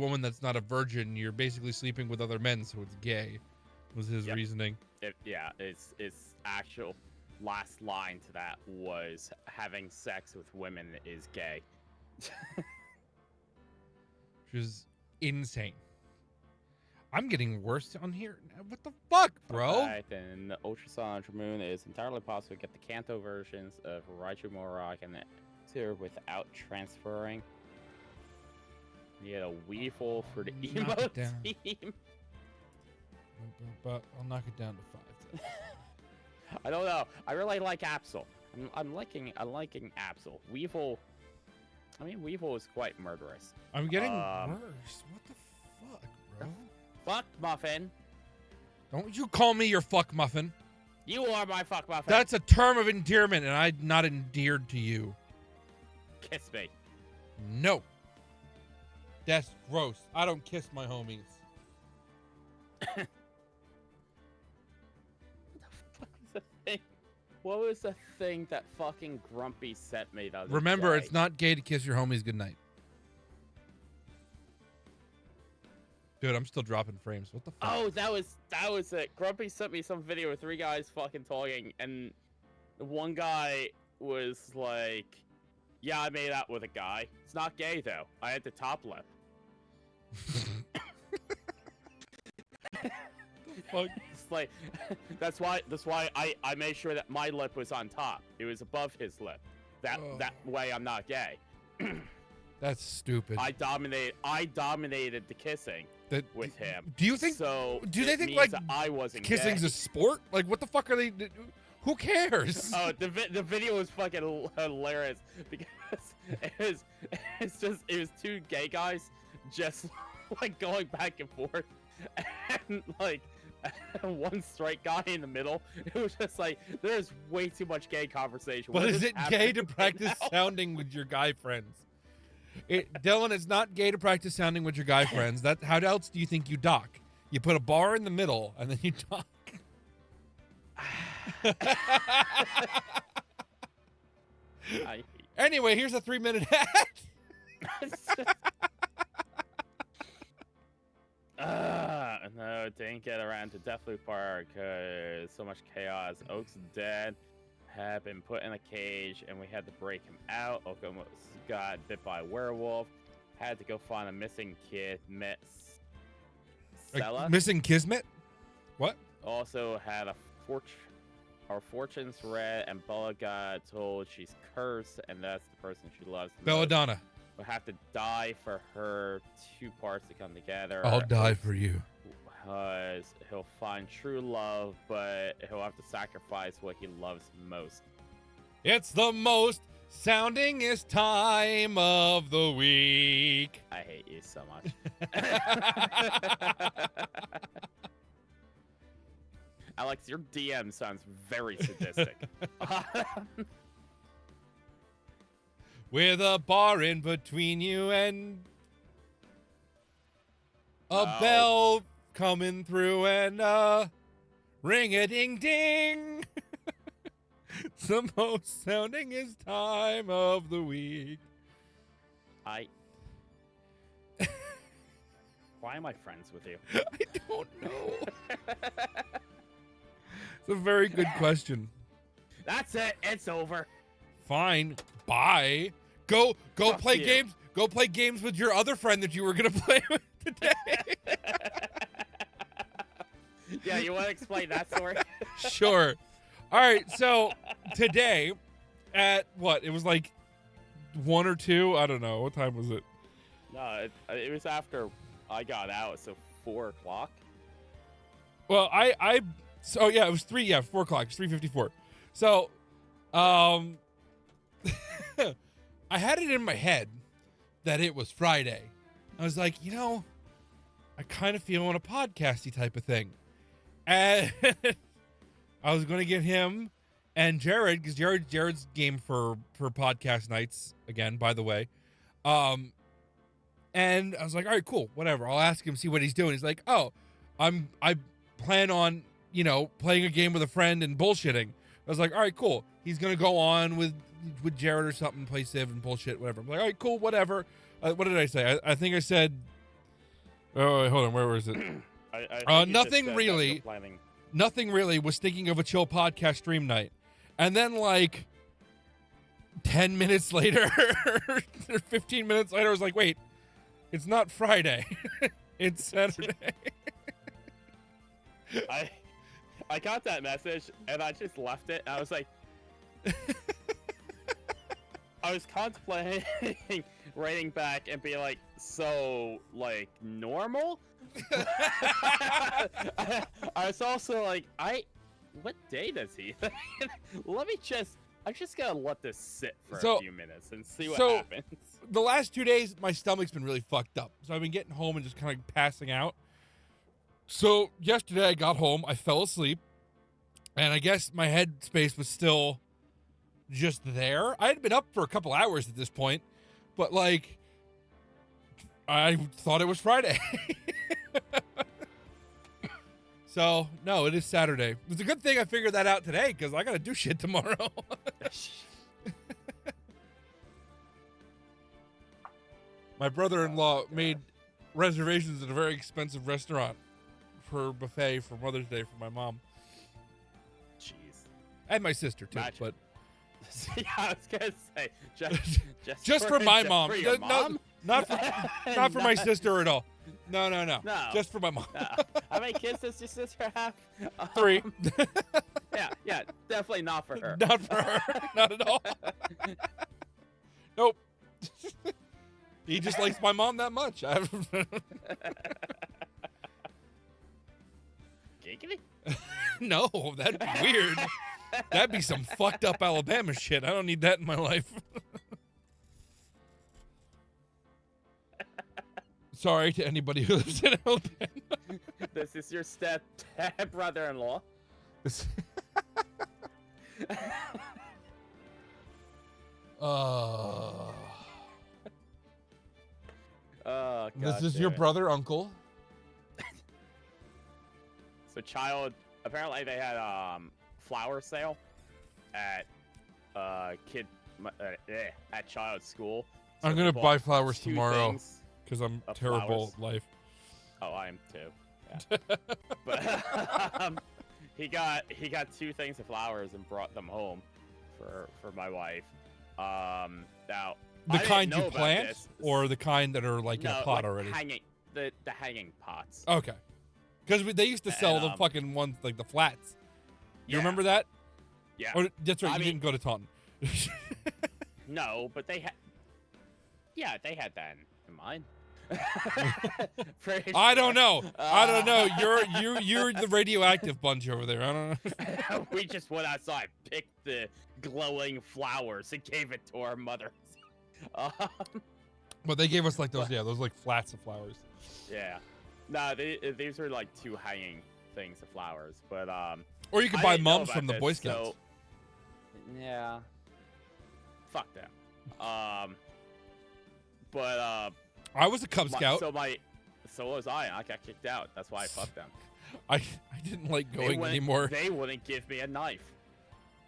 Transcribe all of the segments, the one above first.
woman that's not a virgin, you're basically sleeping with other men, so it's gay. Was his reasoning. Its actual last line to that was having sex with women is gay. Which is insane. I'm getting worse on here. What the fuck, bro? Right, then the Ultrasonic Moon is entirely possible to get the Kanto versions of Raichu Morok and the without transferring. You get a Weevil for the emo team. But I'll knock it down to 5. I don't know. I really like Absol. I'm liking Absol. Weevil. I mean, Weevil is quite murderous. I'm getting worse. What the fuck, bro? Fuck muffin. Don't you call me your fuck muffin. You are my fuck muffin. That's a term of endearment, and I'm not endeared to you. Kiss me. No. That's gross. I don't kiss my homies. What was the thing that fucking Grumpy sent me the other Remember, day? it's not gay to kiss your homies goodnight. Dude, I'm still dropping frames. What the fuck? Oh, that was it. Grumpy sent me some video with 3 guys fucking talking, and one guy was like, "Yeah, I made out with a guy. It's not gay though. I had the top lip." Fuck. It's like that's why I made sure that my lip was on top. It was above his lip. That way I'm not gay. That's stupid. I dominated the kissing with him. Do you think? So do they think means like that I wasn't kissing's gay. a sport? Like, what the fuck are they? Who cares? Oh, the video was fucking hilarious because it was 2 gay guys just like going back and forth, and like one straight guy in the middle. It was just like there's way too much gay conversation. But is it gay to practice sounding with your guy friends? Dylan, it's not gay to practice sounding with your guy friends. How else do you think you dock? You put a bar in the middle and then you dock. Anyway, here's a 3-minute ad. No, didn't get around to Deathloop Park because so much chaos. Oak's dead, had been put in a cage, and we had to break him out. Oak almost got bit by a werewolf. Had to go find a missing kid, Miss Stella. Missing Kismet? What? Also had our fortunes read, and Bella got told she's cursed, and that's the person she loves the most. Belladonna. We'll have to die for her 2 parts to come together. I'll die for you. Because he'll find true love, but he'll have to sacrifice what he loves most. It's the most soundingest time of the week. I hate you so much. Alex, your DM sounds very sadistic. With a bar in between you and a bell coming through and ring-a-ding-ding. It's the most soundingest time of the week. Why am I friends with you? I don't know. It's a very good question. That's it. It's over. Fine. Bye. Go play games. Go play games with your other friend that you were gonna play with today. Yeah, you want to explain that story? Sure. All right. So today, at what? It was like 1 or 2. I don't know. What time was it? No, it was after I got out, so 4 o'clock. Well, so yeah, it was 3. Yeah, 4 o'clock. It's 3:54. So, I had it in my head that it was Friday. I was like, I kind of feel on a podcasty type of thing. And I was going to get him and Jared, because Jared's game for podcast nights again, by the way. And I was like, all right, cool, whatever. I'll ask him, see what he's doing. He's like, oh, I plan on, playing a game with a friend and bullshitting. I was like, all right, cool. He's going to go on with Jared or something, play Civ and bullshit, whatever. I'm like, all right, cool, whatever. What did I say? I think I said Oh, wait, hold on. Where was it? I think you just Nothing said that you're really. planning- Nothing really. Was thinking of a chill podcast stream night. And then, like, 10 minutes later, or 15 minutes later, I was like, wait, it's not Friday. It's Saturday. I got that message, and I just left it. And I was like... I was contemplating writing back and being like, so, like, normal? I was also like, what day does he? I'm just gonna let this sit for a few minutes and see what happens. The last 2 days, my stomach's been really fucked up. So I've been getting home and just kind of passing out. So yesterday I got home, I fell asleep, and I guess my head space was still just there. I had been up for a couple hours at this point, but like, I thought it was Friday. So, no, it is Saturday. It's a good thing I figured that out today, because I got to do shit tomorrow. My brother-in-law made reservations at a very expensive restaurant for a buffet for Mother's Day for my mom. Jeez. And my sister, too. Imagine. But yeah, I was going to say, just for my mom. For your mom? Not for my sister at all. No. Just for my mom. No. How many kids does your sister have? 3. Yeah, definitely not for her. Not for her. Not at all. Nope. He just likes my mom that much. Giggity? No, that'd be weird. That'd be some fucked up Alabama shit. I don't need that in my life. Sorry to anybody who lives in Alabama. This is your step brother-in-law. Oh, God, this is your brother, uncle. So apparently they had flower sale at at child's school. So I'm gonna they buy bought flowers 2 tomorrow things because I'm of terrible flowers. at life. Oh, I am too. Yeah. But he got 2 things of flowers and brought them home for my wife. Now The I kind didn't you know about plant, this. or the kind that are like in a pot like already? the hanging pots. Okay. Because they used to sell And, the fucking ones, like the flats. You Yeah. remember that? Yeah. Or, that's right, I you mean- didn't go to Taunton. No, but they had. Yeah, they had that in mind. I don't know. I don't know. You're the radioactive bunch over there. I don't know. We just went outside, picked the glowing flowers, and gave it to our mother. But they gave us like those, those like flats of flowers. Yeah. No, these are like 2 hanging things of flowers, but Or you could I buy didn't know mums about from the this, Boy Scouts. so- yeah. Fuck them. But I was a Cub Scout. so was I. I got kicked out. That's why I fucked them. I didn't like They going wouldn't- anymore. They wouldn't give me a knife.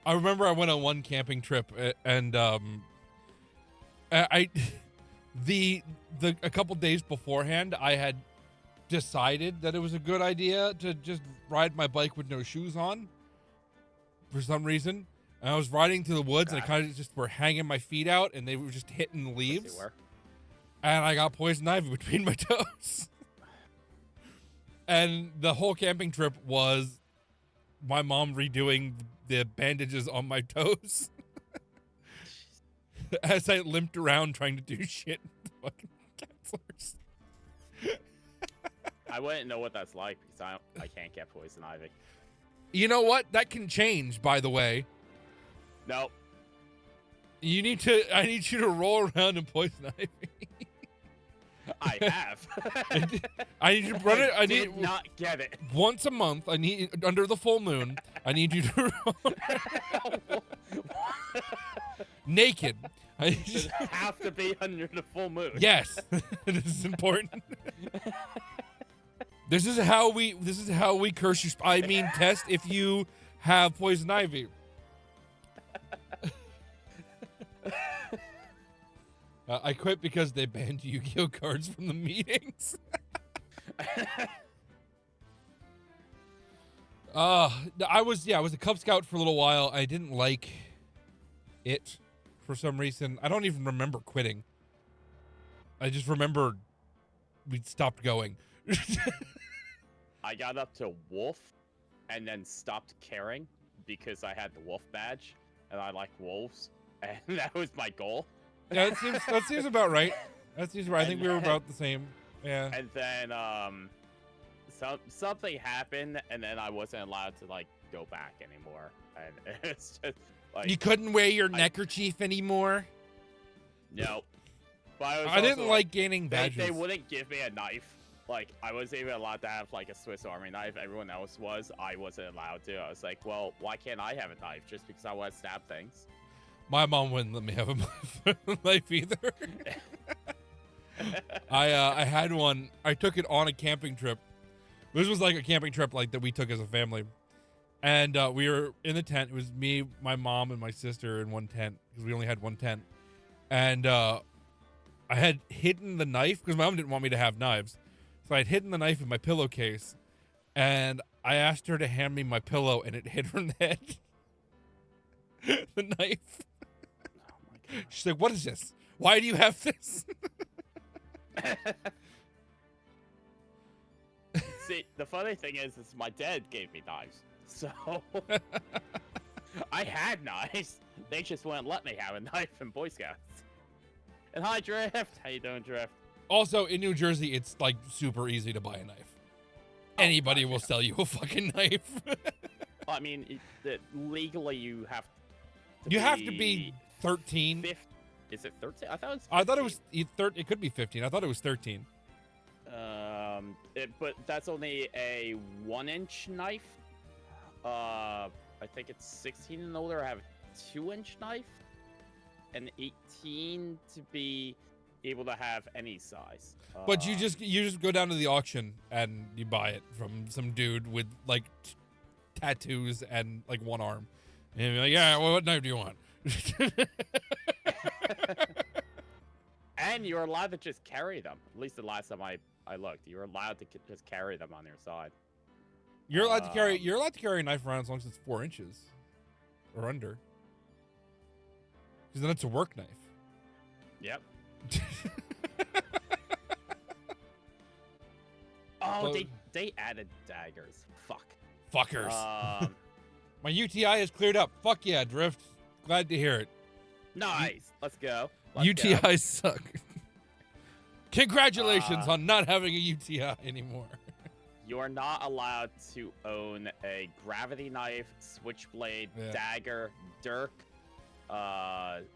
I remember I went on one camping trip and a couple days beforehand I had decided that it was a good idea to just ride my bike with no shoes on for some reason. And I was riding through the woods and I kind of just were hanging my feet out and they were just hitting the leaves. And I got poison ivy between my toes. And the whole camping trip was my mom redoing the bandages on my toes as I limped around trying to do shit with the fucking counselors. I wouldn't know what that's like because I can't get poison ivy. You know what? That can change, by the way. Nope. I need you to roll around in poison ivy. I have. I need you to run it. I did need not get it. once a month. I need under the full moon. I need you to roll naked. I Does it have to be under the full moon? Yes, this is important. This is how we curse you. I mean, test if you have poison ivy. I quit because they banned Yu-Gi-Oh cards from the meetings. I was a Cub Scout for a little while. I didn't like it for some reason. I don't even remember quitting. I just remember we stopped going. I got up to wolf and then stopped caring because I had the wolf badge and I like wolves and that was my goal. Yeah, that seems about right. That seems right. I think we were about the same. Yeah. And then something happened and then I wasn't allowed to like go back anymore. And it's just like You couldn't wear your neckerchief anymore? no. But I didn't like gaining badges. They wouldn't give me a knife. Like, I wasn't even allowed to have, like, a Swiss Army knife. Everyone else was. I wasn't allowed to. I was like, well, why can't I have a knife just because I want to stab things? My mom wouldn't let me have a knife either. I had one. I took it on a camping trip. This was like a camping trip like that we took as a family. And we were in the tent. It was me, my mom, and my sister in one tent because we only had one tent. And I had hidden the knife because my mom didn't want me to have knives. So I had hidden the knife in my pillowcase, and I asked her to hand me my pillow, and it hit her in the head. The knife. Oh my god. She's like, "What is this? Why do you have this?" See, the funny thing is my dad gave me knives, so I had knives. They just wouldn't let me have a knife in Boy Scouts. And hi, Drift. How you doing, Drift? Also, in New Jersey, it's like super easy to buy a knife. Anybody will sell you a fucking knife. I mean, legally you have to. You have to be 13. Is it 13? I thought it was. 15. I thought it was. It could be 15. I thought it was 13. But that's only a 1-inch knife. I think it's 16 and older. I have a 2-inch knife, and 18 to be able to have any size. But you just go down to the auction and you buy it from some dude with like tattoos and like one arm, and you're like, yeah, well, what knife do you want? And you're allowed to just carry them. At least the last time I looked, you were allowed to just carry them on your side. You're allowed to carry. You're allowed to carry a knife around as long as it's 4 inches or under, because then it's a work knife. Yep. Oh, they added daggers. Fuck. Fuckers. My UTI is cleared up. Fuck yeah, Drift. Glad to hear it. Nice. Let's go. UTIs suck. Congratulations on not having a UTI anymore. You are not allowed to own a gravity knife, switchblade, dagger, dirk,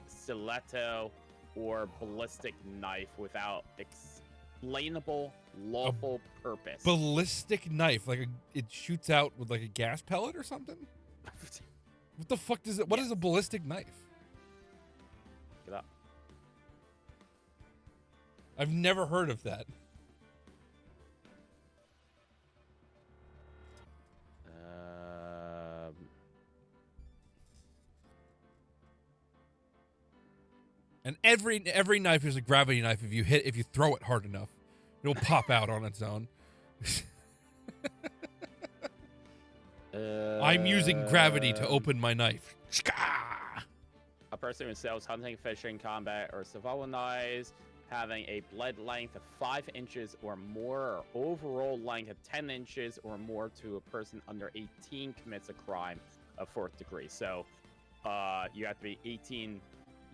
stiletto, or ballistic knife without explainable lawful purpose. Ballistic knife, like it shoots out with like a gas pellet or something? What the fuck does it? What is a ballistic knife? Get up. I've never heard of that. And every knife is a gravity knife if you throw it hard enough. It'll pop out on its own. I'm using gravity to open my knife. A person who sells hunting, fishing, combat, or survival knives having a blade length of 5 inches or more, or overall length of 10 inches or more to a person under 18 commits a crime of 4th degree. So, you have to be 18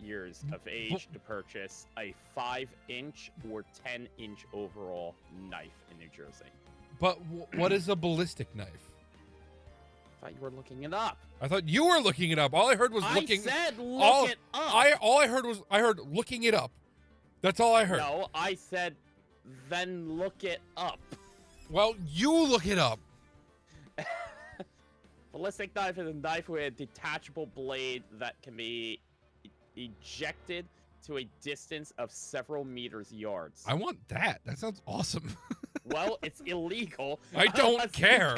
years of age to purchase a 5-inch or 10-inch overall knife in New Jersey. But what is a ballistic knife? I thought you were looking it up. I thought you were looking it up. All I heard was looking. I said look it up. All I heard was looking it up. That's all I heard. No, I said then look it up. Well, you look it up. Ballistic knife is a knife with a detachable blade that can be ejected to a distance of several meters yards. I want that. That sounds awesome. Well, it's illegal. I don't care.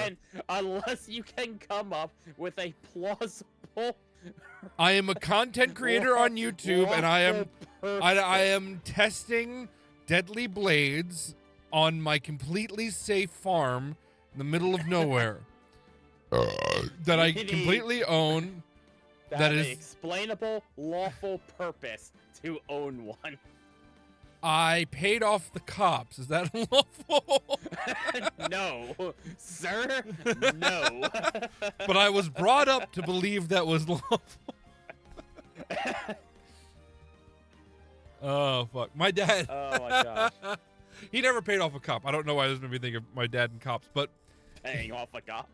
Unless you can come up with a plausible. I am a content creator on YouTube, and I am testing deadly blades on my completely safe farm in the middle of nowhere that I completely own. That is an explainable, lawful purpose to own one. I paid off the cops. Is that lawful? No, sir. No. But I was brought up to believe that was lawful. Oh, fuck. My dad. Oh, my gosh. He never paid off a cop. I don't know why this made me think of my dad and cops, but Paying off a cop?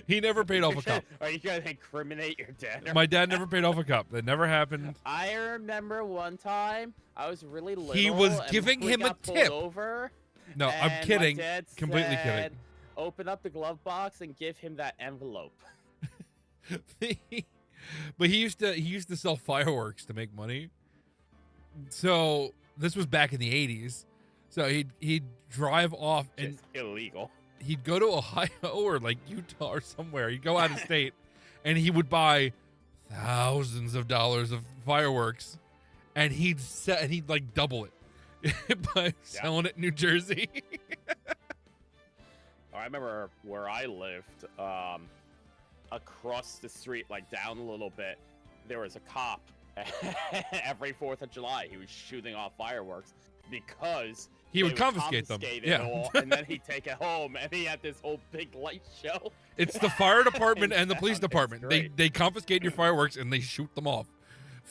he never paid off a cop. Are you going to incriminate your dad? My dad never paid off a cop. That never happened. I remember one time I was really little. He was and giving we him a got pulled tip. Over, No, I'm and kidding. My dad Completely said, kidding. Open up the glove box and give him that envelope. But he used to sell fireworks to make money. So this was back in the 80s. So he'd drive off and Just illegal. he'd go to Ohio or like Utah or somewhere. He'd go out of state and he would buy thousands of dollars of fireworks, and he'd like double it by selling it in New Jersey. I remember where I lived, across the street, like down a little bit, there was a cop. Every 4th of July, he was shooting off fireworks because He would confiscate them. It all, and then he'd take it home, and he had this whole big light show. It's the fire department and the police It's department. great. They confiscate your fireworks and they shoot them off.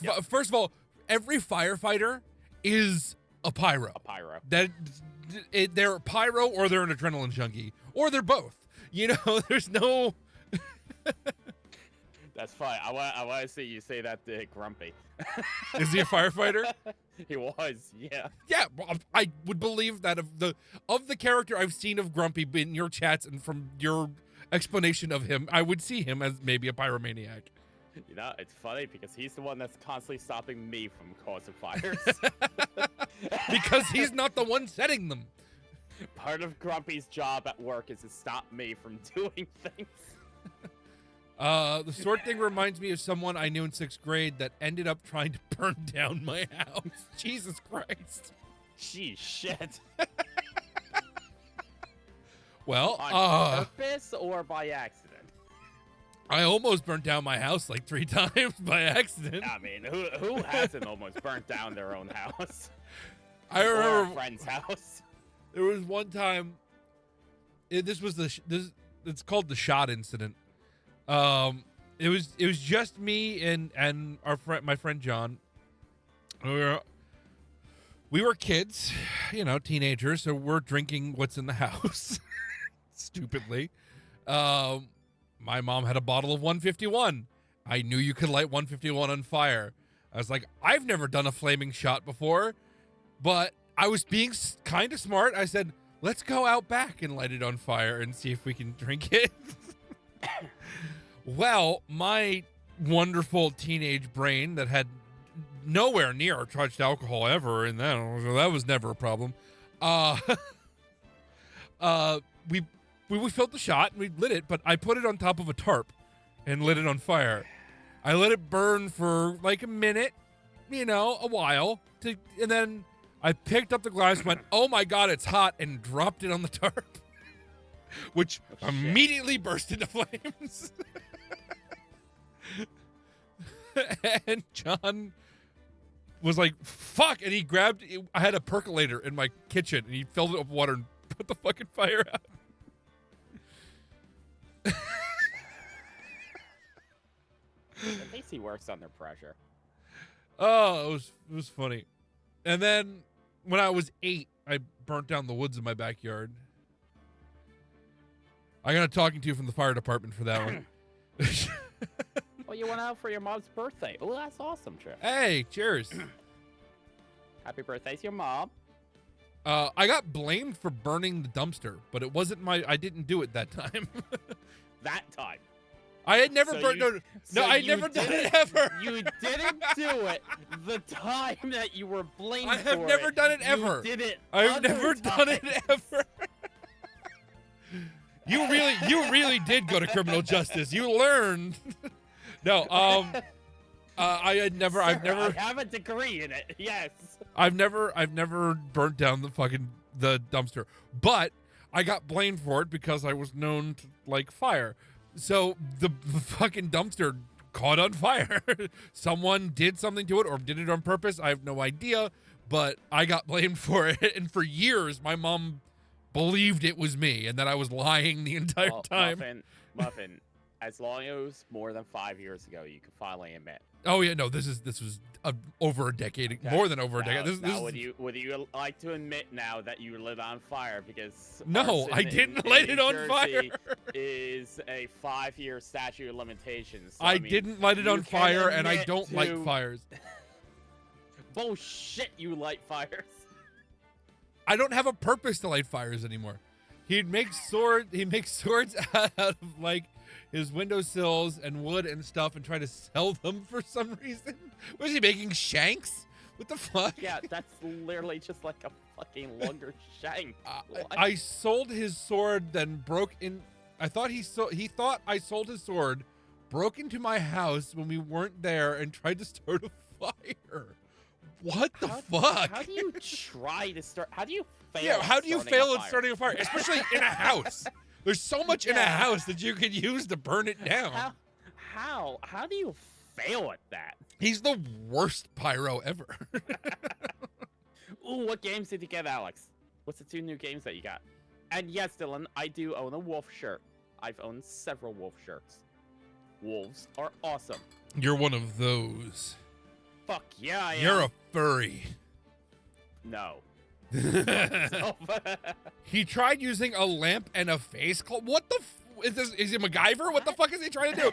Yep. First of all, every firefighter is a pyro. A pyro. They're a pyro or they're an adrenaline junkie or they're both. You know, there's no. That's fine. I want to see you say that to Grumpy. Is he a firefighter? He was, yeah. Yeah, well, I would believe that of the character I've seen of Grumpy in your chats and from your explanation of him, I would see him as maybe a pyromaniac. You know, it's funny because he's the one that's constantly stopping me from causing fires. Because he's not the one setting them. Part of Grumpy's job at work is to stop me from doing things. The sort thing reminds me of someone I knew in 6th grade that ended up trying to burn down my house. Jesus Christ. Gee, shit. Well, On purpose or by accident? I almost burnt down my house like 3 times by accident. I mean, who hasn't almost burnt down their own house? I Or remember a friend's house. there was one time. It's called the shot incident. It was just me and my friend John. We were kids, you know, teenagers, so we're drinking what's in the house. Stupidly. My mom had a bottle of 151. I knew you could light 151 on fire. I was like, I've never done a flaming shot before, but I was being kind of smart. I said, let's go out back and light it on fire and see if we can drink it. Well, my wonderful teenage brain that had nowhere near touched alcohol ever, and that was never a problem. We filled the shot and we lit it, but I put it on top of a tarp and lit it on fire. I let it burn for like a minute, you know, a while, and then I picked up the glass, went, "Oh my God, it's hot," and dropped it on the tarp, which immediately burst into flames. And John was like, "Fuck!" And he grabbed. I had a percolator in my kitchen, and he filled it with water and put the fucking fire out. At least he works under pressure. Oh, it was funny. And then when I was 8, I burnt down the woods in my backyard. I got a talking to from the fire department for that one. Well, you went out for your mom's birthday. Oh, that's awesome, Trip. Hey, cheers. Happy birthday to your mom. I got blamed for burning the dumpster, but it wasn't I didn't do it that time. That time. I had never So burned. you- No, so I'd you never done didn't- it ever. You didn't do it the time that you were blamed for I have never done it ever. You did it I've other never done it times. ever. You really did go to criminal justice. You learned. No, I've never I have a degree in it. Yes. I've never burnt down the fucking the dumpster, but I got blamed for it because I was known to like fire. So the fucking dumpster caught on fire. Someone did something to it or did it on purpose. I have no idea, but I got blamed for it. And for years, my mom believed it was me and that I was lying the entire time. Muffin, as long as it was more than 5 years ago, you could finally admit. Oh yeah, no, this was over a decade, okay. More than over a decade. Would you like to admit now that you lit on fire because no, I didn't light it on fire. Is a 5-year statute of limitations. So, I didn't light it on fire, and I don't light fires. Bullshit, you light fires. I don't have a purpose to light fires anymore. He'd make swords out of like his windowsills and wood and stuff and try to sell them for some reason. Was he making shanks? What the fuck? Yeah, that's literally just like a fucking longer shank. I sold his sword, then broke in. He thought I sold his sword, broke into my house when we weren't there, and tried to start a fire. What the fuck? How do you try to start? How do you fail? Yeah, how do you fail at starting a fire, especially in a house? There's so much in a house that you could use to burn it down. How do you fail at that? He's the worst pyro ever. Ooh, what games did you get, Alex? What's the 2 new games that you got? And yes, Dylan, I do own a wolf shirt. I've owned several wolf shirts. Wolves are awesome. You're one of those. Fuck yeah, I am. You're a furry. No. He tried using a lamp and a face cloth. What the is this? Is he MacGyver? What the fuck is he trying to do?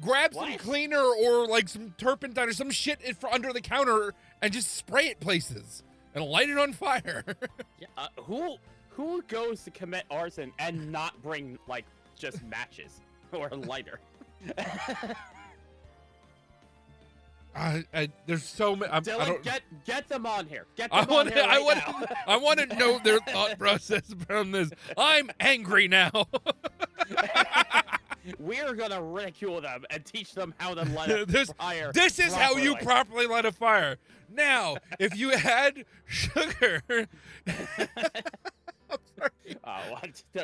Grab some cleaner or like some turpentine or some shit under the counter and just spray it places and light it on fire. Yeah, who goes to commit arson and not bring like just matches or a lighter? There's so many. Dylan, get them on here. Get them on here now. I want to know their thought process from this. I'm angry now. We're gonna ridicule them and teach them how to light a fire. This is how you properly light a fire. Now, if you add sugar. I'm sorry.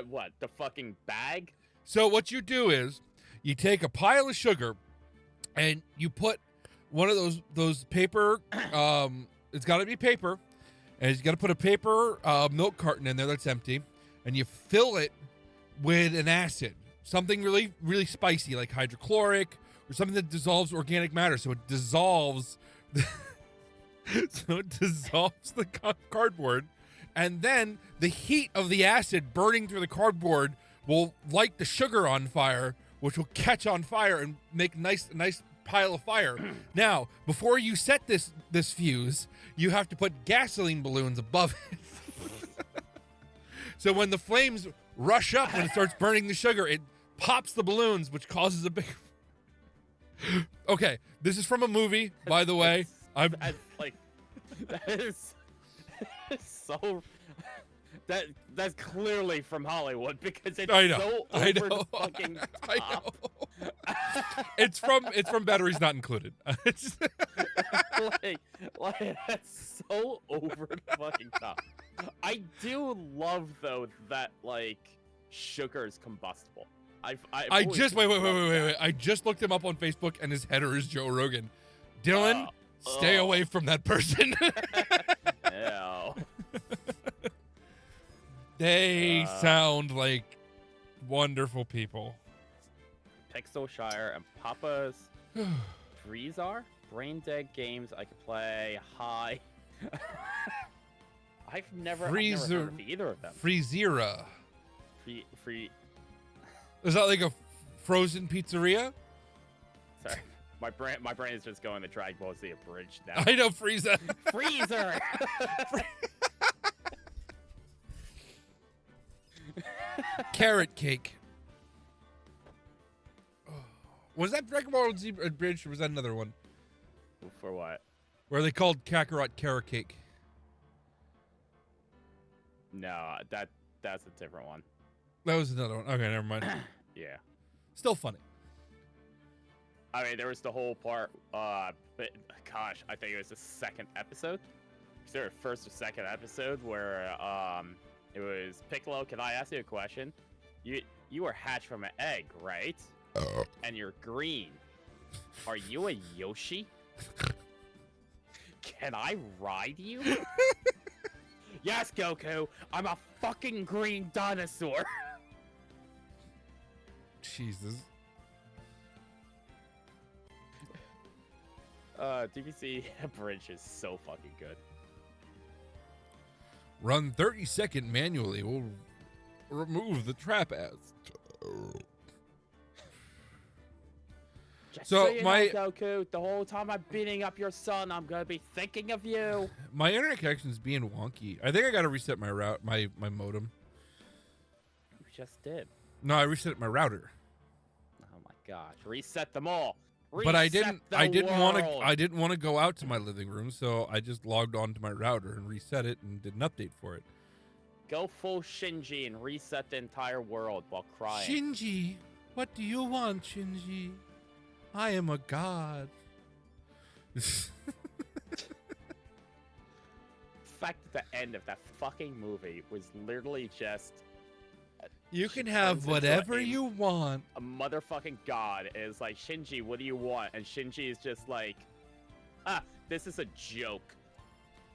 What? The fucking bag? So what you do is you take a pile of sugar and you put one of those paper, it's got to be paper, and you got to put a paper milk carton in there that's empty, and you fill it with an acid, something really, really spicy like hydrochloric or something that dissolves organic matter. So it dissolves, the cardboard, and then the heat of the acid burning through the cardboard will light the sugar on fire, which will catch on fire and make a nice pile of fire. Now, before you set this fuse, you have to put gasoline balloons above it. So when the flames rush up when it starts burning the sugar, it pops the balloons, which causes a big... Okay, this is from a movie, by the way. That is so... That's clearly from Hollywood because it's so over the fucking top. I know. It's from Batteries Not Included. like that's so over the fucking top. I do love though that like sugar is combustible. Wait. I just looked him up on Facebook and his header is Joe Rogan. Dylan, stay away from that person. No. They sound like wonderful people. Pixelshire and Papa's Freezar? Brain dead games I could play. Hi. I've never heard of either of them. Freezera. Free. Is that like a frozen pizzeria? Sorry. My brain is just going to Dragon Ball Z abridged now. I know, Frieza. Freezer! Carrot cake. Was that Dragon Ball Z abridged or was that another one? For what? Where they called Kakarot carrot cake. No, that's a different one. That was another one. Okay, never mind. Yeah. Still funny. I mean, there was the whole part, but gosh, I think it was the second episode is there a first or second episode where it was Piccolo? Can I ask you a question? You were hatched from an egg, right? And you're green. Are you a Yoshi? Can I ride you? Yes, Goku. I'm a fucking green dinosaur. Jesus. DBC Bridge is so fucking good. Run 30-second manually. We'll remove the trap ads. Just So you my know, Goku, the whole time I'm beating up your son, I'm gonna be thinking of you. my internet connection's being wonky. I think I gotta reset my my modem. You just did. No, I reset my router. Oh my gosh! Reset them all. But I didn't want to. world. I didn't want to go out to my living room, so I just logged on to my router and reset it and did an update for it. Go full Shinji and reset the entire world while crying. Shinji, what do you want, Shinji? I am a god. The fact that the end of that fucking movie was literally just. You She can have turns into whatever a- you want. A motherfucking god is like, Shinji, what do you want? And Shinji is just like, this is a joke.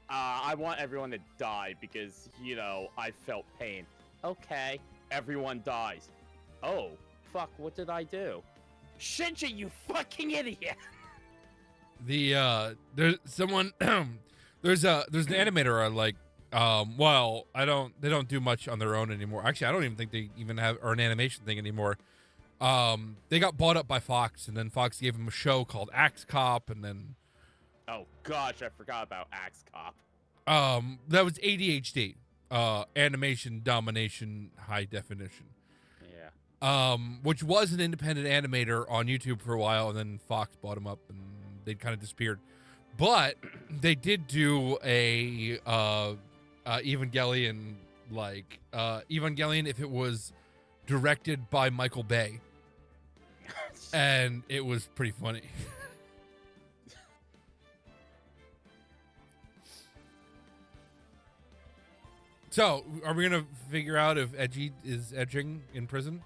I want everyone to die because, you know, I felt pain. Okay, everyone dies. Oh, fuck, what did I do? Shinji, you fucking idiot! There's someone there's an animator I like. Well, they don't do much on their own anymore. Actually, I don't even think they even have an animation thing anymore. They got bought up by Fox, and then Fox gave them a show called Axe Cop, and then Oh gosh, I forgot about Axe Cop. that was ADHD, animation domination high definition. Yeah. Which was an independent animator on YouTube for a while, and then Fox bought him up, and they kind of disappeared. But they did do a Evangelion, like Evangelion if it was directed by Michael Bay, and it was pretty funny. So, are we gonna figure out if Edgy is edging in prison?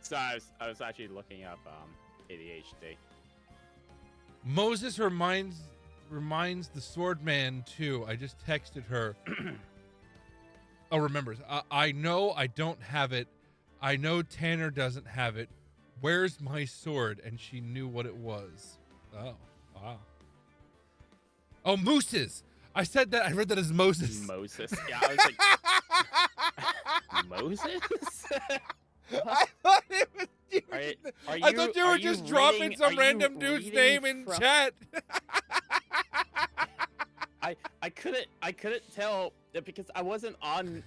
So I was actually looking up ADHD. Moses reminds the sword man too. I just texted her. Oh, remembers. I know I don't have it. I know Tanner doesn't have it. Where's my sword? And she knew what it was. Oh, wow. Oh, Moose's. I said that. I read that as Moses. Moses. Yeah, I was like, Moses? I thought it was you. I thought you were just dropping some random dude's name in chat. I couldn't tell because I wasn't on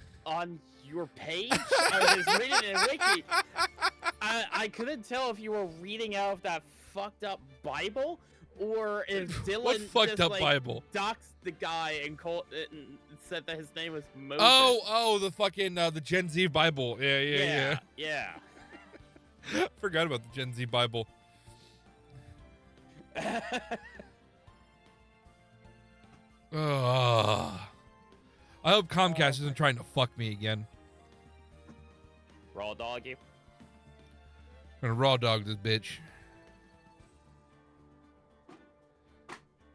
your page. I was just reading it in Wiki. I couldn't tell if you were reading out of that fucked up Bible or if Dylan What fucked just, up like, Bible? doxed the guy and said that his name was Moses. Oh, the fucking the Gen Z Bible. Yeah. Forgot about the Gen Z Bible. I hope Comcast isn't trying to fuck me again. Raw dog you. I'm gonna raw dog this bitch.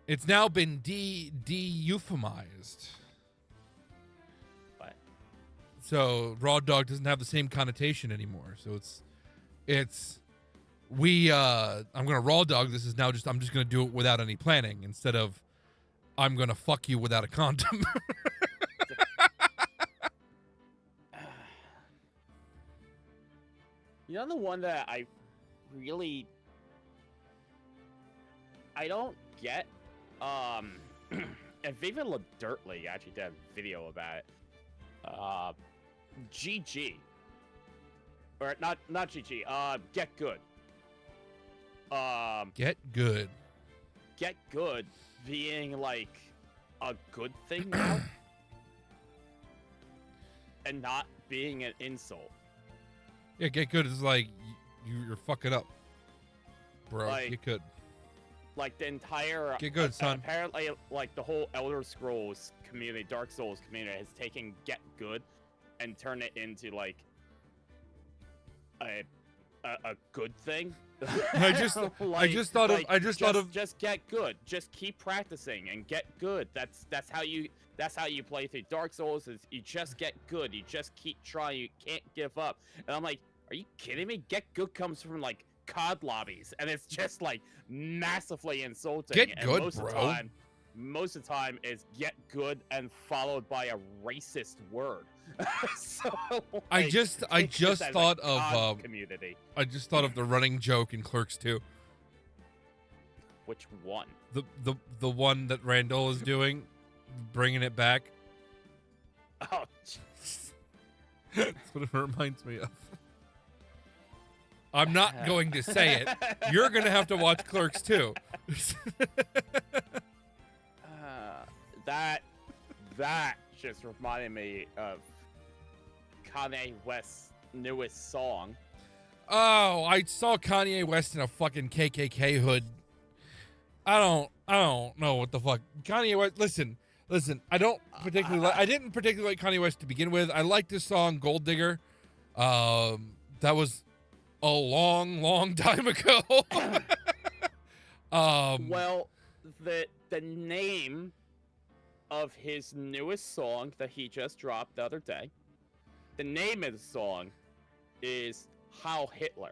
It's now been de-euphemized. What? So raw dog doesn't have the same connotation anymore. So I'm gonna raw dog this is now just I'm just gonna do it without any planning instead of I'm gonna fuck you without a condom. You know the one that I don't get? And Viva La Dirtly actually did a video about it. GG. Or not GG, Get Good. Get good. Get Good being like a good thing now. And not being an insult. Yeah, get good is like you're fucking up, bro. Like- Get good. like the entire Get good, son. apparently like the whole Elder Scrolls community, Dark Souls community has taken Get Good and turned it into like a good thing. I just thought of just get good. Just keep practicing and get good. That's how you play through Dark Souls. Is you just get good. You just keep trying. You can't give up. And I'm like, are you kidding me? Get good comes from like COD lobbies, and it's just like massively insulting. Get and good, bro. Most of the time is get good and followed by a racist word. So, like, I just thought of community. I just thought of the running joke in Clerks 2. Which one? The one that Randall is doing, bringing it back. Oh, that's what it reminds me of. I'm not going to say it. You're gonna have to watch Clerks 2. That just reminded me of Kanye West's newest song. Oh, I saw Kanye West in a fucking KKK hood. I don't know what the fuck. Kanye West, listen. I didn't particularly like Kanye West to begin with. I liked his song Gold Digger. That was a long time ago. Well, the name of his newest song that he just dropped the other day, the name of the song is Heil Hitler.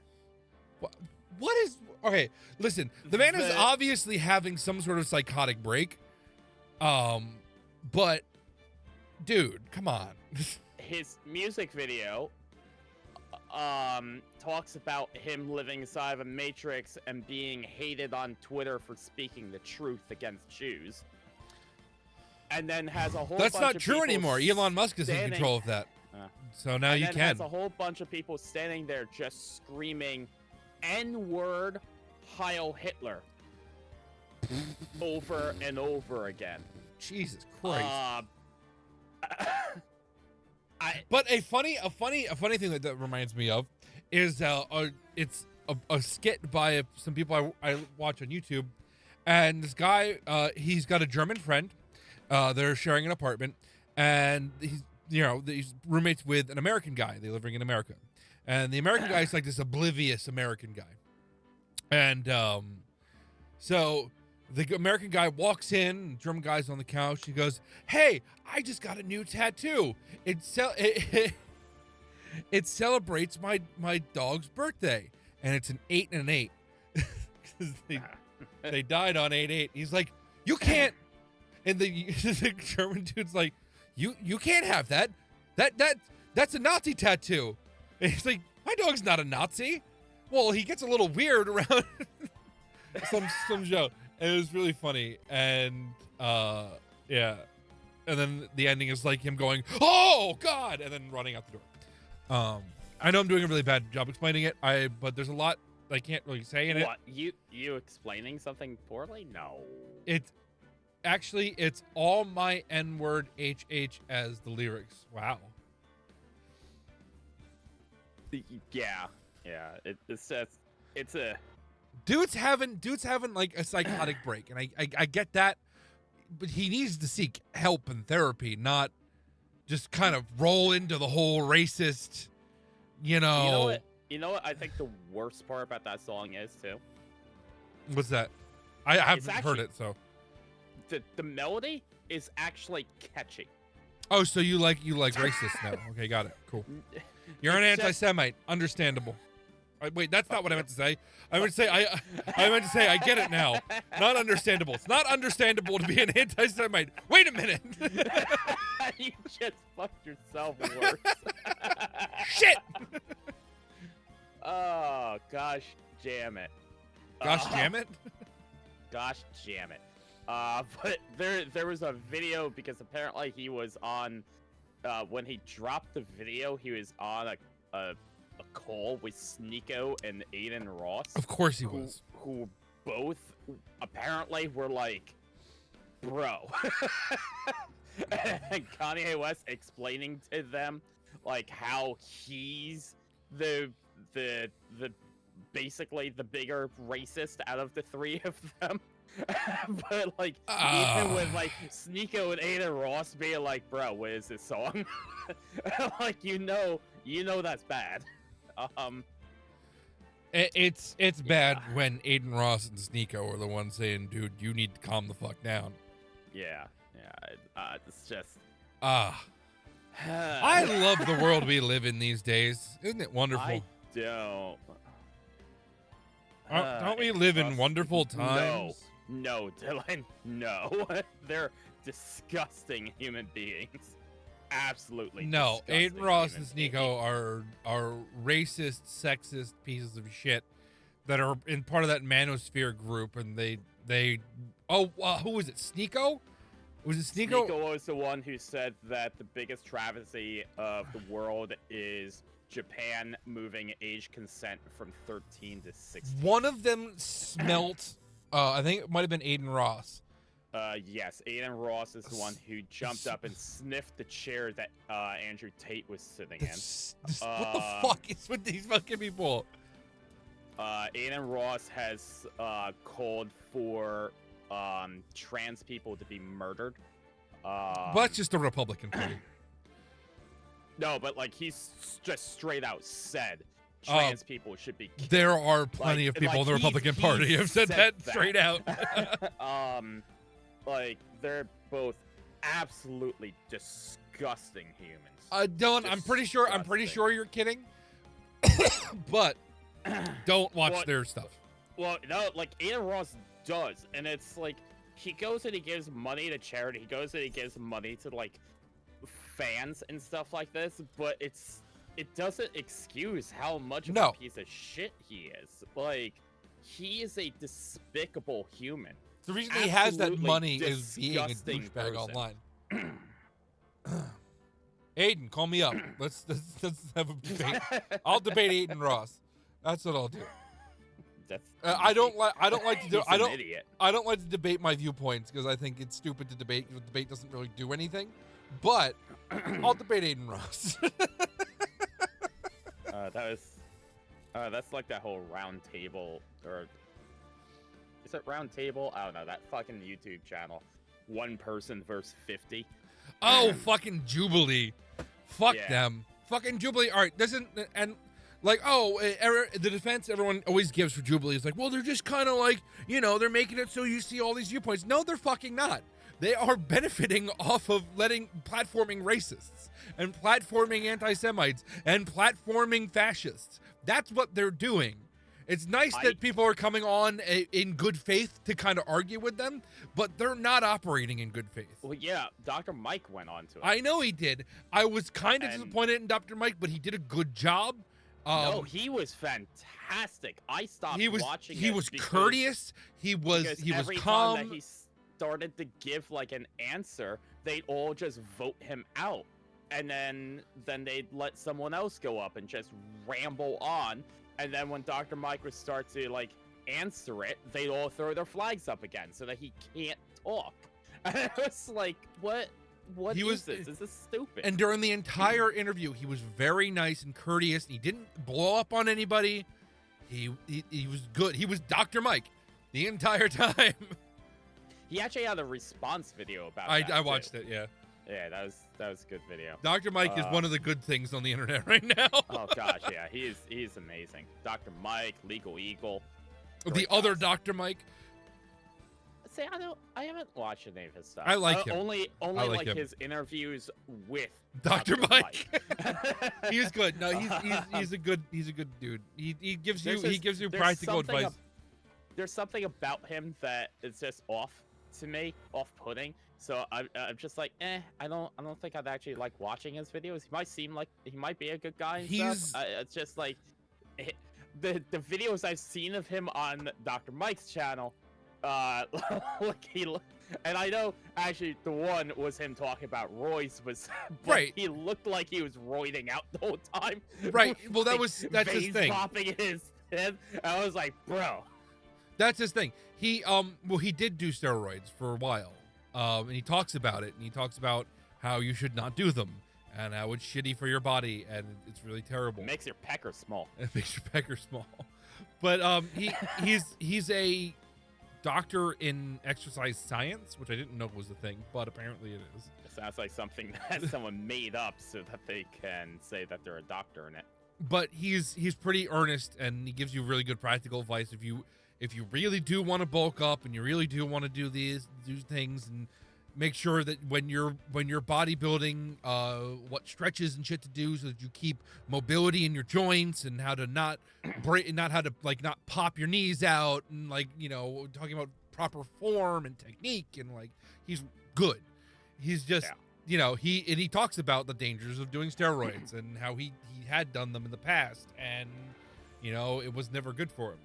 What is... Okay, listen. The man is obviously having some sort of psychotic break. But, dude, come on. His music video talks about him living inside of a matrix and being hated on Twitter for speaking the truth against Jews. And then has a whole That's bunch not of true people anymore. Elon Musk is in control of that. So now you then can. has a whole bunch of people standing there just screaming N-word Heil Hitler over and over again. Jesus Christ. But a funny thing that reminds me of is it's a skit by some people I watch on YouTube, and this guy he's got a German friend. They're sharing an apartment, and he's roommates with an American guy. They're living in America, and the American guy is like this oblivious American guy, and so the American guy walks in, the German guy's on the couch. He goes, "Hey, I just got a new tattoo. It celebrates my dog's birthday, and it's an 8 and an 8. They died on 8/8. He's like, you can't. And the German dude's like, you can't have that. That's a Nazi tattoo. And he's like, my dog's not a Nazi. Well, he gets a little weird around some show. And it was really funny. And yeah. And then the ending is like him going, oh God, and then running out the door. I know I'm doing a really bad job explaining it. But there's a lot I can't really say in it. What, you explaining something poorly? No. It's all my N-word HH as the lyrics. Wow. Yeah. It's a dude's having like a psychotic break, and I get that, but he needs to seek help and therapy, not just kind of roll into the whole racist, You know what I think the worst part about that song is too? What's that? I haven't heard it, so the melody is actually catchy. Oh, so you like racist now? Okay, got it. Cool. You're an anti-Semite. Understandable. Wait, that's not what I meant to say. I meant to say I get it now. Not understandable. It's not understandable to be an anti-Semite. Wait a minute. You just fucked yourself worse. Shit. Oh, gosh damn it. Gosh damn it. Gosh damn it. But there was a video because apparently he was on when he dropped the video, he was on a call with Sneeko and Aiden Ross. Of course he was. Who both apparently were like, bro. And Kanye West explaining to them like how he's the basically the bigger racist out of the three of them. But like, even with like Sneeko and Aiden Ross being like, bro, what is this song? Like, you know that's bad. It's bad when Aiden Ross and Sneeko are the ones saying, dude, you need to calm the fuck down. Yeah. It's just. I love the world we live in these days. Isn't it wonderful? I don't. Don't we live in wonderful times? No, Dylan. No. They're disgusting human beings. Absolutely. No, Aiden Ross and beings. Sneeko are racist, sexist pieces of shit that are in part of that manosphere group, and they who was it? Sneeko? Was it Sneeko? Sneeko was the one who said that the biggest travesty of the world is Japan moving age consent from 13 to 16. One of them smelt. I think it might have been Aiden Ross. Yes, Aiden Ross is the one who jumped up and sniffed the chair that Andrew Tate was sitting in. What the fuck is with these fucking people? Aiden Ross has called for trans people to be murdered. Well, that's just the Republican Party. No, but like he's just straight out said trans people should be killed. There are plenty of people in the Republican Party who have said that straight out. Like they're both absolutely disgusting humans. Dylan, I'm pretty sure you're kidding. But don't watch their stuff. Well, no, like Aiden Ross does, and it's like he goes and he gives money to charity. He goes and he gives money to like fans and stuff like this, but it doesn't excuse how much of a piece of shit he is. Like, he is a despicable human. The reason he has that money is being a douchebag online. Aiden, call me up. Let's have a debate. I'll debate Aiden Ross. That's what I'll do. I don't like to debate my viewpoints because I think it's stupid to debate. The debate doesn't really do anything. But I'll debate Aiden Ross. That's like that whole round table, or is it round table? I don't know, that fucking YouTube channel. One person versus 50. Oh, fucking Jubilee. Fuck them. Fucking Jubilee. All right, the defense everyone always gives for Jubilee is like, well, they're just kind of like, they're making it so you see all these viewpoints. No, they're fucking not. They are benefiting off of platforming racists and platforming anti-Semites and platforming fascists. That's what they're doing. It's nice that people are coming on in good faith to kind of argue with them, but they're not operating in good faith. Well, yeah, Dr. Mike went on to it. I know he did. I was kind of disappointed in Dr. Mike, but he did a good job. No, he was fantastic. I stopped watching it. He was courteous. He was calm. Time that he started to give like an answer, they'd all just vote him out, and then they'd let someone else go up and just ramble on. And then when Dr. Mike would start to like answer it, they'd all throw their flags up again so that he can't talk. And it was like, what is this? Is this stupid? And during the entire interview, he was very nice and courteous. He didn't blow up on anybody. He was good. He was Dr. Mike the entire time. He actually had a response video about that. I watched it, yeah. Yeah, that was a good video. Dr. Mike is one of the good things on the internet right now. Oh gosh, yeah, he's amazing. Dr. Mike, Legal Eagle. The other Dr. Mike. See, I haven't watched any of his stuff. I like him. Only like his interviews with Dr. Mike. He's good. No, he's a good dude. He gives you practical advice. There's something about him that is just off-putting. So I'm just like, I don't think I'd actually like watching his videos. He might seem like he might be a good guy and stuff. It's just like the videos I've seen of him on Dr. Mike's channel, and I know actually the one was him talking about roids right. He looked like he was roiding out the whole time. Right. Well, that's his thing. Popping in his head. I was like, bro. That's his thing. He did do steroids for a while. And he talks about it, and he talks about how you should not do them, and how it's shitty for your body, and it's really terrible. It makes your pecker small. It makes your pecker small. But he's a doctor in exercise science, which I didn't know was a thing, but apparently it is. It sounds like something that someone made up so that they can say that they're a doctor in it. But he's pretty earnest, and he gives you really good practical advice. If you really do want to bulk up and you really do want to do things, and make sure that when you're bodybuilding, what stretches and shit to do so that you keep mobility in your joints, and how to not break, not how to like not pop your knees out, and like, you know, talking about proper form and technique, and like he's good. He's just you know, he talks about the dangers of doing steroids and how he had done them in the past, and you know, it was never good for him.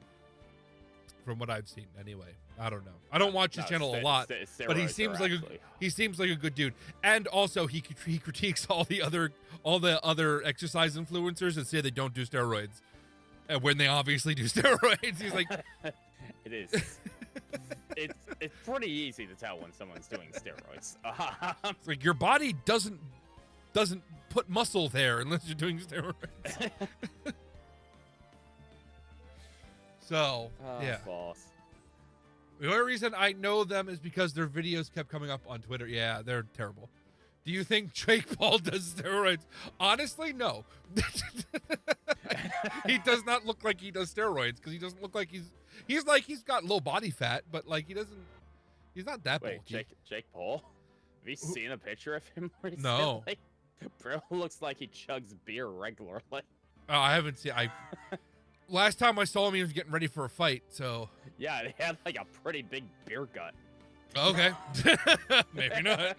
From what I've seen, anyway. I don't know. I don't watch his channel a lot, but he seems like a good dude. And also, he critiques all the other exercise influencers that say they don't do steroids, and when they obviously do steroids. He's like, it is. It's pretty easy to tell when someone's doing steroids. It's like your body doesn't put muscle there unless you're doing steroids. So, yeah. False. The only reason I know them is because their videos kept coming up on Twitter. Yeah, they're terrible. Do you think Jake Paul does steroids? Honestly, no. He does not look like he does steroids, because he doesn't look like he's got low body fat, but like he's not that bulky. Wait, Jake Paul? Have you seen a picture of him recently? No. Bro looks like he chugs beer regularly. Oh, I haven't seen. Last time I saw him, he was getting ready for a fight, so... Yeah, he had, like, a pretty big beer gut. Okay. Maybe not.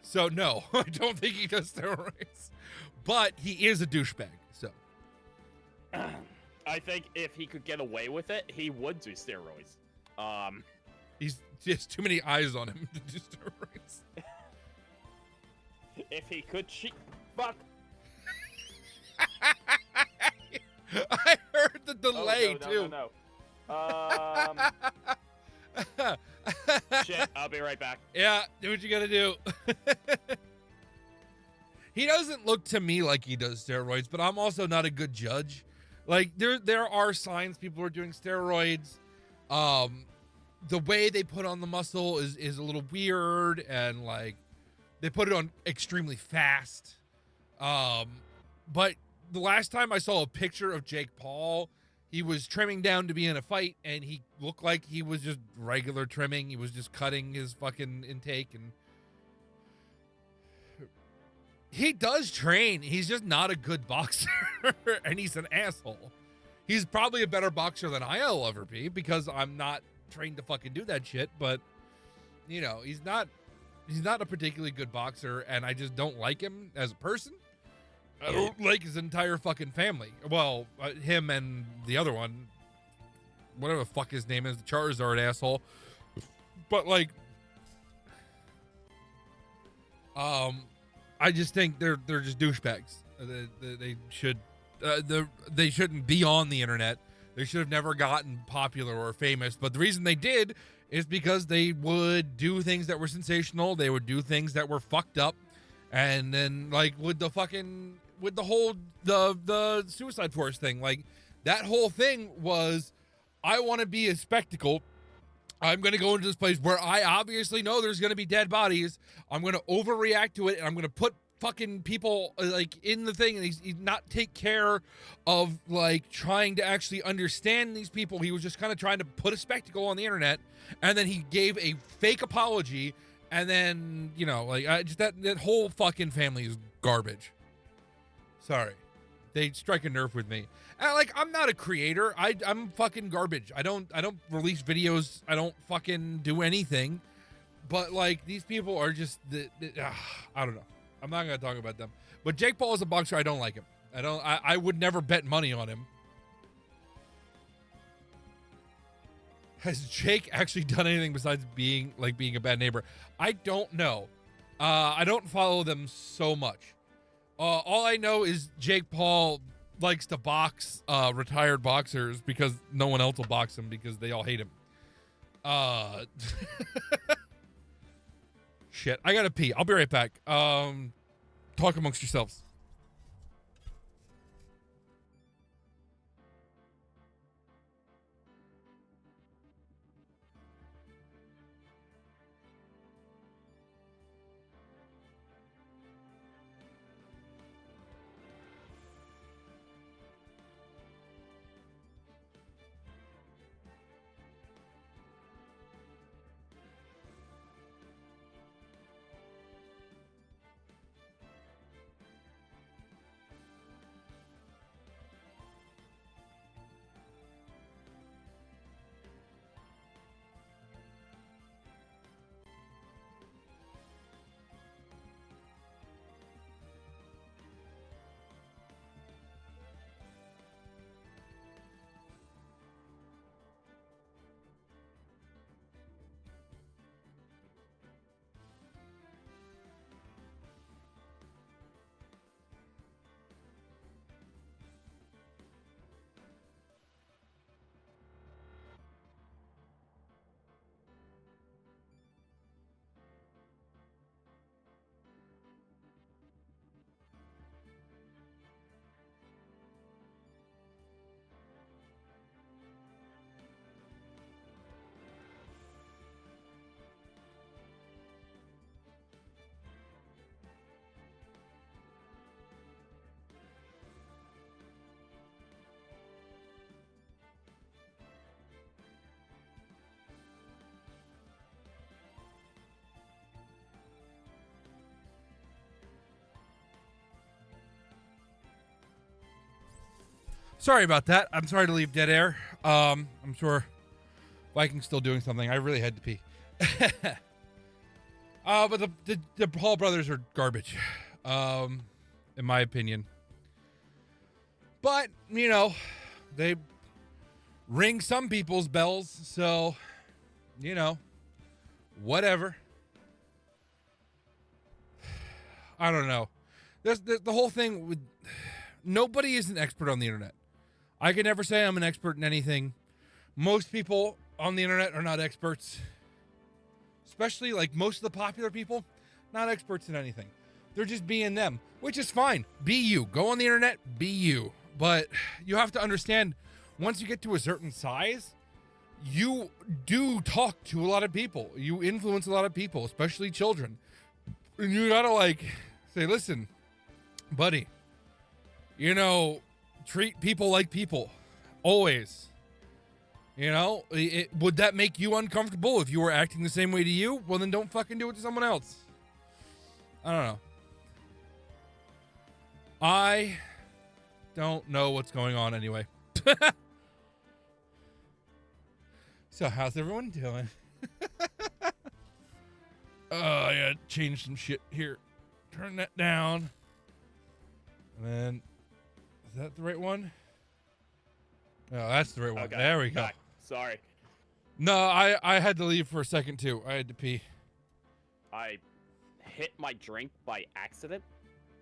So, no, I don't think he does steroids. But he is a douchebag, so... I think if he could get away with it, he would do steroids. He's just too many eyes on him to do steroids. If he could cheat... Fuck! I heard the delay, too. No. Shit, I'll be right back. Yeah, do what you gotta do. He doesn't look to me like he does steroids, but I'm also not a good judge. Like, there are signs people are doing steroids. The way they put on the muscle is a little weird, and like they put it on extremely fast. But the last time I saw a picture of Jake Paul, he was trimming down to be in a fight, and he looked like he was just regular trimming. He was just cutting his fucking intake, and he does train. He's just not a good boxer, and he's an asshole. He's probably a better boxer than I'll ever be, because I'm not trained to fucking do that shit, but you know, he's not a particularly good boxer, and I just don't like him as a person. I don't like his entire fucking family. Well, him and the other one, whatever the fuck his name is, the Charizard asshole. But like, I just think they're just douchebags. They shouldn't be on the internet. They should have never gotten popular or famous. But the reason they did is because they would do things that were sensational. They would do things that were fucked up. And then like with the whole the Suicide Force thing, like that whole thing was, I want to be a spectacle. I'm going to go into this place where I obviously know there's going to be dead bodies. I'm going to overreact to it, and I'm going to put fucking people like in the thing, and he's not take care of like trying to actually understand these people. He was just kind of trying to put a spectacle on the internet, and then he gave a fake apology, and then, you know, like just that whole fucking family is garbage. Sorry, they strike a nerve with me. And like, I'm not a creator. I'm fucking garbage. I don't release videos. I don't fucking do anything. But like, these people are just I don't know. I'm not gonna talk about them. But Jake Paul is a boxer. I don't like him. I would never bet money on him. Has Jake actually done anything besides being a bad neighbor? I don't know. I don't follow them so much. All I know is Jake Paul likes to box retired boxers because no one else will box him because they all hate him. Shit, I gotta pee. I'll be right back. Talk amongst yourselves. Sorry about that. I'm sorry to leave dead air. I'm sure Viking's still doing something. I really had to pee. But the Paul brothers are garbage, in my opinion. But, you know, they ring some people's bells, so, you know, whatever. I don't know. There's the whole thing with nobody is an expert on the internet. I can never say I'm an expert in anything. Most people on the internet are not experts. Especially like most of the popular people, not experts in anything. They're just being them, which is fine. Be you. Go on the internet, be you. But you have to understand, once you get to a certain size, you do talk to a lot of people. You influence a lot of people, especially children. And you gotta like say, listen, buddy, you know, treat people like people. Always. You know, would that make you uncomfortable if you were acting the same way to you? Well, then don't fucking do it to someone else. I don't know. I don't know what's going on anyway. So, how's everyone doing? Oh, I gotta change some shit here. Turn that down. And then, is that the right one? No, that's the right one. Okay, There we go. back. Sorry. No, I had to leave for a second too. I had to pee. I hit my drink by accident.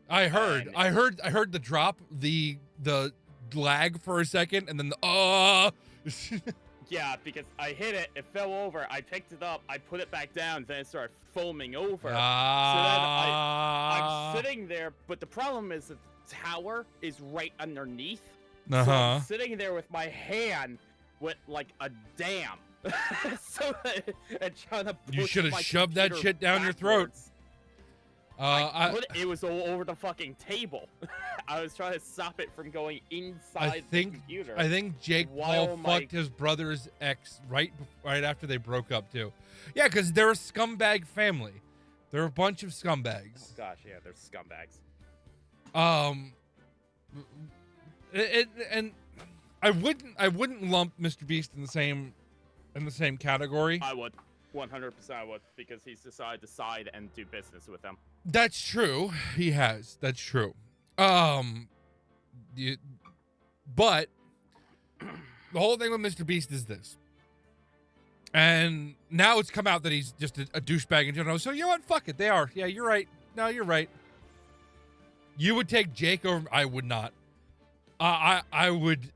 I heard the drop, the lag for a second, and then the Yeah, because I hit it, it fell over, I picked it up, I put it back down, then it started foaming over. So then I'm sitting there, but the problem is that the tower is right underneath. So I'm sitting there with my hand with like a dam. So and trying to push you should have my shoved that computer shit down your throat. Backwards. It was all over the fucking table. I was trying to stop it from going inside the computer. I think Jake Paul fucked his brother's ex right after they broke up too. Yeah, because they're a scumbag family. They're a bunch of scumbags. Oh gosh, yeah, they're scumbags. And I wouldn't lump Mr. Beast in the same category. I would. 100% I would, because he's decided to side and do business with them. That's true. He has. That's true. But the whole thing with Mr. Beast is this. And now it's come out that he's just a douchebag in general. So you know what? Fuck it. They are. Yeah, you're right. No, you're right. You would take Jake over. I would not. I wouldn't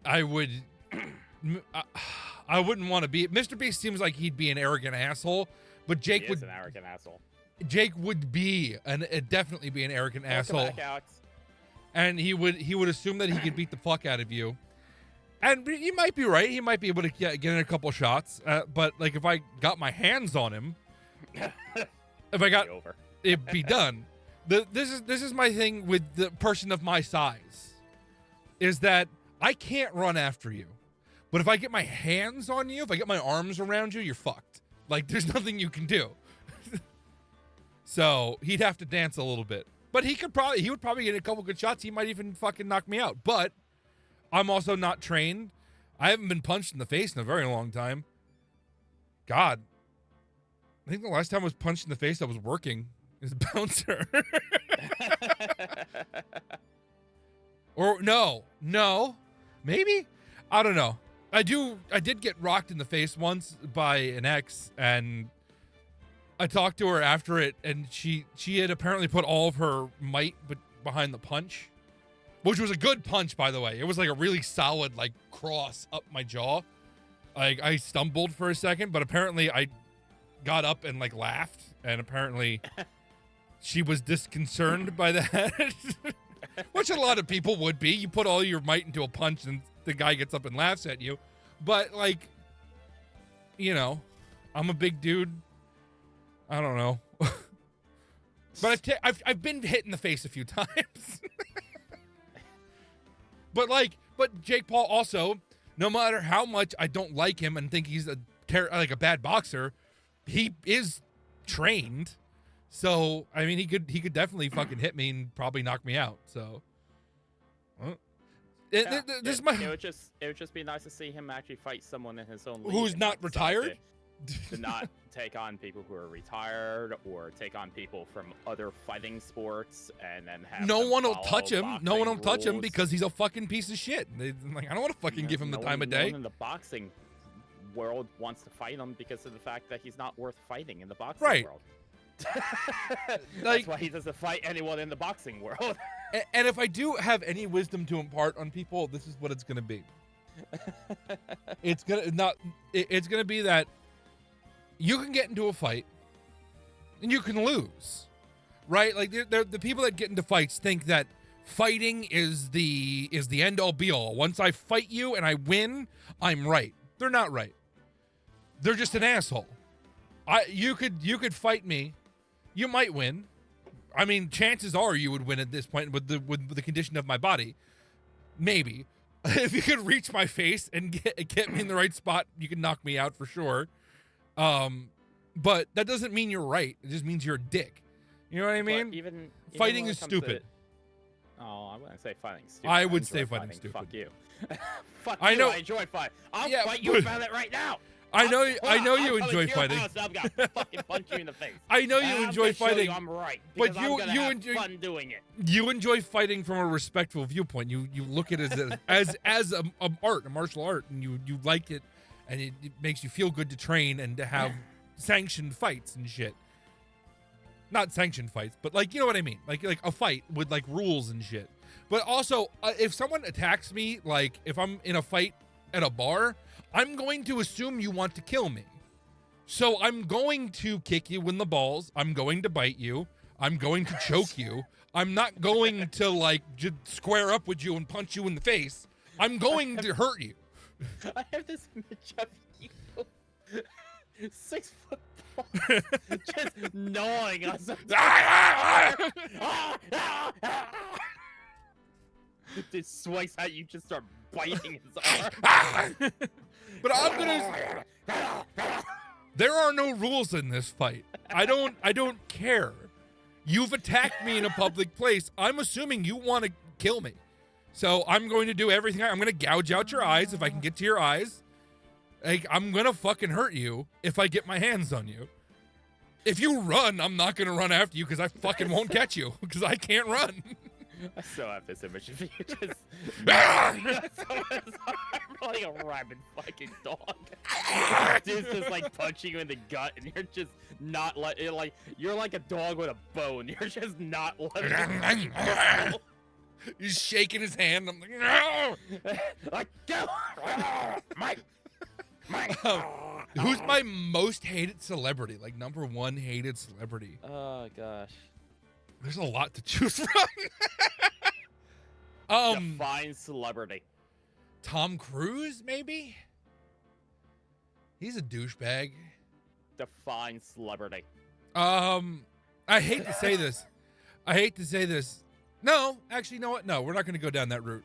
want to be. Mr. Beast seems like he'd be an arrogant asshole, but Jake He is an arrogant asshole. Jake would be definitely be an arrogant asshole. Back, Alex. And he would assume that he could beat the fuck out of you. And he might be right. He might be able to get in a couple shots. But like if I got my hands on him, it'd be done. This is my thing with the person of my size, is that I can't run after you. But if I get my hands on you, if I get my arms around you, you're fucked. Like, there's nothing you can do. So he'd have to dance a little bit. But he would probably get a couple good shots. He might even fucking knock me out. But I'm also not trained. I haven't been punched in the face in a very long time. God. I think the last time I was punched in the face, I was working as a bouncer. Or no, maybe? I don't know. I did get rocked in the face once by an ex, and I talked to her after it, and she had apparently put all of her might behind the punch, which was a good punch, by the way. It was like a really solid, like, cross up my jaw. Like, I stumbled for a second, but apparently I got up and, like, laughed, and apparently she was disconcerted by that, which a lot of people would be. You put all your might into a punch, and the guy gets up and laughs at you. But, like, you know, I'm a big dude. I don't know. But I've been hit in the face a few times. But Jake Paul also, no matter how much I don't like him and think he's a bad boxer, he is trained. So, I mean, he could definitely fucking hit me and probably knock me out. So, Yeah, This is it would just be nice to see him actually fight someone in his own league. who's and not decide retired. to not take on people who are retired or take on people from other fighting sports and then have No them one will follow touch him. No one will boxing touch him rules. because he's a fucking piece of shit. Like, I don't want to fucking give him the time of No day. one in the boxing world wants to fight him because of the fact that he's not worth fighting in the boxing Right. world. Like- That's why he doesn't fight anyone in the boxing world. And if I do have any wisdom to impart on people, this is what it's gonna be. It's gonna be that you can get into a fight and you can lose, right? Like the people that get into fights think that fighting is the end all be all. Once I fight you and I win, I'm right. They're not right. They're just an asshole. You could fight me, you might win. I mean, chances are you would win at this point with the condition of my body. Maybe. If you could reach my face and get me in the right spot, you can knock me out for sure. But that doesn't mean you're right. It just means you're a dick. You know what I mean? Even fighting when is it comes stupid. Oh, I wouldn't say fighting stupid. I would enjoy say fighting stupid. Fuck you. Fuck I you. know- I enjoy fighting. I'll Yeah, fight you but- about it right now. I know Hold on, you I'm coming enjoy to your fighting. house, I'm gonna fucking punch you in the face. I know you And enjoy I'm gonna show fighting. You I'm right. but Because you- I'm gonna you have enjoy- fun doing it. You enjoy fighting from a respectful viewpoint. You look at it as a martial art, and you like it, and it makes you feel good to train and to have sanctioned fights and shit. Not sanctioned fights, but like, you know what I mean? Like a fight with like rules and shit. But also, if someone attacks me, like if I'm in a fight at a bar, I'm going to assume you want to kill me. So I'm going to kick you in the balls. I'm going to bite you. I'm going to choke you. I'm not going to like just square up with you and punch you in the face. I'm going to hurt you. I have this image of you, 6 foot tall, just gnawing on something. Just swipes at you, just start biting his arm. But I'm gonna. There are no rules in this fight. I don't care. You've attacked me in a public place. I'm assuming you want to kill me. So I'm going to do everything. I'm going to gouge out your eyes if I can get to your eyes. Like, I'm going to fucking hurt you if I get my hands on you. If you run, I'm not going to run after you because I fucking won't catch you because I can't run. I still have this image of you just gnawing on someone's arm like a rabid fucking dog. Dude's just like punching you in the gut, and you're just not like you're like a dog with a bone. You're just not letting it go. He's shaking his hand. I'm like, no! Like, go! Mike! Who's my most hated celebrity? Like, number one hated celebrity. Oh, gosh. There's a lot to choose from. Define celebrity. Tom Cruise, maybe? He's a douchebag. Define celebrity. I hate to say this. No, actually, you know what? No, we're not going to go down that route.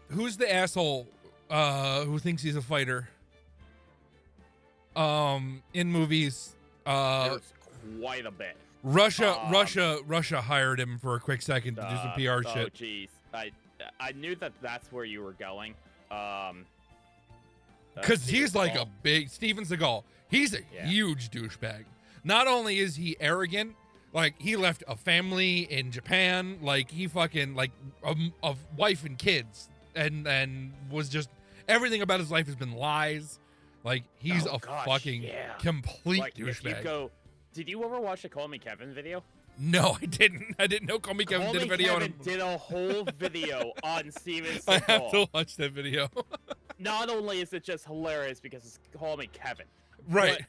Who's the asshole who thinks he's a fighter? In movies, There's quite a bit. Russia hired him for a quick second to do some PR shit. Oh, jeez. I knew that's where you were going. Because Steven he's like Seagal. a big Steven Seagal. He's a huge douchebag. Not only is he arrogant, like he left a family in Japan, like he fucking like a wife and kids, and was just everything about his life has been lies. Like he's fucking complete Like, if you douchebag. go, did you ever watch the Call Me Kevin video? No, I didn't. I didn't know Call Me Kevin Call did a Me video Kevin on him. did a whole video on Steven I have Seagal. to watch that video. Not only is it just hilarious because it's Call Me Kevin, Right.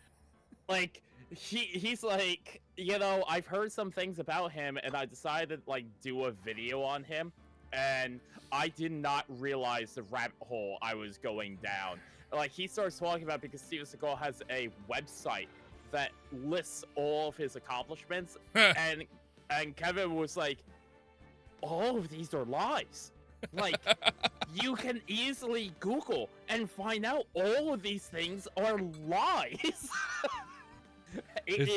but, like he's like, you know, I've heard some things about him, and I decided like do a video on him, and I did not realize the rabbit hole I was going down. Like he starts talking about because Steven Seagal has a website that lists all of his accomplishments, and Kevin was like, all of these are lies. Like, you can easily Google and find out all of these things are lies.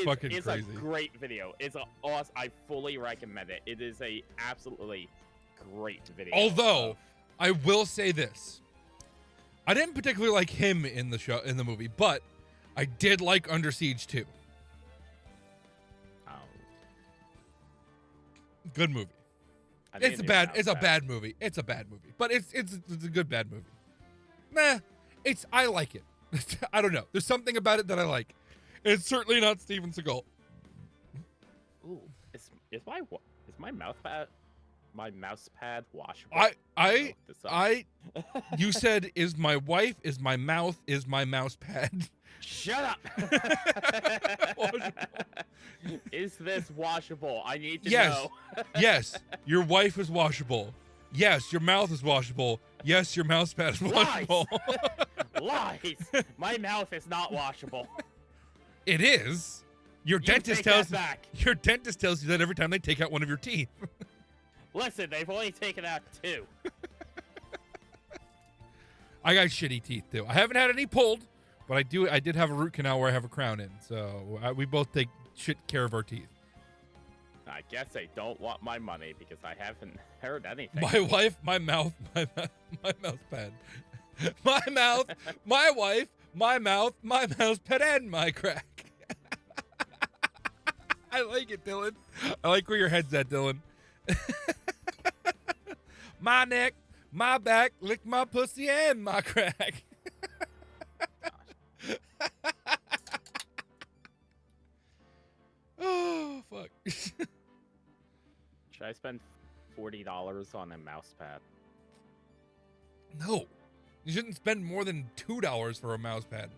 Fucking it's crazy. a great video. It's awesome. I fully recommend it. It is a absolutely great video. Although, I will say this. I didn't particularly like him in the movie, but I did like Under Siege 2. Oh. Good movie. It's a bad movie. It's a bad movie. But it's a good bad movie. Nah, I like it. I don't know. There's something about it that I like. It's certainly not Steven Seagal. Ooh, is my mouse pad washable? You said, is my wife, is my mouth, is my mouse pad. Shut up. Is this washable? I need to know. Yes, your wife is washable. Yes, your mouth is washable. Yes, your mouse pad is washable. Lies. My mouth is not washable. It is. Your dentist tells you that every time they take out one of your teeth. Listen, they've only taken out 2. I got shitty teeth too. I haven't had any pulled, but I did have a root canal where I have a crown in. So we both take shit care of our teeth. I guess they don't want my money because I haven't heard anything. My wife, my mouth, my mouse pad. My mouth, my wife, my mouth, my mouse pad, and my crack. I like it, Dylan. I like where your head's at, Dylan. My neck, my back, lick my pussy and my crack. Oh, fuck. Should I spend $40 on a mouse pad? No. You shouldn't spend more than $2 for a mouse pad.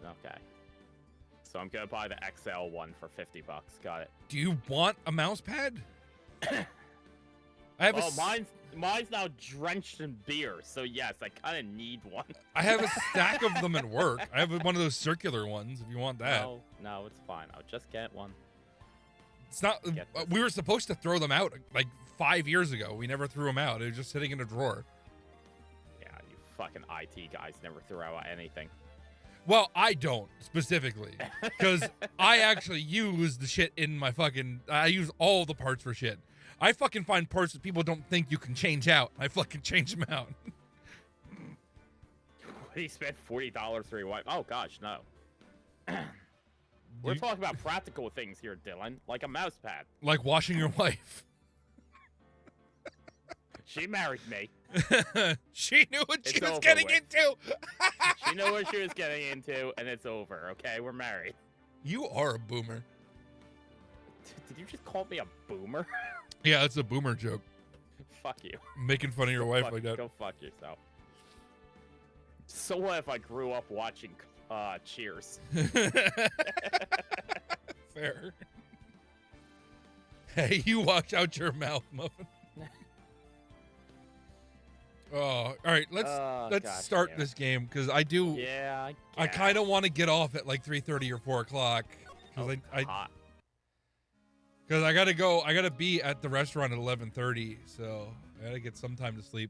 Okay. So I'm gonna buy the XL one for $50. Got it. Do you want a mouse pad? Mine's now drenched in beer, so yes, I kind of need one. I have a stack of them at work. I have one of those circular ones. If you want that. No, it's fine. I'll just get one. It's not. We were supposed to throw them out like 5 years ago. We never threw them out. It was just sitting in a drawer. Yeah, you fucking IT guys never throw out anything. Well, I don't specifically, because I actually use the shit in my fucking. I use all the parts for shit. I fucking find parts that people don't think you can change out. I fucking change them out. What do you spend $40 for your wife? Oh gosh, no. We're talking about practical things here, Dylan, like a mouse pad. Like washing your wife. She married me. She knew what she was getting into. She knew what she was getting into, and it's over, okay? We're married. You are a boomer. Did you just call me a boomer? Yeah, it's a boomer joke. Fuck you. Making fun of your wife like that. Go fuck yourself. So what if I grew up watching Cheers? Fair. Hey, you watch out your mouth, Muffin. Oh, all right. Let's start this game because I do. Yeah, I kind of want to get off at like 3:30 or 4 o'clock because because I gotta go. I gotta be at the restaurant at 11:30, so I gotta get some time to sleep.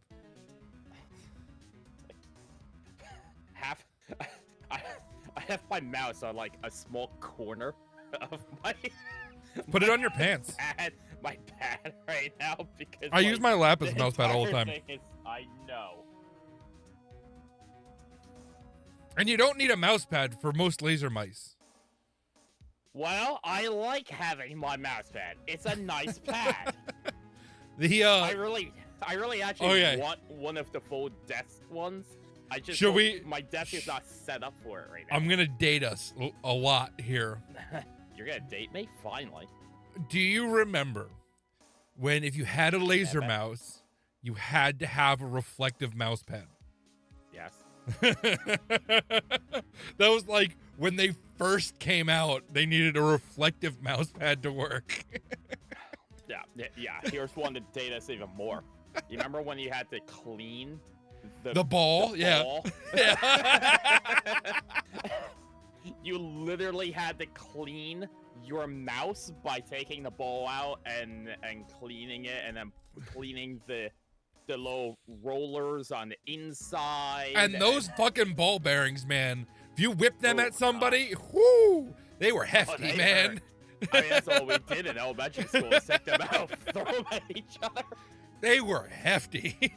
I have my mouse on like a small corner of my. Put it on your pants. My pad right now because I use my lap as a mouse pad all the time. I know. And you don't need a mouse pad for most laser mice. Well, I like having my mouse pad. It's a nice pad. I really actually want one of the full desk ones. I just my desk is not set up for it right now. I'm gonna date us a lot here. You're gonna date me? Finally. Do you remember when if you had a laser mouse, you had to have a reflective mouse pad? Yes. That was like when they first came out, they needed a reflective mouse pad to work. Yeah. Here's one to date us even more. You remember when you had to clean the ball? Yeah. You literally had to clean your mouse by taking the ball out and cleaning it, and then cleaning the little rollers on the inside. And those fucking ball bearings, man. If you whip them at somebody, whoo, they were hefty, man. I mean, that's all we did in elementary school, is take them out, throw them at each other. They were hefty.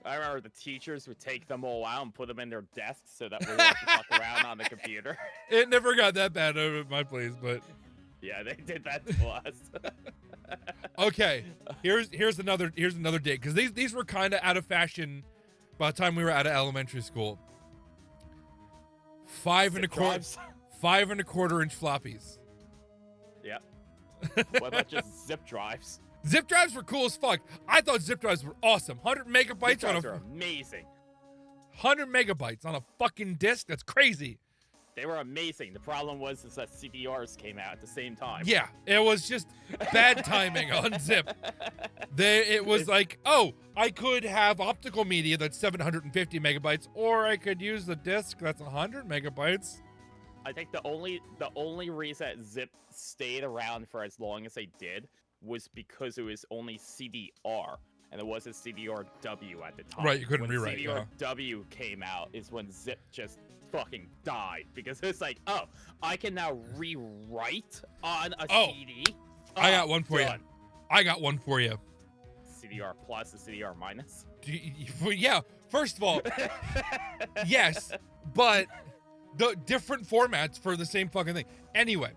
I remember the teachers would take them all out and put them in their desks so that we wouldn't fuck around on the computer. It never got that bad over at my place, but Yeah, they did that to us. okay. Here's another date, because these were kind of out of fashion by the time we were out of elementary school. 5 Zip 1/4 drives. 5 1/4 inch floppies. Yep. What about just zip drives? Zip drives were cool as fuck. I thought zip drives were awesome. 100 megabytes Zip on drives a are amazing. 100 megabytes on a fucking disc. That's crazy. They were amazing. The problem was is that CDRs came out at the same time. Yeah, it was just bad timing on Zip. It was like, oh, I could have optical media that's 750 megabytes, or I could use the disc that's 100 megabytes. I think the only reason that Zip stayed around for as long as they did was because it was only CDR, and it wasn't CDR-W at the time. Right, you couldn't when rewrite, yeah. CDR-W came out is when Zip just fucking died, because it's like, oh, I can now rewrite on a CD. I got one for you. done. I got one for you. CDR plus and CDR minus. Yeah, first of all, yes, but the different formats for the same fucking thing. Anyway.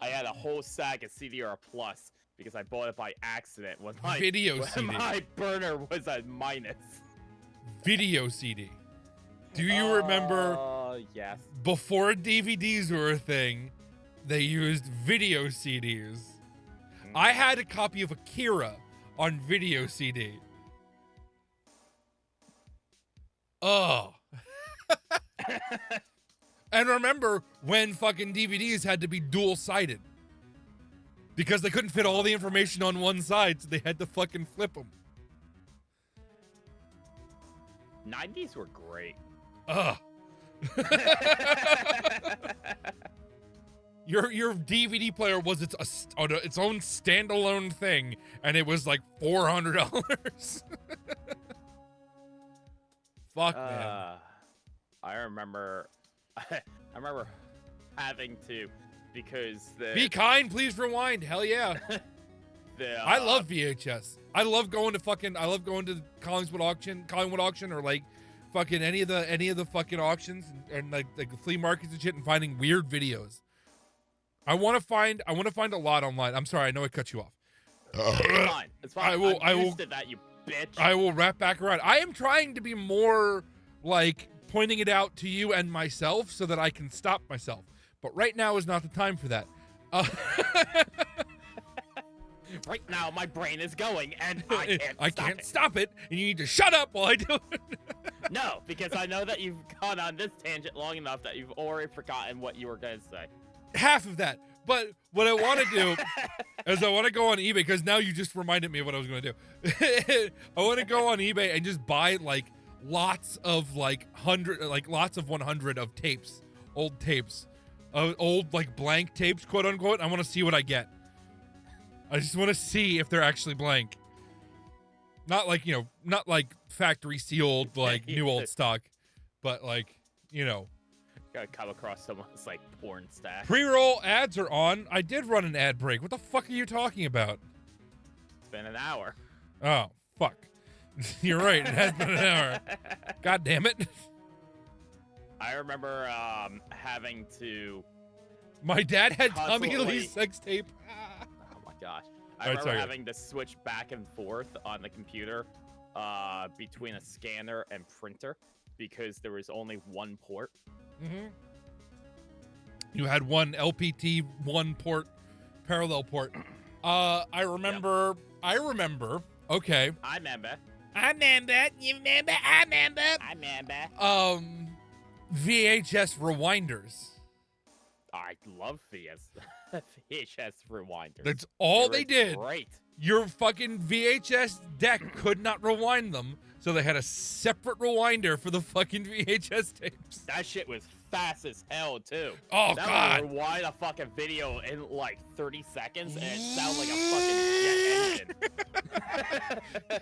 I had a whole sack of CDR plus because I bought it by accident when my Video CD. my burner was a minus. Video CD. Do you remember yes. before DVDs were a thing, they used video CDs? I had a copy of Akira on video CD. Oh. And remember when fucking DVDs had to be dual-sided? Because they couldn't fit all the information on one side, so they had to fucking flip them. 90s were great. Ugh. Your DVD player was its own standalone thing, and it was like $400. Fuck, man. I remember having to, because the Be kind, please rewind. Hell yeah. I love VHS. I love going to Collingwood auction, or like fucking any of the fucking auctions and like the flea markets and shit, and finding weird videos. I want to find a lot online. I'm sorry, I know I cut you off. It's fine. It's fine. I will used to that, you bitch. I will wrap back around. I am trying to be more like pointing it out to you and myself so that I can stop myself. But right now is not the time for that. Right now, my brain is going, and I can't stop it, and you need to shut up while I do it. No, because I know that you've gone on this tangent long enough that you've already forgotten what you were going to say. Half of that. But what I want to do is I want to go on eBay, because now you just reminded me of what I was going to do. I want to go on eBay and just buy like lots of 100 of tapes, old tapes, old like blank tapes, quote unquote. I want to see what I get. I just want to see if they're actually blank. Not like, not like factory sealed, like new old stock, but like, Gotta come across someone's like porn stash. Pre-roll ads are on. I did run an ad break. What the fuck are you talking about? It's been an hour. Oh, fuck. You're right. It has been an hour. God damn it. I remember having to. My dad had Tommy constantly- Lee's sex tape. Oh my gosh. I Alright, remember sorry. having to switch back and forth on the computer between a scanner and printer because there was only one port. Mm-hmm. You had one LPT, one port, parallel port. I remember. Okay. I remember. You remember? I remember. VHS rewinders. I love VHS rewinders. That's all were they did. Great. Your fucking VHS deck could not rewind them, so they had a separate rewinder for the fucking VHS tapes. That shit was fast as hell too. Oh, that God. would rewind a fucking video in like 30 seconds and it sounded like a fucking jet engine.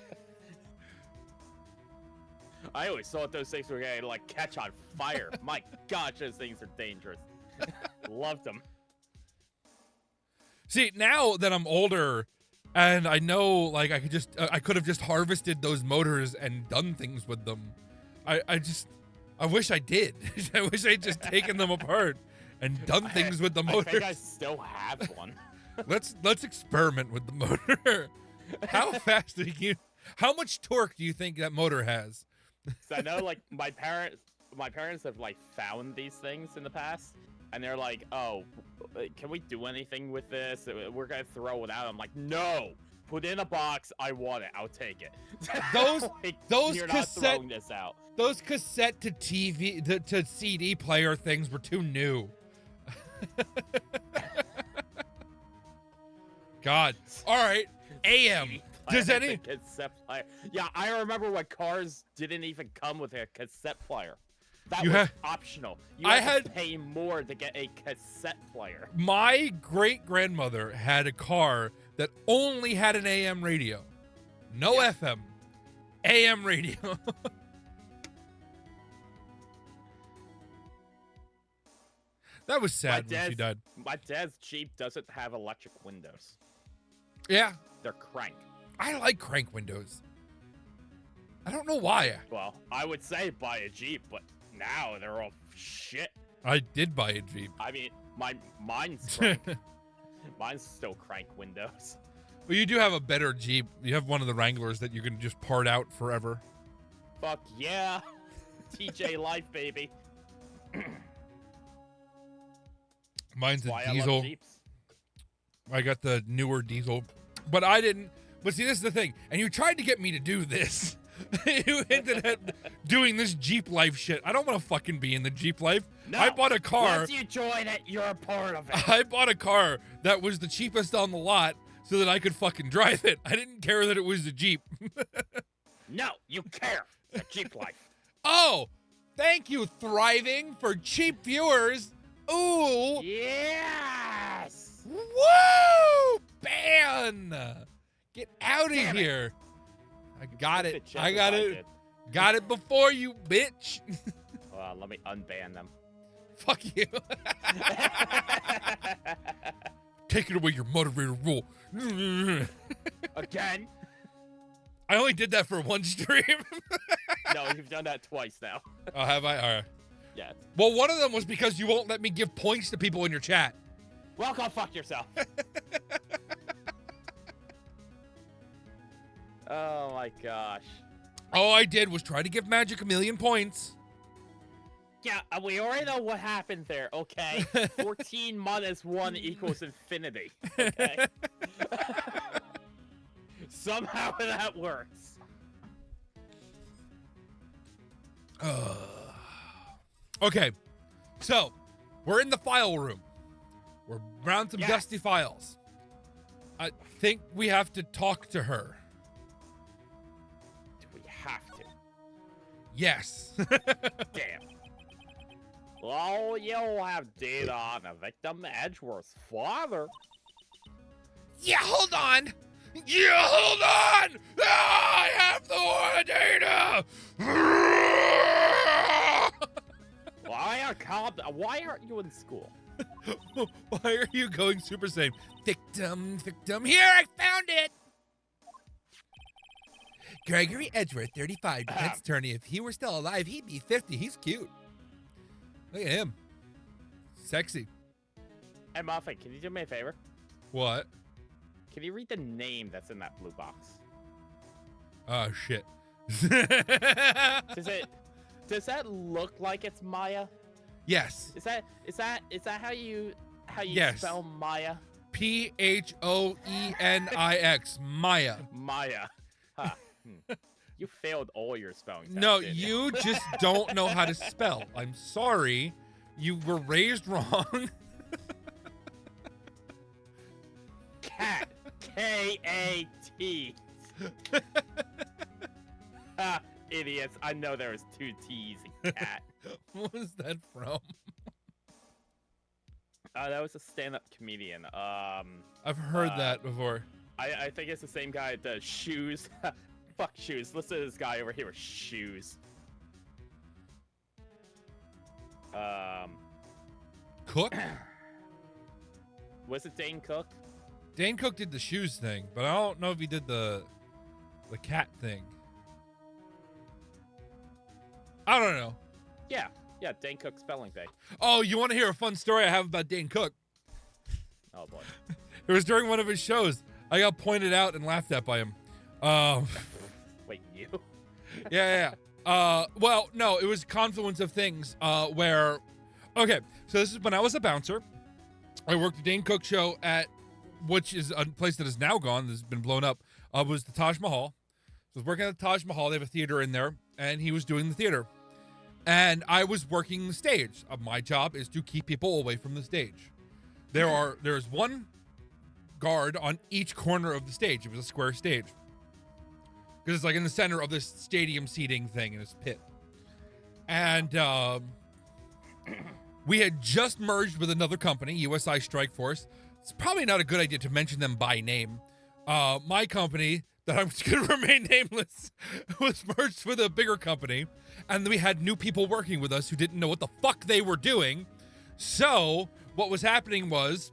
I always thought those things were gonna like catch on fire. My gosh, those things are dangerous. Loved them. See, now that I'm older and I know like I could have just harvested those motors and done things with them. I wish I did. I wish I'd just taken them apart and done things with the motors. I think I still have one. Let's experiment with the motor. How fast do you? How much torque do you think that motor has? So I know, like my parents have like found these things in the past, and they're like, "Oh, can we do anything with this? We're gonna throw it out." I'm like, "No, put it in a box. I want it. I'll take it." Those you're cassette, not throwing this out. Those cassette to TV to CD player things were too new. God. All right. AM. Does any cassette player? Yeah, I remember when cars didn't even come with a cassette player. That You was had- optional. I had had- to pay more to get a cassette player. My great-grandmother had a car that only had an AM radio. No FM. AM radio. That was sad when she died. My dad's Jeep doesn't have electric windows. Yeah. They're crank. I like crank windows. I don't know why. Well, I would say buy a Jeep, but now they're all shit. I did buy a Jeep. I mean, mine's crank. Mine's still crank windows. Well, you do have a better Jeep. You have one of the Wranglers that you can just part out forever. Fuck yeah. TJ life, baby. Mine's That's why a I love diesel. Jeeps. I got the newer diesel, but I didn't. But see, this is the thing. And you tried to get me to do this. You hinted at doing this Jeep life shit. I don't want to fucking be in the Jeep life. No, I bought a car. Once you join it, you're a part of it. I bought a car that was the cheapest on the lot so that I could fucking drive it. I didn't care that it was a Jeep. No, you care. It's a Jeep life. Oh, thank you, Thriving, for cheap viewers. Ooh. Yes. Woo! Ban! Get out of Damn it. here. I got Took it. the chip I as got I it. did. Got it before you, bitch. Let me unban them. Fuck you. Take it away, your moderator rule. Again? I only did that for one stream. No, you've done that twice now. Oh, have I? All right. Yes. Well, one of them was because you won't let me give points to people in your chat. Well, go fuck yourself. Oh my gosh. All I did was try to give Magic a million points. Yeah, we already know what happened there, okay? 14 minus 1 equals infinity, okay? Somehow that works. Okay, so we're in the file room. We're around some Yes. dusty files. I think we have to talk to her. We have to. Yes. Damn. Well, you'll have data on a victim, Edgeworth's father. Yeah, hold on. Yeah, hold on. Ah, I have the data. Why aren't you in school? Why are you going Super Saiyan? Victim. Here, I found it. Gregory Edgeworth, 35, defense attorney. If he were still alive, he'd be 50. He's cute. Look at him. Sexy. Hey, Muffin, can you do me a favor? What? Can you read the name that's in that blue box? Oh, shit. Does that look like it's Maya? Yes. Is that how you Yes. spell Maya? P-H-O-E-N-I-X. Maya. Maya. Huh. You failed all your spelling tests, No, didn't you just don't know how to spell. I'm sorry. You were raised wrong. Cat. K-A-T. Idiots. I know there was 2 T's in cat. What was that from? That was a stand-up comedian. I've heard that before. I think it's the same guy that does shoes. Fuck shoes. Listen to this guy over here with shoes. Cook? Was it Dane Cook? Dane Cook did the shoes thing, but I don't know if he did the cat thing. I don't know. Yeah, Dane Cook spelling bee. Oh, you want to hear a fun story I have about Dane Cook? Oh boy. It was during one of his shows. I got pointed out and laughed at by him. Wait, you? Yeah. Well, no, it was a confluence of things where... Okay, so this is when I was a bouncer. I worked the Dane Cook show at, which is a place that is now gone, this has been blown up, was the Taj Mahal. So I was working at the Taj Mahal. They have a theater in there, and he was doing the theater. And I was working the stage. My job is to keep people away from the stage. There's one guard on each corner of the stage. It was a square stage. Because it's like in the center of this stadium seating thing in this pit. And we had just merged with another company, USI Strike Force. It's probably not a good idea to mention them by name. My company, that I'm just going to remain nameless, was merged with a bigger company. And we had new people working with us who didn't know what the fuck they were doing. So what was happening was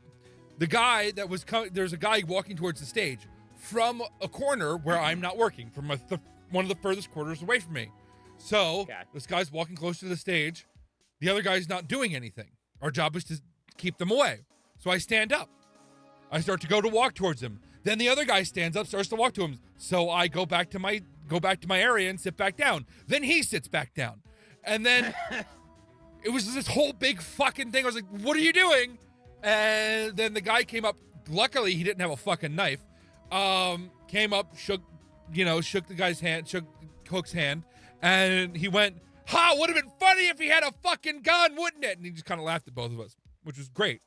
the guy that was there's a guy walking towards the stage from a corner where I'm not working, from one of the furthest corners away from me. So This guy's walking close to the stage. The other guy's not doing anything. Our job is to keep them away. So I stand up. I start to go to walk towards him. Then the other guy stands up, starts to walk to him. So I go back to my area and sit back down. Then he sits back down. And then it was this whole big fucking thing. I was like, what are you doing? And then the guy came up. Luckily, he didn't have a fucking knife. Came up, shook the guy's hand, shook Cook's hand. And he went, ha, would have been funny if he had a fucking gun, wouldn't it? And he just kind of laughed at both of us, which was great.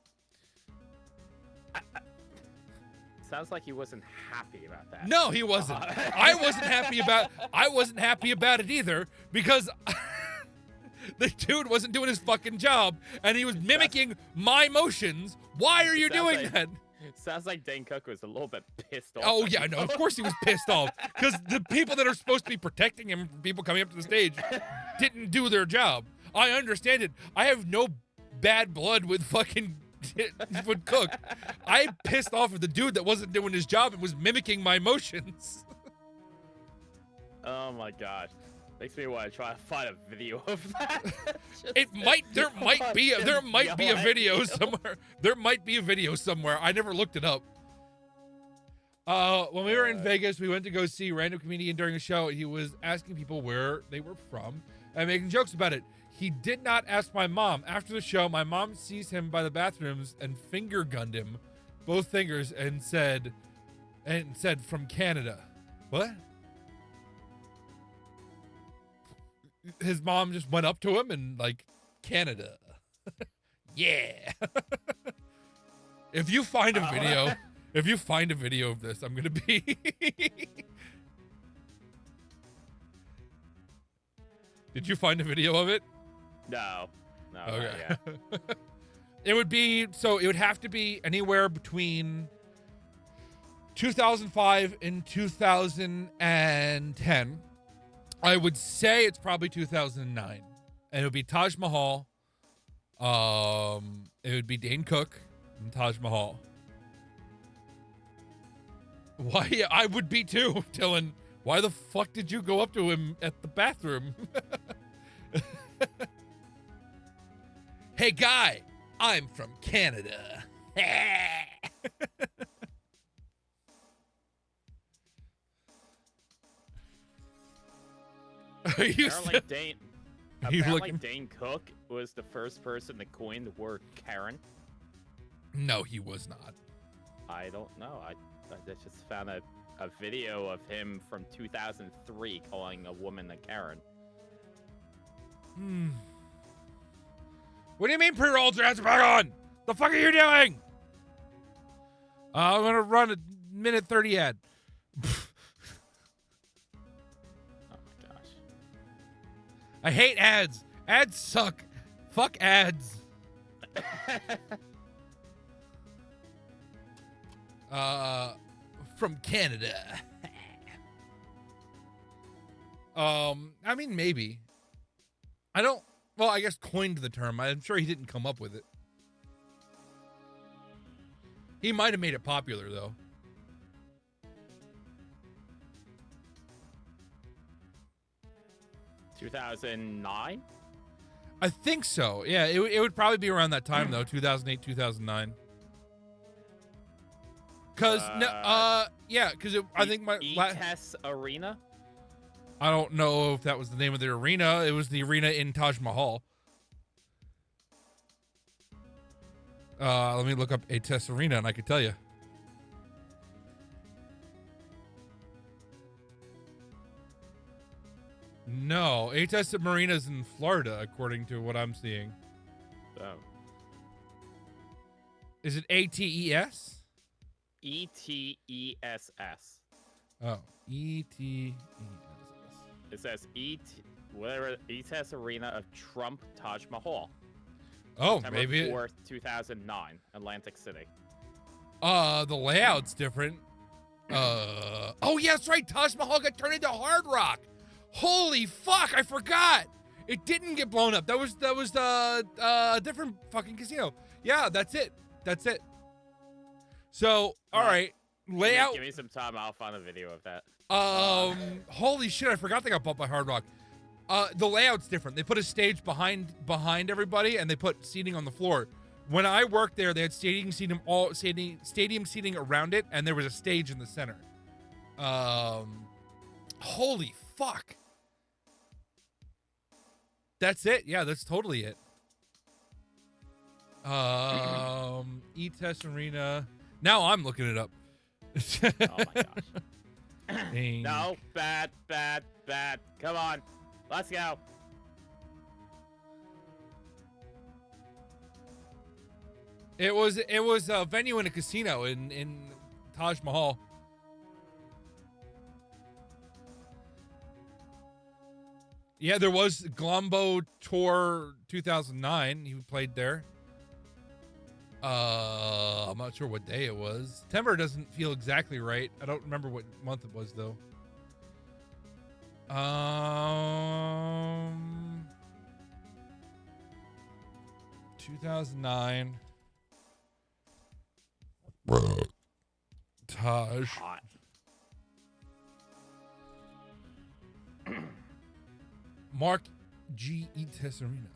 Sounds like he wasn't happy about that. No, he wasn't. I wasn't happy about it either, because the dude wasn't doing his fucking job and he was mimicking my motions. Why are you doing that? Sounds like Dane Cook was a little bit pissed off. Oh yeah, no, of course he was pissed off, because the people that are supposed to be protecting him from people coming up to the stage didn't do their job. I understand it. I have no bad blood with fucking with Cook. I pissed off at the dude that wasn't doing his job and was mimicking my motions. Oh my gosh. Makes me want to try to find a video of that. There might be a video somewhere. There might be a video somewhere. I never looked it up. When we were in Vegas, we went to go see a random comedian during a show. He was asking people where they were from and making jokes about it. He did not ask my mom. After the show, my mom sees him by the bathrooms and finger gunned him, both fingers, and said from Canada. What? His mom just went up to him and like, Canada. Yeah. If you find a video of this, I'm gonna be Did you find a video of it? No. Okay. It would have to be anywhere between 2005 and 2010. I would say it's probably 2009. And it would be Taj Mahal. It would be Dane Cook and Taj Mahal. Why? Yeah, I would be too, Dylan. Why the fuck did you go up to him at the bathroom? Hey, guy, I'm from Canada. Apparently Dane Cook was the first person to coin the word Karen. No, he was not. I don't know. I just found a video of him from 2003 calling a woman a Karen. What do you mean pre-rolls your ads are back on? The fuck are you doing? I'm gonna run a minute 30 ad. I hate ads. Ads suck. Fuck ads. From Canada. I mean, maybe. I guess coined the term. I'm sure he didn't come up with it. He might have made it popular though. 2009. I think so. Yeah, it would probably be around that time though, 2008, 2009. Cause I think my E-Test Arena. I don't know if that was the name of the arena. It was the arena in Taj Mahal. Let me look up a test arena and I could tell you. No, A-Test Marina's in Florida, according to what I'm seeing. Oh. Is it ATES? ETESS. Oh, ETESS. It says E-Test Arena of Trump Taj Mahal. Oh, September maybe 4th, 2009, Atlantic City. The layout's different. Oh yeah, that's right. Taj Mahal got turned into Hard Rock. Holy fuck, I forgot. It didn't get blown up. That was a different fucking casino. Yeah, that's it. So, all right. Layout. Give me some time. I'll find a video of that. Holy shit, I forgot they got bought by Hard Rock. The layout's different. They put a stage behind everybody, and they put seating on the floor. When I worked there, they had stadium seating around it, and there was a stage in the center. Holy fuck. That's it. Yeah, that's totally it. E-Test Arena. Now I'm looking it up. Oh my gosh. No, bad. Come on. Let's go. It was a venue in a casino in Taj Mahal. Yeah, there was Glombo Tour 2009. He played there. I'm not sure what day it was. September doesn't feel exactly right. I don't remember what month it was though. 2009. Taj. Hot. Mark G. E-Test Arena.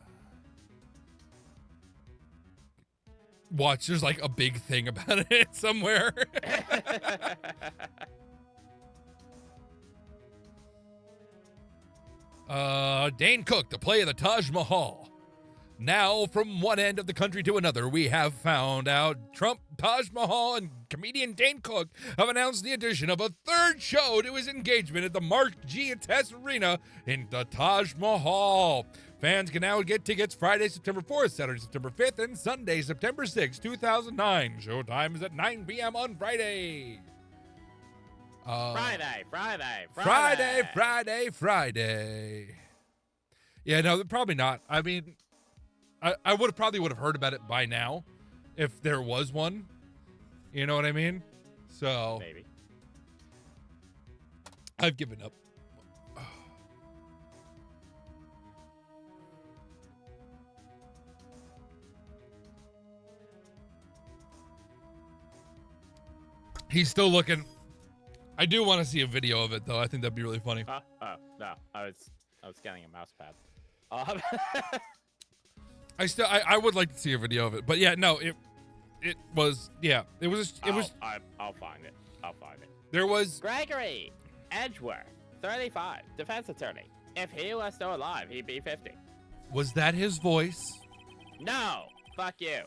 Watch, there's like a big thing about it somewhere. Dane Cook, the play of the Taj Mahal. Now, from one end of the country to another, we have found out Trump, Taj Mahal, and comedian Dane Cook have announced the addition of a third show to his engagement at the Mark G. Test Arena in the Taj Mahal. Fans can now get tickets Friday, September 4th, Saturday, September 5th, and Sunday, September 6th, 2009. Showtime is at 9 p.m. on Friday. Friday. Yeah, no, probably not. I mean, I would have heard about it by now if there was one. You know what I mean? So maybe. I've given up. He's still looking. I do want to see a video of it though. I think that'd be really funny. Oh no, I was scanning a mouse pad. I would like to see a video of it, but yeah, no, it was I'll find it. There was Gregory Edgeworth, 35, defense attorney. If he was still alive, he'd be 50. Was that his voice? No, fuck you.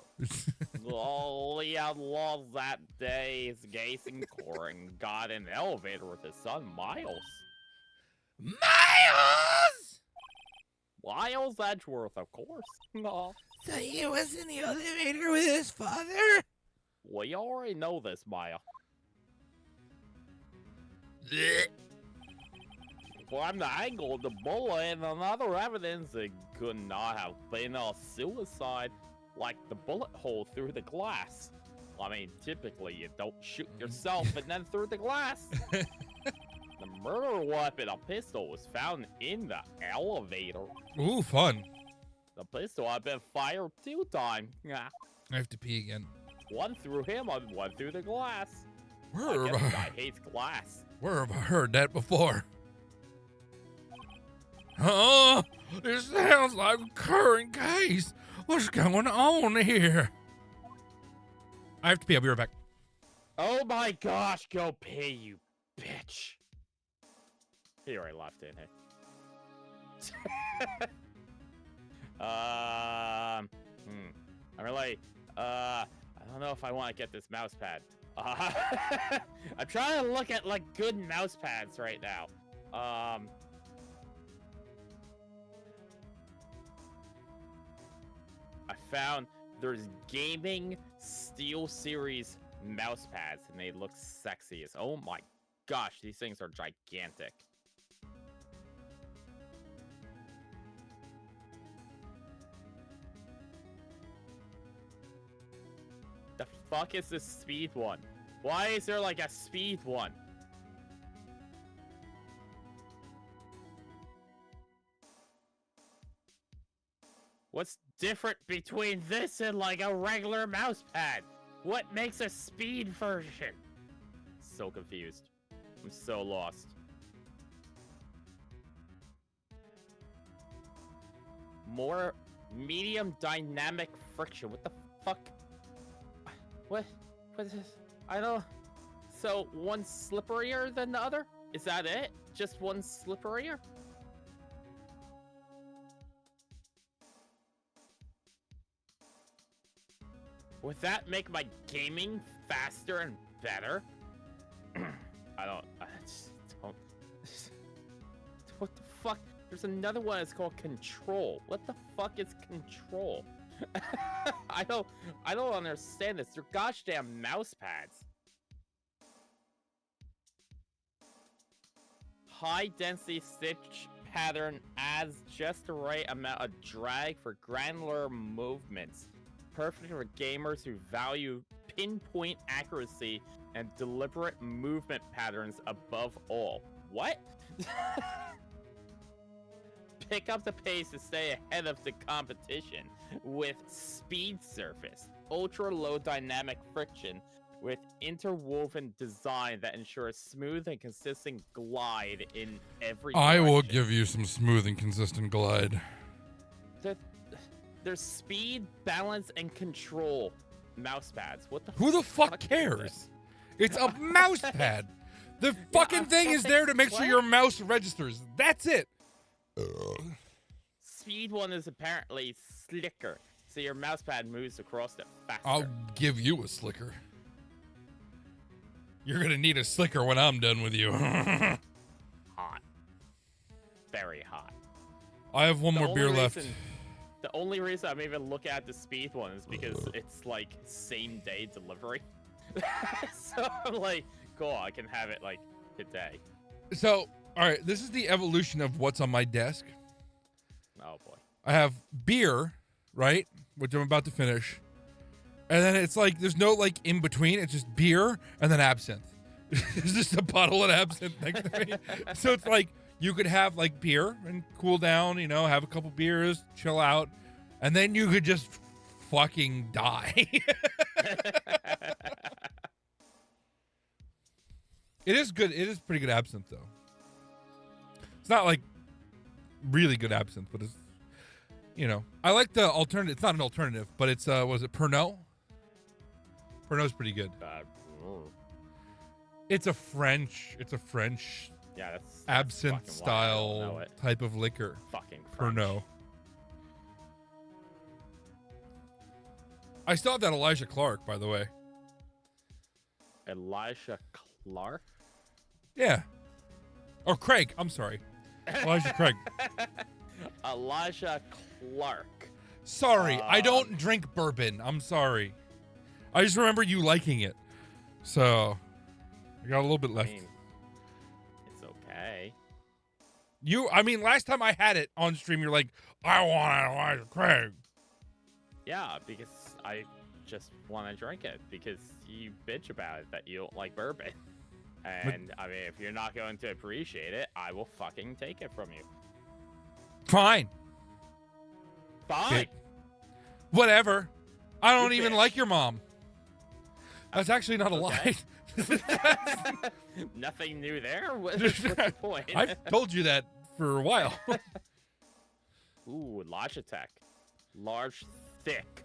Leon lost that day. His gazing core and got in an elevator with his son Miles. Miles Edgeworth, of course. No. So he was in the elevator with his father? We already know this, Maya. From the angle of the bullet and another evidence, it could not have been a suicide, like the bullet hole through the glass. I mean, typically you don't shoot yourself and then through the glass. The murder weapon, a pistol, was found in the elevator. Ooh, fun. The pistol had been fired 2 times. Yeah. I have to pee again. One through him, one through the glass. Where I have guess I, the guy hates glass. where have I heard that before? Huh? This sounds like a current case. What's going on here? I have to pee. I'll be right back. Oh my gosh, go pee, you bitch. He already left, didn't he? I'm really, I don't know if I want to get this mouse pad. I'm trying to look at like good mouse pads right now. I found there's gaming Steel Series mouse pads, and they look sexy as. Oh my gosh, these things are gigantic. The fuck is this speed one? Why is there like a speed one? What's different between this and like a regular mouse pad? What makes a speed version? So confused. I'm so lost. More medium dynamic friction. What the fuck? What is this? I don't. So one slipperier than the other? Is that it? Just one slipperier? Would that make my gaming faster and better? I just don't. What the fuck? There's another one that's called Control. What the fuck is Control? I don't understand this. They're goddamn mouse pads. High density stitch pattern adds just the right amount of drag for granular movements. Perfect for gamers who value pinpoint accuracy and deliberate movement patterns above all. What? Pick up the pace to stay ahead of the competition with Speed Surface. Ultra low dynamic friction with interwoven design that ensures smooth and consistent glide in every direction. I will give you some smooth and consistent glide. There's speed, balance, and control mouse pads. What the Who the fuck is cares? this? It's a mouse pad. The fucking thing is there to make sure your mouse registers. That's it. Speed one is apparently slicker, so your mouse pad moves across it faster. I'll give you a slicker. You're gonna need a slicker when I'm done with you. Hot. Very hot. I have one more beer left. The only reason I'm even looking at the speed one is because it's like same day delivery. So I'm like, cool, I can have it like today. So, all right, this is the evolution of what's on my desk. Oh boy. I have beer, right, which I'm about to finish. And then it's like, there's no like in between. It's just beer and then absinthe. There's just a bottle of absinthe next to me. So it's like, you could have like beer and cool down, you know, have a couple beers, chill out, and then you could just fucking die. It is good. It is pretty good absinthe, though. It's not like really good absinthe, but it's, you know, I like the alternative. It's not an alternative, but it's, was it Pernod? Pernod's pretty good. It's a French. Yeah, that's absinthe style type of liquor. Fucking French. Pernod. I still have that Elijah Clark, by the way. Elijah Clark? Yeah. Or Craig. I'm sorry. Elijah Craig. Elijah Clark. Sorry, I don't drink bourbon. I'm sorry. I just remember you liking it. So, I got a little bit left. I mean, it's okay. Last time I had it on stream, you're like, I want Elijah Craig. Yeah, because I just want to drink it because you bitch about it that you don't like bourbon. And, I mean, if you're not going to appreciate it, I will fucking take it from you. Fine. Fine. Whatever. I don't You even bitch. like your mom. That's actually not a lie. Nothing new there? What's the point? I've told you that for a while. Ooh, Logitech. Large, thick.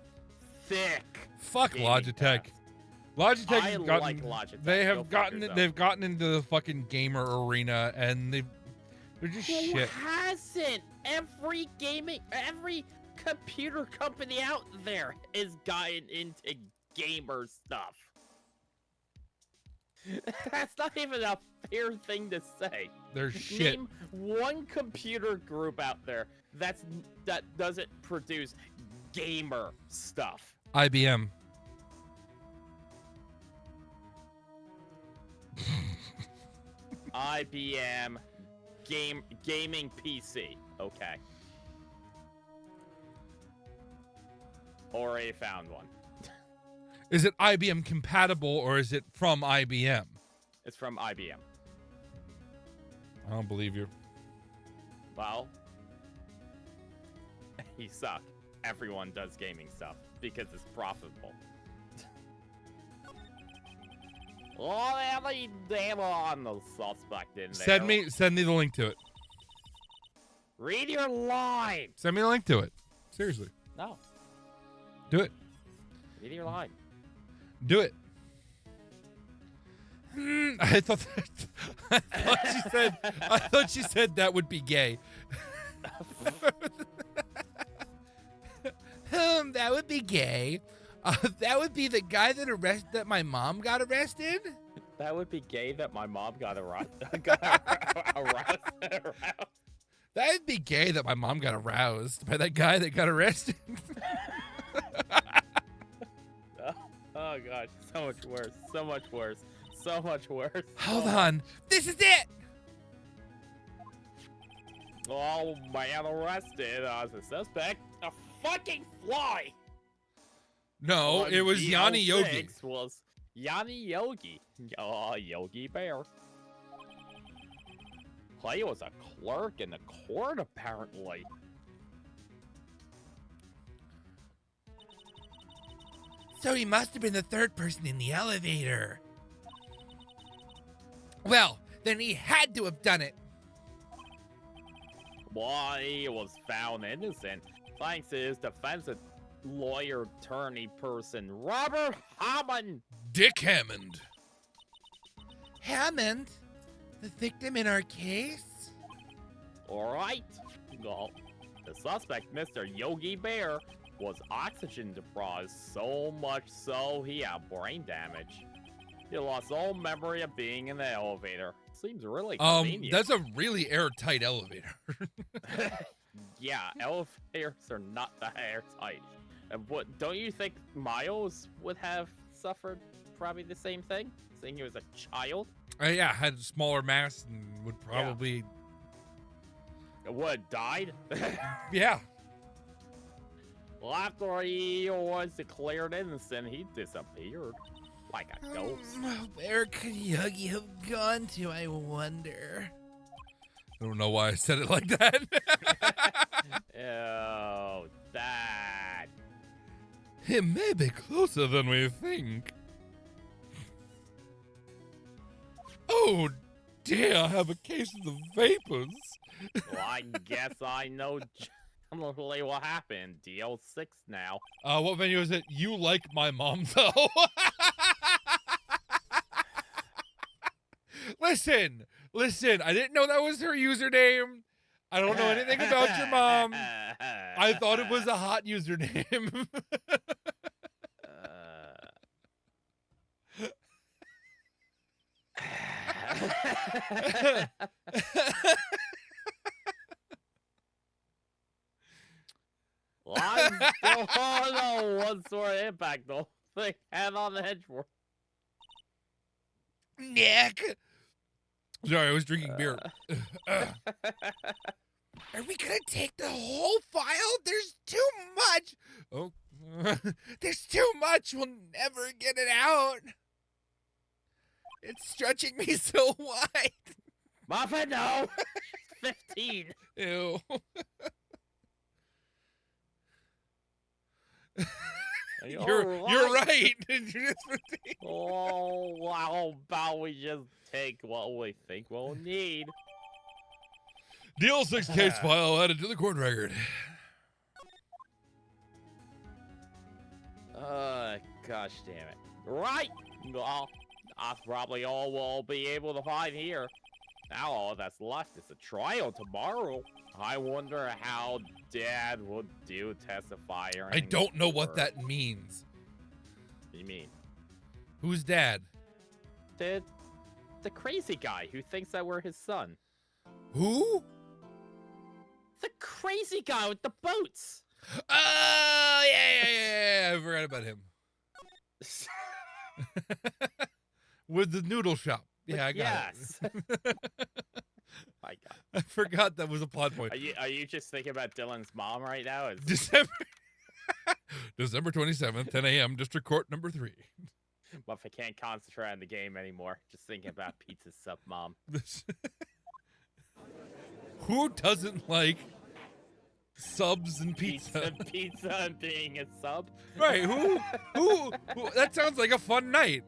Fuck gaming Logitech. pads. Logitech I has gotten, like Logitech. they Go have fuck gotten yourself. they've gotten into the fucking gamer arena and they're just Who shit. hasn't? Every computer company out there is gotten into gamer stuff. That's not even a fair thing to say. They're shit. Name one computer group out there that doesn't produce gamer stuff. IBM. IBM gaming PC. Okay. Already found one. Is it IBM compatible or is it from IBM? It's from IBM. I don't believe you. Well, you suck. Everyone does gaming stuff because it's profitable. Oh, they were on the suspect in there. Send me the link to it. Read your line. Send me the link to it. Seriously. No. Do it. Read your line. Do it. I thought she said that would be gay. That would be gay. That would be the guy that my mom got arrested. That would be gay that my mom got aroused. That would be gay that my mom got aroused by that guy that got arrested. Oh gosh, so much worse. So much worse. So much worse. Hold on. This is it. Oh man, arrested as a suspect. A fucking fly. No, it was Yanni Yogi. Was Yanni Yogi. Yogi Bear. Clay was a clerk in the court, apparently. So he must have been the third person in the elevator. Well, then he had to have done it. Why, he was found innocent thanks to his defense lawyer attorney person, Robert Hammond. Dick Hammond. Hammond? The victim in our case? Alright. Well, the suspect, Mr. Yogi Bear, was oxygen deprived so much so he had brain damage. He lost all memory of being in the elevator. Seems really convenient. That's a really airtight elevator. Yeah, elevators are not that airtight. And what, don't you think Miles would have suffered probably the same thing, seeing he was a child? Yeah, had a smaller mass and would probably... Would died? Yeah. Well, after he was declared innocent, he disappeared. Like a ghost. Where could Yogi have gone to, I wonder? I don't know why I said it like that. Oh, Dad. It may be closer than we think. Oh, dear, I have a case of the vapors. Well, I guess I know generally what happened. DL6 now. What venue is it? You like my mom, though. Listen, I didn't know that was her username. I don't know anything about your mom. I thought it was a hot username. Well, I still don't know what sort of impact the whole thing had on the Hedgeworth. Nick. Sorry, I was drinking beer. Are we gonna take the whole file? There's too much. Oh, there's too much. We'll never get it out. It's stretching me so wide. Muffin, no. 15. Ew. You're right. Oh, how about we just take what we think we'll need? Deal 6 case file added to the court record. Gosh damn it. Right! Well, that's probably all we'll be able to find here. Now all that's left is a trial tomorrow. I wonder how Dad would do testifying. I don't know what that means. What do you mean? Who's Dad? The crazy guy who thinks that we're his son. Who? The crazy guy with the boats. Oh, yeah. I forgot about him. With the noodle shop. Yeah, I got it. My God. I forgot that was a plot point. Are you just thinking about Dylan's mom right now? December 27th, 10 a.m., District Court number 3. Well, if I can't concentrate on the game anymore, just thinking about pizza sub mom. Who doesn't like subs and pizza? Pizza and being a sub? Right, who? That sounds like a fun night.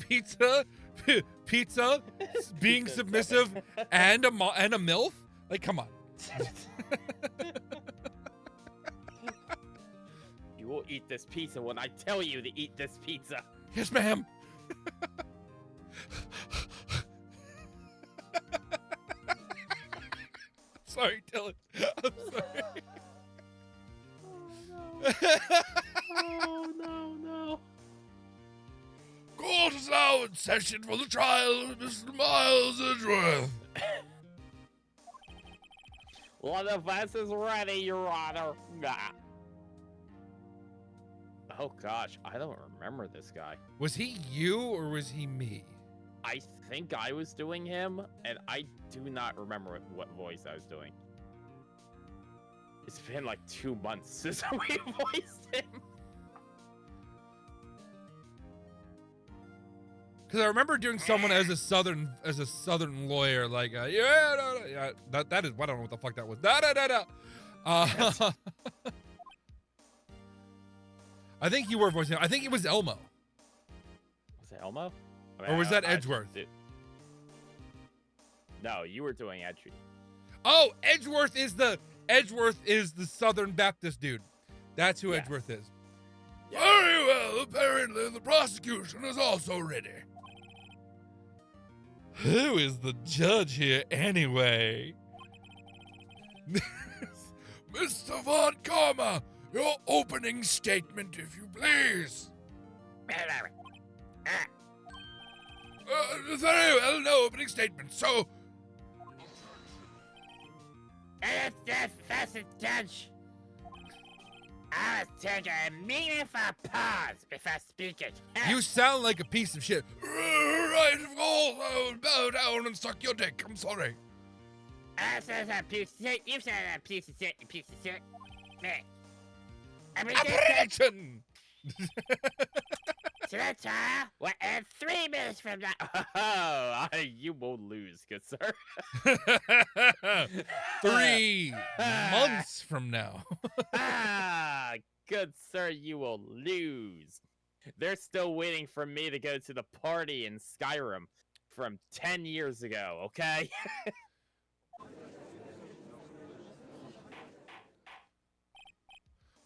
Pizza, being submissive, and a MILF? Like, come on. You will eat this pizza when I tell you to eat this pizza. Yes, ma'am. Sorry, Dylan. I'm sorry. Oh, no. Court is now in session for the trial of Mr. Miles Edgeworth. Well, the defense is ready, Your Honor. Oh, gosh. I don't remember this guy. Was he you or was he me? I think I was doing him, and I do not remember what voice I was doing. It's been like 2 months since we voiced him. Because I remember doing someone as a southern lawyer, like that is, I don't know what the fuck that was. I think you were voicing. I think it was Elmo. Was it Elmo? Or was that Edgeworth? No, you were doing Edgy. Oh, Edgeworth is the Southern Baptist dude. That's who Edgeworth is. Yeah. Very well. Apparently, the prosecution is also ready. Who is the judge here, anyway? Mr. Von Karma, your opening statement, if you please. Very well, no opening statement, so... That's a judge. I'll take a meaningful pause before speaking. You sound like a piece of shit. Right, of course, I will bow down and suck your dick. I'm sorry. I said a piece of shit. You said a piece of shit. You piece of shit. Me. Objection! So the trial will end 3 minutes from now. Oh, you will lose, good sir. 3 months from now. Good sir, you will lose. They're still waiting for me to go to the party in Skyrim from 10 years ago, okay?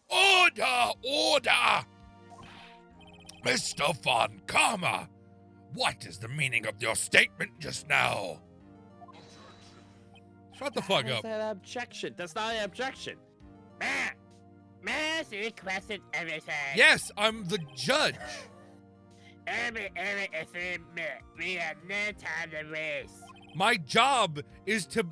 Order! Mr. Von Karma, what is the meaning of your statement just now? Shut the fuck up. That's an objection. That's not an objection. Mass requested everything. Yes, I'm the judge. Every is 3 minutes. We have no time to waste. My job is to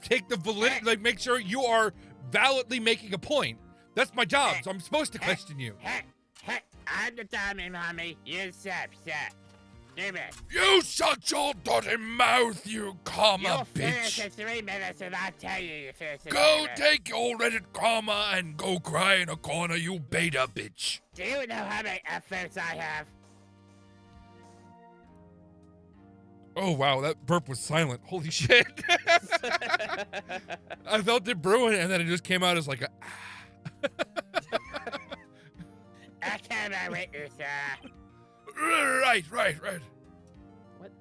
take the validity, like make sure you are validly making a point. That's my job, so I'm supposed to question you. I'm the dummy, mommy. You sup. Give it. You shut your dirty mouth, you karma You'll finish bitch. in 3 minutes and I'll tell you finish in Go 3 minutes. take your Reddit karma and go cry in a corner, you beta bitch. Do you know how many efforts I have? Oh, wow, that burp was silent. Holy shit. I felt it brewing, and then it just came out as like a... have a witness, Right. What?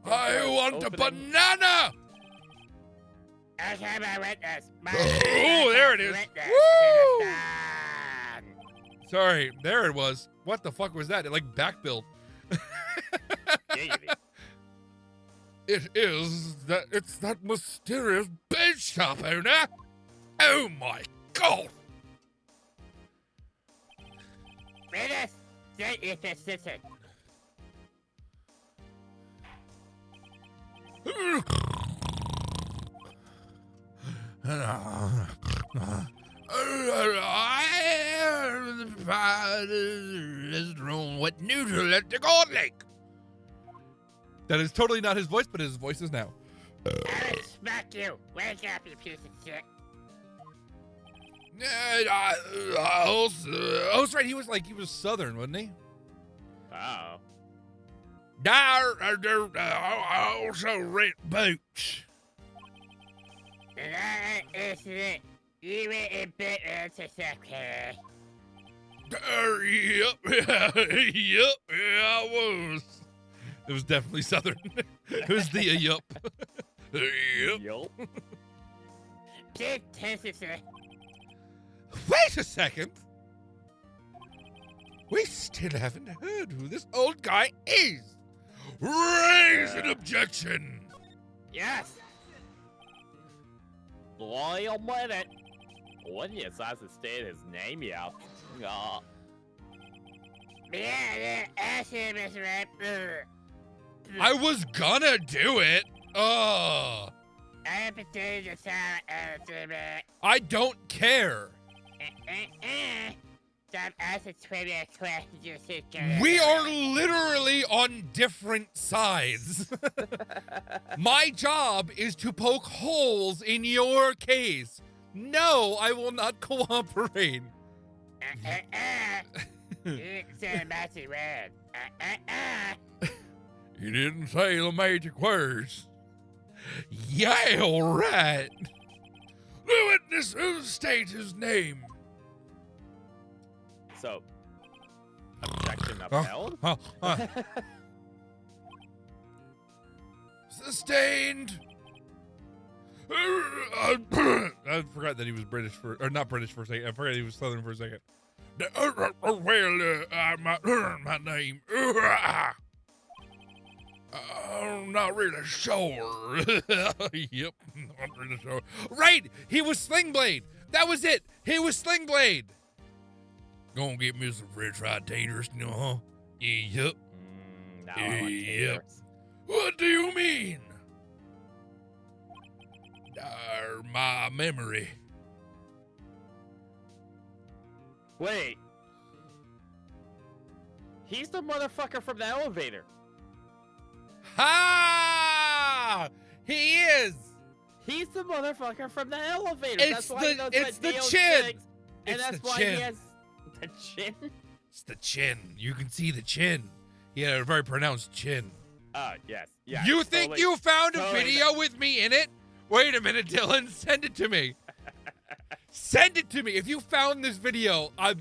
I want a banana! I have a witness. Oh, there it is. Witness Woo! to the stand. Sorry, there it was. What the fuck was that? It like backbilled. Giggity. It's that mysterious bait shop owner. Oh my god! Witness, state your position. What neutral at the God Lake? That is totally not his voice, but his voice is now. I will smack you. Wake up, you piece of shit. That's right. He was Southern, wasn't he? Oh. I also rent boots. Another incident. You were in bit interceptor. Yep, I was. It was definitely Southern. It was the yup. Yup. Yup. Big tentacle. Wait a second. We still haven't heard who this old guy is. Raise an objection. Yes. Wait a minute. When you decide to state his name yet? Yeah, actually, Mr. Wright. I was gonna do it. I have to change the sound of the I don't care. Stop asking trivia questions. We are literally on different sides. My job is to poke holes in your case. No, I will not cooperate. You didn't say the magic word. You didn't say the magic words. Yeah, all right. The witness who state his name. So, objection upheld? Sustained. I forgot that he was British or not British for a second. I forgot he was Southern for a second. My name. I'm not really sure. Yep, not really sure. Right, he was Sling Blade. That was it. He was Sling Blade. Gonna get me some French fried taters, you know, huh? Yep. Now I want Yep. taters. What do you mean? My memory. Wait. He's the motherfucker from the elevator. Ha! He is. He's the motherfucker from the elevator. It's that's why he knows it's what the Neo chin. thinks, and It's that's the why chin. he has the chin. It's the chin. You can see the chin. He had a very pronounced chin. Yes. Yeah. You think totally. you found a totally video with me in it? Wait a minute, Dylan. Send it to me. Send it to me. If you found this video, I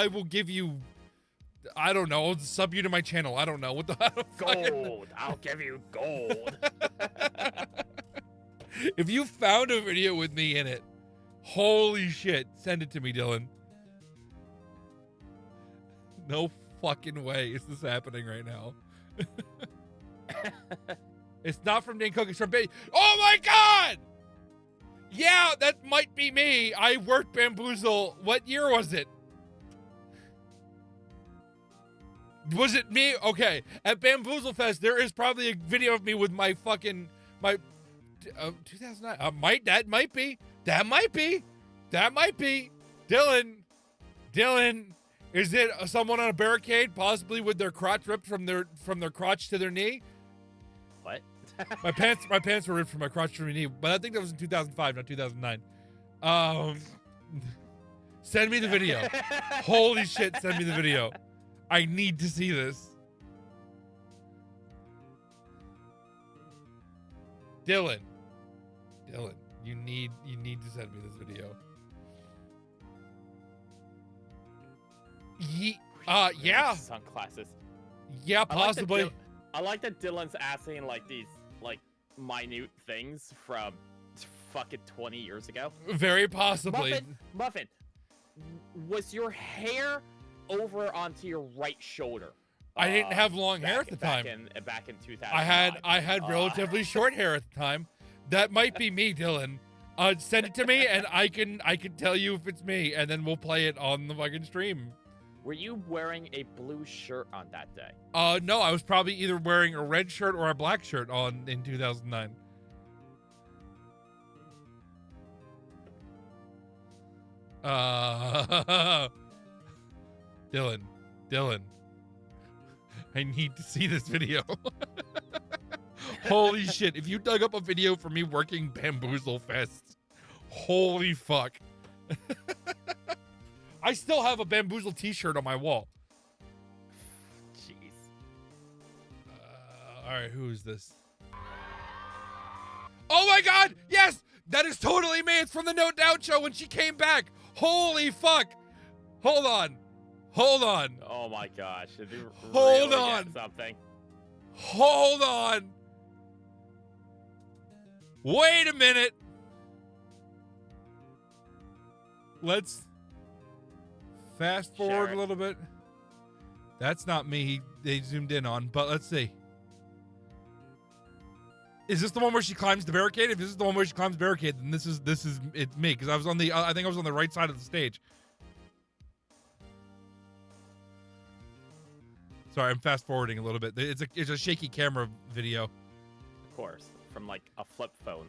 will give you, I don't know, sub you to my channel. I don't know. What the Gold. I'll give you gold. If you found a video with me in it, holy shit, send it to me, Dylan. No fucking way is this happening right now. It's not from Dan Cook, it's from Oh my god! Yeah, that might be me. I worked Bamboozle. What year was it? Was it me? Okay. At Bamboozle Fest, there is probably a video of me with my 2009. That might be. Dylan, is it someone on a barricade, possibly with their crotch ripped from their crotch to their knee? What? My pants were ripped from my crotch to my knee, but I think that was in 2005, not 2009. Send me the video. Holy shit, send me the video. I need to see this. Dylan, you need to send me this video. Yeah. Sunglasses. Yeah, possibly. I like that Dylan's asking like these like minute things from fucking 20 years ago. Very possibly. Muffin, was your hair over onto your right shoulder? I didn't have long hair at the time. Back in 2000. I had relatively short hair at the time. That might be me, Dylan. Send it to me, and I can tell you if it's me, and then we'll play it on the fucking stream. Were you wearing a blue shirt on that day? No, I was probably either wearing a red shirt or a black shirt in 2009. Dylan, I need to see this video. Holy shit, if you dug up a video for me working Bamboozle Fest, holy fuck. I still have a Bamboozle t-shirt on my wall. Jeez. All right, who is this? Oh my god, yes! That is totally me. It's from the No Doubt show when she came back. Holy fuck. Hold on. Oh my gosh. Did you Hold really on. get something? Hold on. Wait a minute. Let's fast forward a little bit. That's not me. They zoomed in on, but let's see. Is this the one where she climbs the barricade? If this is the one where she climbs the barricade, then this is it's me, because I was on the I think I was on the right side of the stage. Sorry, I'm fast forwarding a little bit. It's a shaky camera video. Of course, from like a flip phone.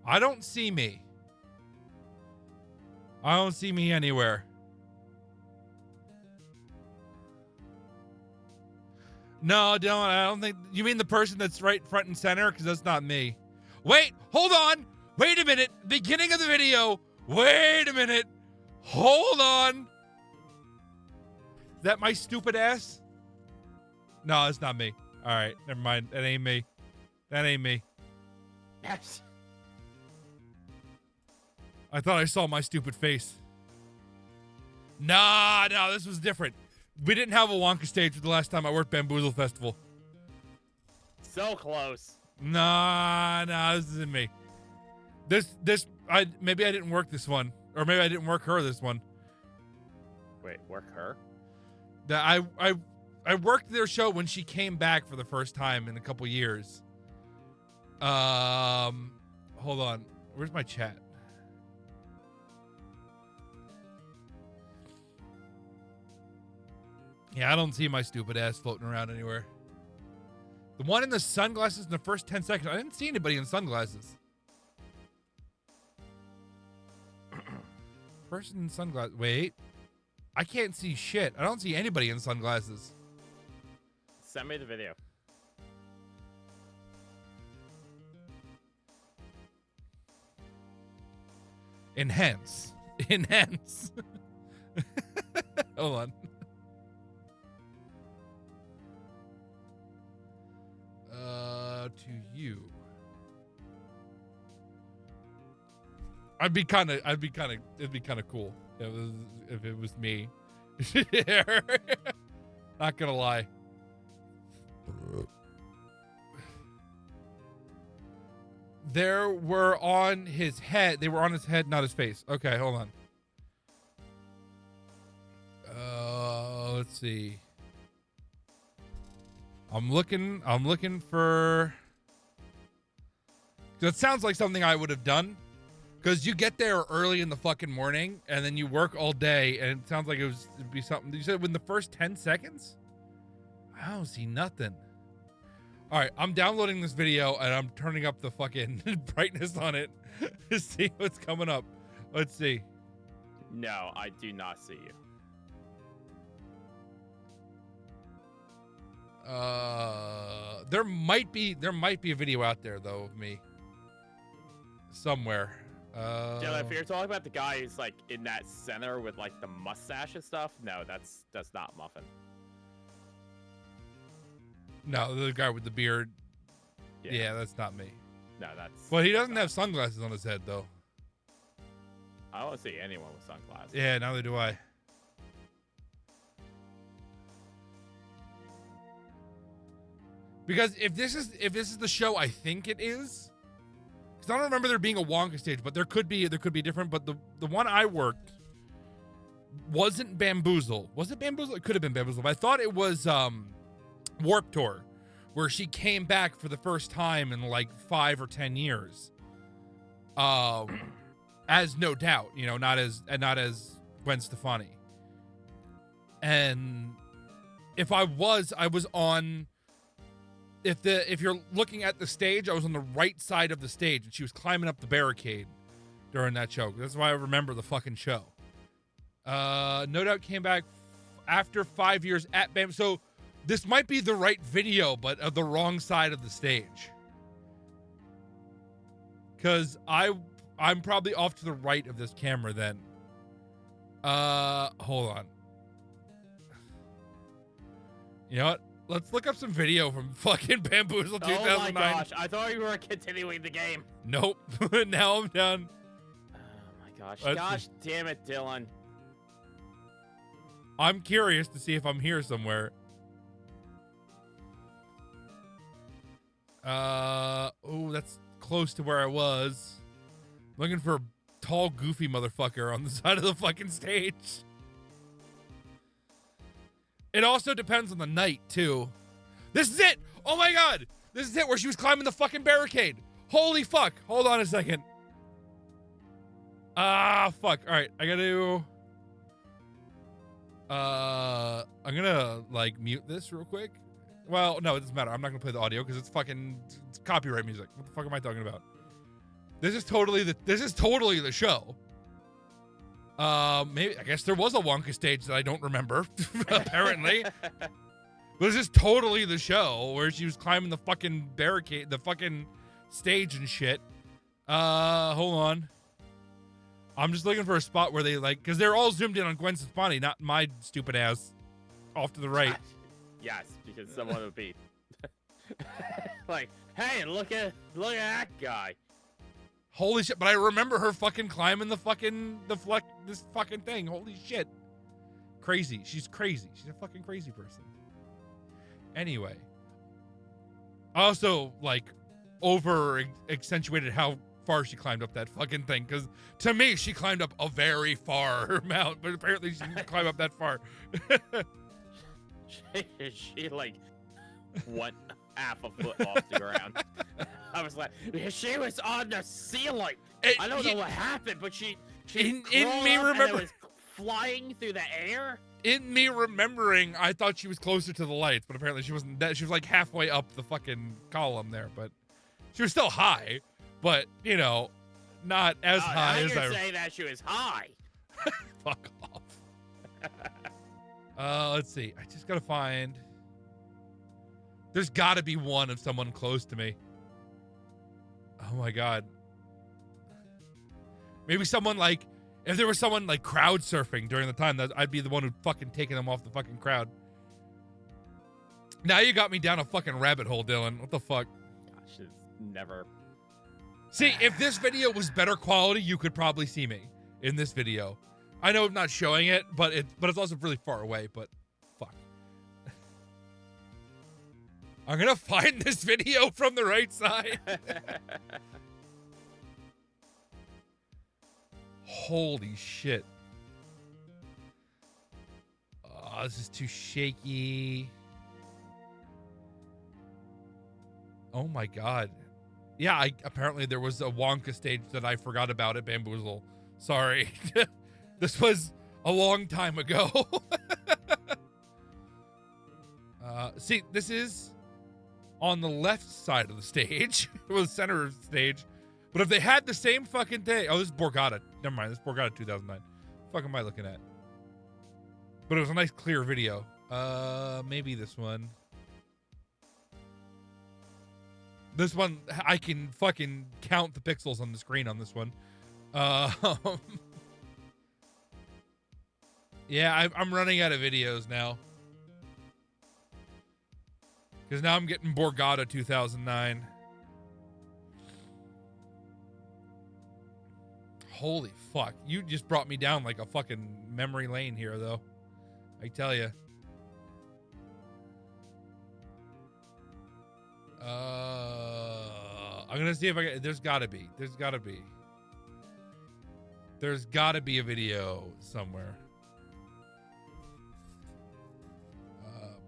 I don't see me. I don't see me anywhere. No, Dylan, I don't think... You mean the person that's right front and center? Because that's not me. Wait, hold on. Wait a minute. Beginning of the video. Wait a minute. Hold on. Is that my stupid ass? No, it's not me. All right, never mind. That ain't me. That ain't me. Yes. I thought I saw my stupid face. Nah, no, this was different. We didn't have a Wonka stage the last time I worked Bamboozle Festival. So close. Nah, this isn't me. Maybe I didn't work this one. Or maybe I didn't work her this one. Wait, work her? I worked their show when she came back for the first time in a couple years. Hold on. Where's my chat? Yeah, I don't see my stupid ass floating around anywhere. The one in the sunglasses in the first 10 seconds. I didn't see anybody in sunglasses. Person in sunglasses. Wait. I can't see shit. I don't see anybody in sunglasses. Send me the video. Enhance. Hold on. To you. It'd be kind of cool if it was me. Not gonna lie. They were on his head, not his face. Okay, hold on. Let's see. I'm looking for... That sounds like something I would have done. Because you get there early in the fucking morning, and then you work all day, and it sounds like it'd be something... You said within the first 10 seconds? I don't see nothing. Alright, I'm downloading this video, and I'm turning up the fucking brightness on it to see what's coming up. Let's see. No, I do not see you. There might be a video out there though of me somewhere. Yeah, if you're talking about the guy who's like in that center with like the mustache and stuff, no, that's not Muffin. No, the guy with the beard. Yeah, that's not me. No, that's. Well, he doesn't have sunglasses on his head, though. I don't see anyone with sunglasses. Yeah, neither do I. Because if this is the show I think it is, because I don't remember there being a Wonka stage, but there could be different. But the one I worked wasn't Bamboozle. Was it Bamboozle? It could have been Bamboozle, but I thought it was Warp Tour, where she came back for the first time in like 5 or 10 years. As No Doubt, you know, not as Gwen Stefani. And I was on. If you're looking at the stage, I was on the right side of the stage, and she was climbing up the barricade during that show. That's why I remember the fucking show. No Doubt came back after 5 years at BAM. So this might be the right video, but of the wrong side of the stage. Because I'm probably off to the right of this camera then. Hold on. You know what? Let's look up some video from fucking Bamboozle 2009. Oh my gosh, I thought you were continuing the game. Nope. Now I'm done. Oh my gosh. Gosh damn it, Dylan. I'm curious to see if I'm here somewhere. Oh, that's close to where I was. Looking for a tall, goofy motherfucker on the side of the fucking stage. It also depends on the night, too. This is it! Oh my god! This is it, where she was climbing the fucking barricade. Holy fuck. Hold on a second. Fuck. Alright, I gotta... I'm gonna, like, mute this real quick. Well, no, it doesn't matter. I'm not gonna play the audio, because it's copyright music. What the fuck am I talking about? This is totally the show. Maybe, I guess there was a Wonka stage that I don't remember, apparently. This is totally the show where she was climbing the fucking barricade, the fucking stage and shit. Hold on. I'm just looking for a spot where they because they're all zoomed in on Gwen Stefani, not my stupid ass off to the right. Yes, because someone would be like, hey, look at that guy. Holy shit, but I remember her fucking climbing this fucking thing. Holy shit. Crazy. She's crazy. She's a fucking crazy person. Anyway. I also, over accentuated how far she climbed up that fucking thing, because to me, she climbed up a very far amount, but apparently she didn't climb up that far. she went half a foot off the ground. I was like, she was on the ceiling. I don't know what happened, but she in me remember and it was flying through the air. In me remembering, I thought she was closer to the lights, but apparently she wasn't. She was like halfway up the fucking column there, but she was still high, but not as high as I say that she was high. Fuck off. Let's see. I just gotta find. There's gotta be one of someone close to me. Oh my god. Maybe someone if there was someone crowd surfing during the time, that I'd be the one who'd fucking taken them off the fucking crowd. Now you got me down a fucking rabbit hole, Dylan. What the fuck? Gosh, it's never. See, if this video was better quality, you could probably see me in this video. I know I'm not showing it, but it's also really far away, but fuck. I'm gonna find this video from the right side. Holy shit. Oh, this is too shaky. Oh my god. Yeah, apparently there was a Wonka stage that I forgot about at Bamboozle. Sorry. This was a long time ago. See, this is on the left side of the stage. It was the center of the stage. But if they had the same fucking thing... Oh, this is Borgata. Never mind. This is Borgata 2009. What the fuck am I looking at? But it was a nice, clear video. Maybe this one. This one, I can fucking count the pixels on the screen on this one. Yeah, I'm running out of videos now. Because now I'm getting Borgata 2009. Holy fuck. You just brought me down like a fucking memory lane here, though. I tell you. I'm going to see if I can. There's got to be. There's got to be. There's got to be a video somewhere.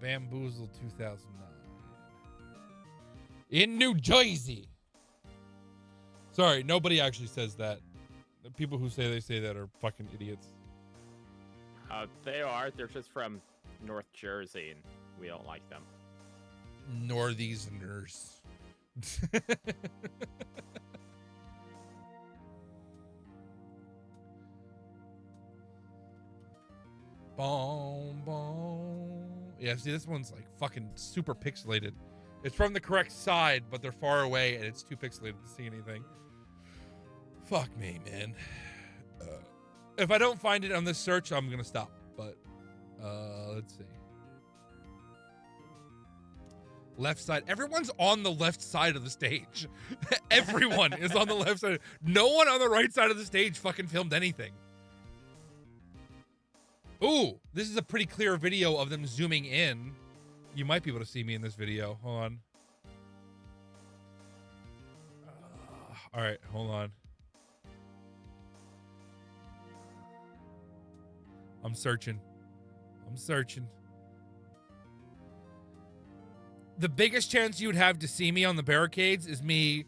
Bamboozle 2009. In New Jersey. Sorry, nobody actually says that. The people who say they say that are fucking idiots. They are. They're just from North Jersey, and we don't like them. Northeasterners. Boom, boom. Yeah, see, this one's like fucking super pixelated. It's from the correct side, but they're far away, and it's too pixelated to see anything. Fuck me, man. If I don't find it on this search, I'm gonna stop. But let's see. Left side. Everyone's on the left side of the stage. Everyone is on the left side. No one on the right side of the stage fucking filmed anything. Ooh, this is a pretty clear video of them zooming in. You might be able to see me in this video. Hold on. All right, hold on. I'm searching. The biggest chance you would have to see me on the barricades is me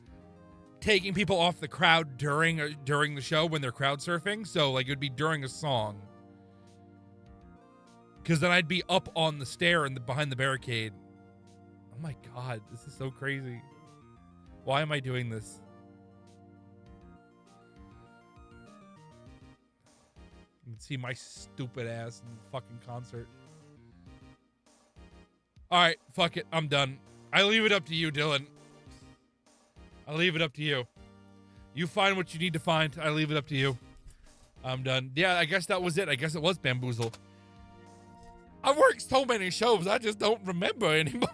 taking people off the crowd during the show when they're crowd surfing. So like it would be during a song. Because then I'd be up on the stair and behind the barricade. Oh my God, this is so crazy. Why am I doing this? You can see my stupid ass in the fucking concert. All right, fuck it. I'm done. I leave it up to you, Dylan. I leave it up to you. You find what you need to find. I leave it up to you. I'm done. Yeah, I guess that was it. I guess it was Bamboozle. I've worked so many shows, I just don't remember anymore.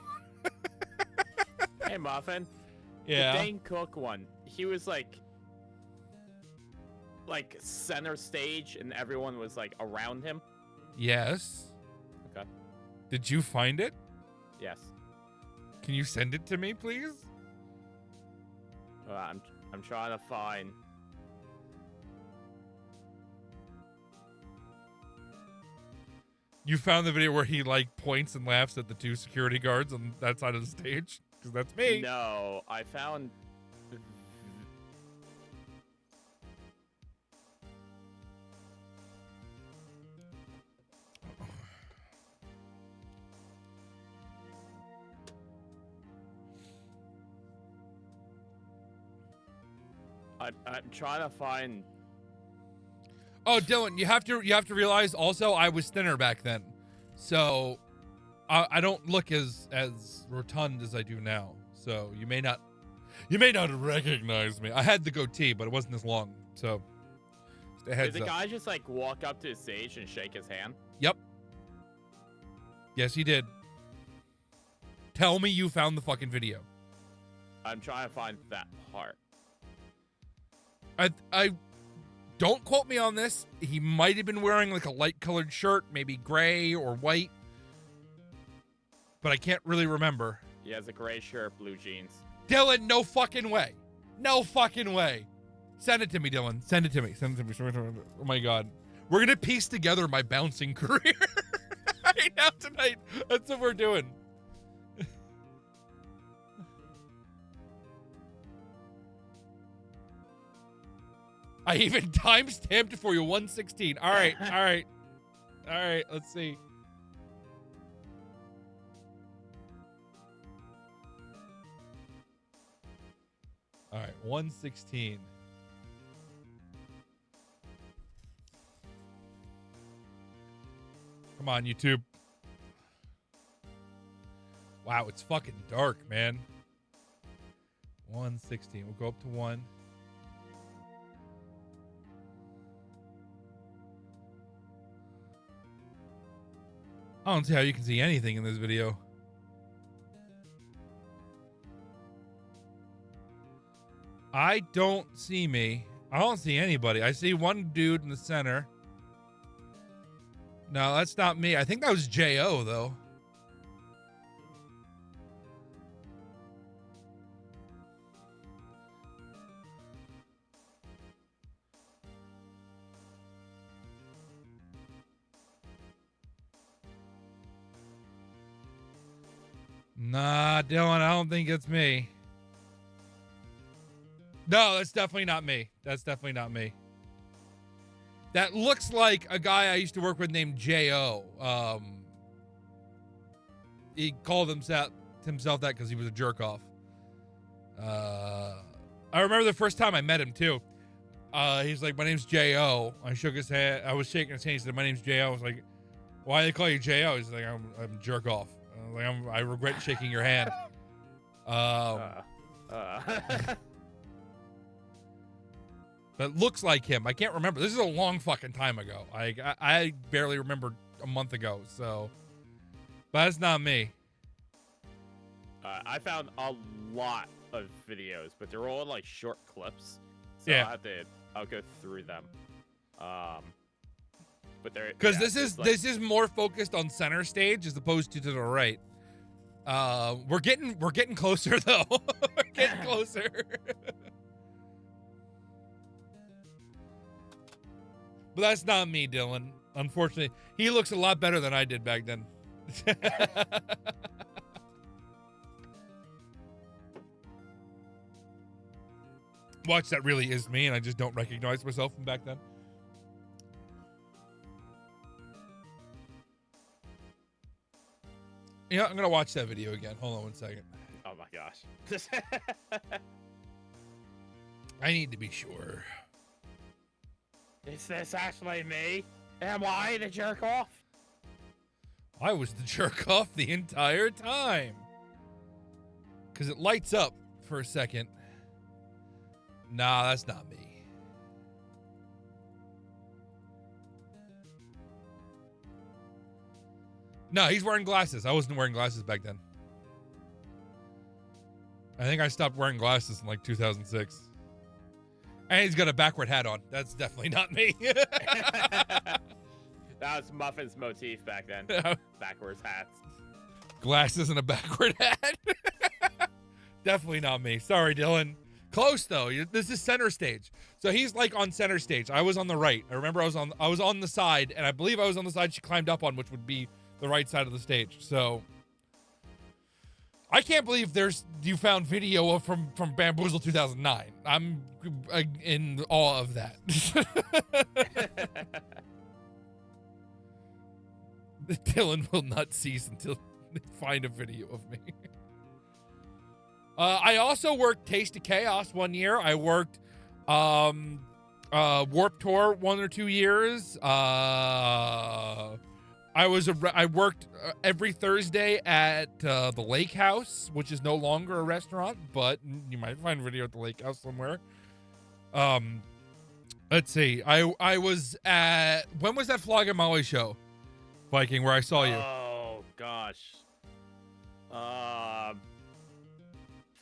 Hey, Muffin. Yeah. The Dane Cook one. He was like center stage, and everyone was like around him. Yes. Okay. Did you find it? Yes. Can you send it to me, please? I'm trying to find. You found the video where he like points and laughs at the two security guards on that side of the stage? Because that's me. No, I found. I'm trying to find. Oh, Dylan, you have to realize also I was thinner back then, so I don't look as rotund as I do now. So you may not recognize me. I had the goatee, but it wasn't as long. So just a heads Did the up. guy just like walk up to the stage and shake his hand? Yep. Yes, he did. Tell me you found the fucking video. I'm trying to find that part. I don't quote me on this. He might have been wearing like a light colored shirt, maybe gray or white, but I can't really remember. He has a gray shirt, blue jeans. Dylan, no fucking way. No fucking way. Send it to me, Dylan. Send it to me. Send it to me. Oh my God. We're going to piece together my bouncing career right now tonight. That's what we're doing. I even timestamped it for you, 116. All right, all right. All right, let's see. All right, 116. Come on, YouTube. Wow, it's fucking dark, man. 116. We'll go up to 1. I don't see how you can see anything in this video. I don't see me I don't see anybody. I see one dude in the center. No, that's not me. I think that was J.O. though. Nah, Dylan, I don't think it's me. No, that's definitely not me. That's definitely not me. That looks like a guy I used to work with named J.O. He called himself that because he was a jerk off. I remember the first time I met him too. He's like, my name's J.O. I shook his hand. I was shaking his hand. He said, my name's J.O. I was like, why do they call you J.O.? He's like, I'm jerk off. I was like, I regret shaking your hand. That looks like him. I can't remember. This is a long fucking time ago. I barely remember a month ago. So, but that's not me. I found a lot of videos, but they're all like short clips. So Yeah. I'll go through them. But they're Because this is more focused on center stage as opposed to the right. We're getting closer though. We're getting closer. But that's not me, Dylan. Unfortunately, he looks a lot better than I did back then. Watch, that really is me, and I just don't recognize myself from back then. Yeah, I'm gonna watch that video again. Hold on one second. Oh my gosh. I need to be sure. Is this actually me? Am I the jerk off? I was the jerk off the entire time. Because it lights up for a second. Nah, that's not me. No, he's wearing glasses. I wasn't wearing glasses back then. I think I stopped wearing glasses in like 2006. And he's got a backward hat on. That's definitely not me. That was Muffin's motif back then. Backwards hats. Glasses and a backward hat. Definitely not me. Sorry, Dylan. Close though. This is center stage. So he's like on center stage. I was on the right. I remember I was on the side, and I believe I was on the side she climbed up on, which would be the right side of the stage. So I can't believe you found video of from Bamboozle 2009. I'm in awe of that. Dylan will not cease until they find a video of me. I also worked Taste of Chaos one year. I worked Warped Tour 1 or 2 years. I worked every Thursday at the Lake House, which is no longer a restaurant, but you might find a video at the Lake House somewhere. Let's see. I was at, when was that Flog and Molly show, Viking, where I saw you? Oh gosh.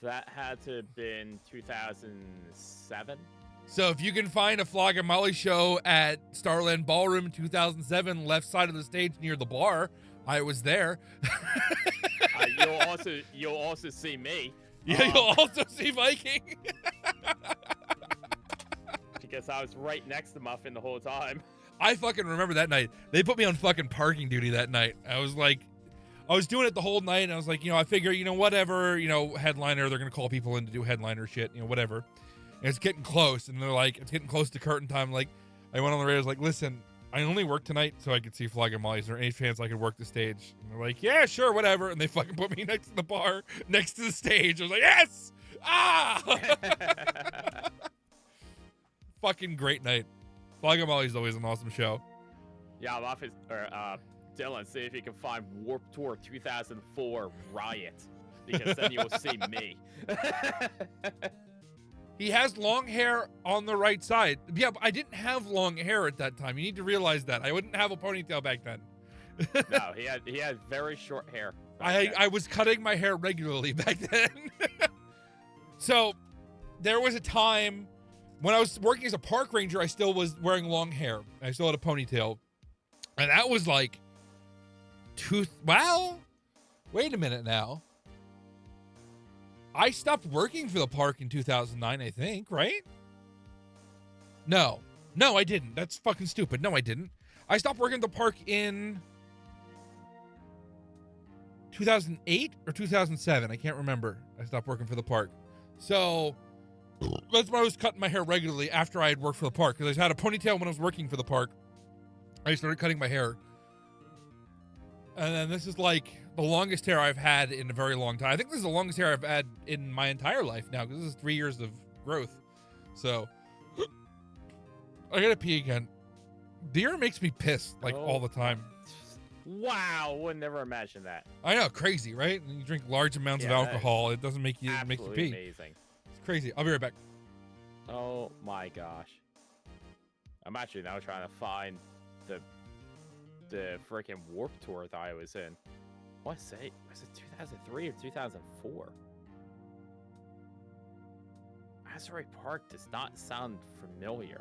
That had to have been 2007. So if you can find a Flog and Molly show at Starland Ballroom in 2007, left side of the stage near the bar, I was there. You'll also see me. Yeah, you'll also see Viking. Because I was right next to Muffin the whole time. I fucking remember that night. They put me on fucking parking duty that night. I was doing it the whole night, and I was like, I figure, whatever, headliner, they're going to call people in to do headliner shit, whatever. And it's getting close, and they're like, it's getting close to curtain time. Like, I went on the radio, I was like, listen, I only work tonight so I could see Flog and Molly. Is there any chance I could work the stage? And they're like, yeah, sure, whatever. And they fucking put me next to the bar, next to the stage. I was like, yes! Ah! Fucking great night. Flog and Molly's always an awesome show. Yeah, Muffin, Dylan, see if you can find Warped Tour 2004 Riot, because then you'll see me. He has long hair on the right side. Yeah, but I didn't have long hair at that time. You need to realize that. I wouldn't have a ponytail back then. No, he had very short hair. I was cutting my hair regularly back then. So there was a time when I was working as a park ranger, I still was wearing long hair. I still had a ponytail. And that was like well, wait a minute now. I stopped working for the park in 2009, I think, right? No, I didn't. That's fucking stupid. No, I didn't. I stopped working at the park in 2008 or 2007. I can't remember. I stopped working for the park. So that's when I was cutting my hair regularly after I had worked for the park, because I had a ponytail when I was working for the park. I started cutting my hair. And then this is like the longest hair I've had in a very long time. I think this is the longest hair I've had in my entire life now, because this is 3 years of growth. So I gotta pee again. Deer makes me piss like all the time. Wow, would never imagine that. I know, crazy, right? And you drink large amounts of alcohol, it doesn't make you make you pee. Amazing. It's crazy. I'll be right back. Oh my gosh. I'm actually now trying to find the freaking Warp Tour that I was in. What say? Was it 2003 or 2004? Asbury Park does not sound familiar.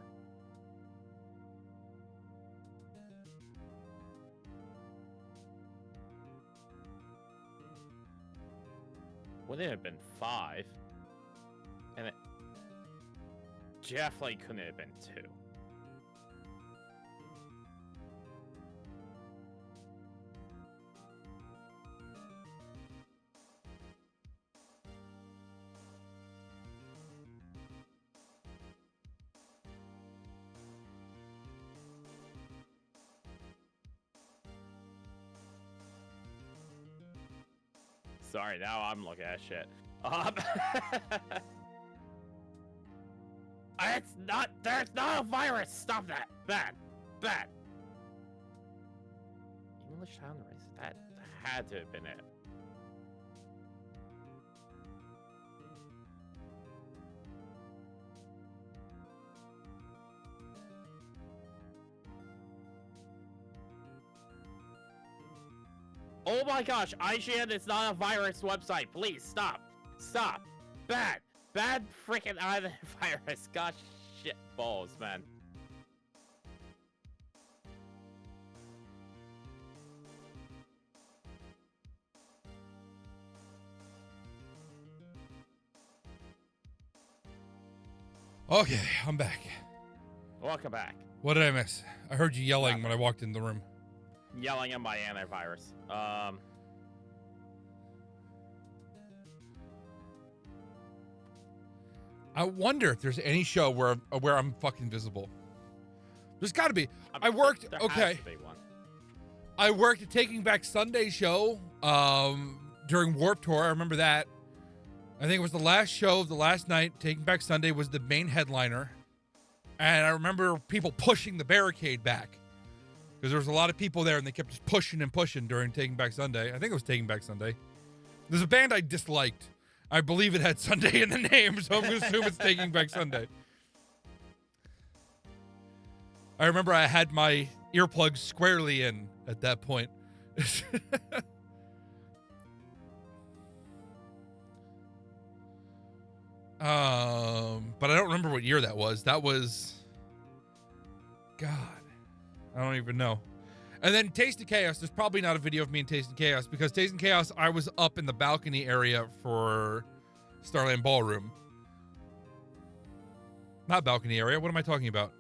Wouldn't it have been 5? And it definitely couldn't have been 2. Sorry, now I'm looking at shit. There's not a virus. Stop that. Bad. English Town Race. That had to have been it. Oh my gosh, IGN is not a virus website. Please stop. Bad freaking island virus. Gosh, shit balls, man. Okay, I'm back. Welcome back. What did I miss? I heard you yelling when I walked in the room. Yelling at my antivirus. I wonder if there's any show where I'm fucking visible. There's got to be. I worked. Okay. I worked at Taking Back Sunday show during Warp Tour. I remember that. I think it was the last show of the last night. Taking Back Sunday was the main headliner, and I remember people pushing the barricade back because there was a lot of people there, and they kept just pushing and pushing during Taking Back Sunday. I think it was Taking Back Sunday. There's a band I disliked. I believe it had Sunday in the name, so I'm going to assume it's Taking Back Sunday. I remember I had my earplugs squarely in at that point. But I don't remember what year that was. That was... God. I don't even know. And then Taste of Chaos. There's probably not a video of me in Taste of Chaos because Taste of Chaos, I was up in the balcony area for Starland Ballroom. Not balcony area. What am I talking about?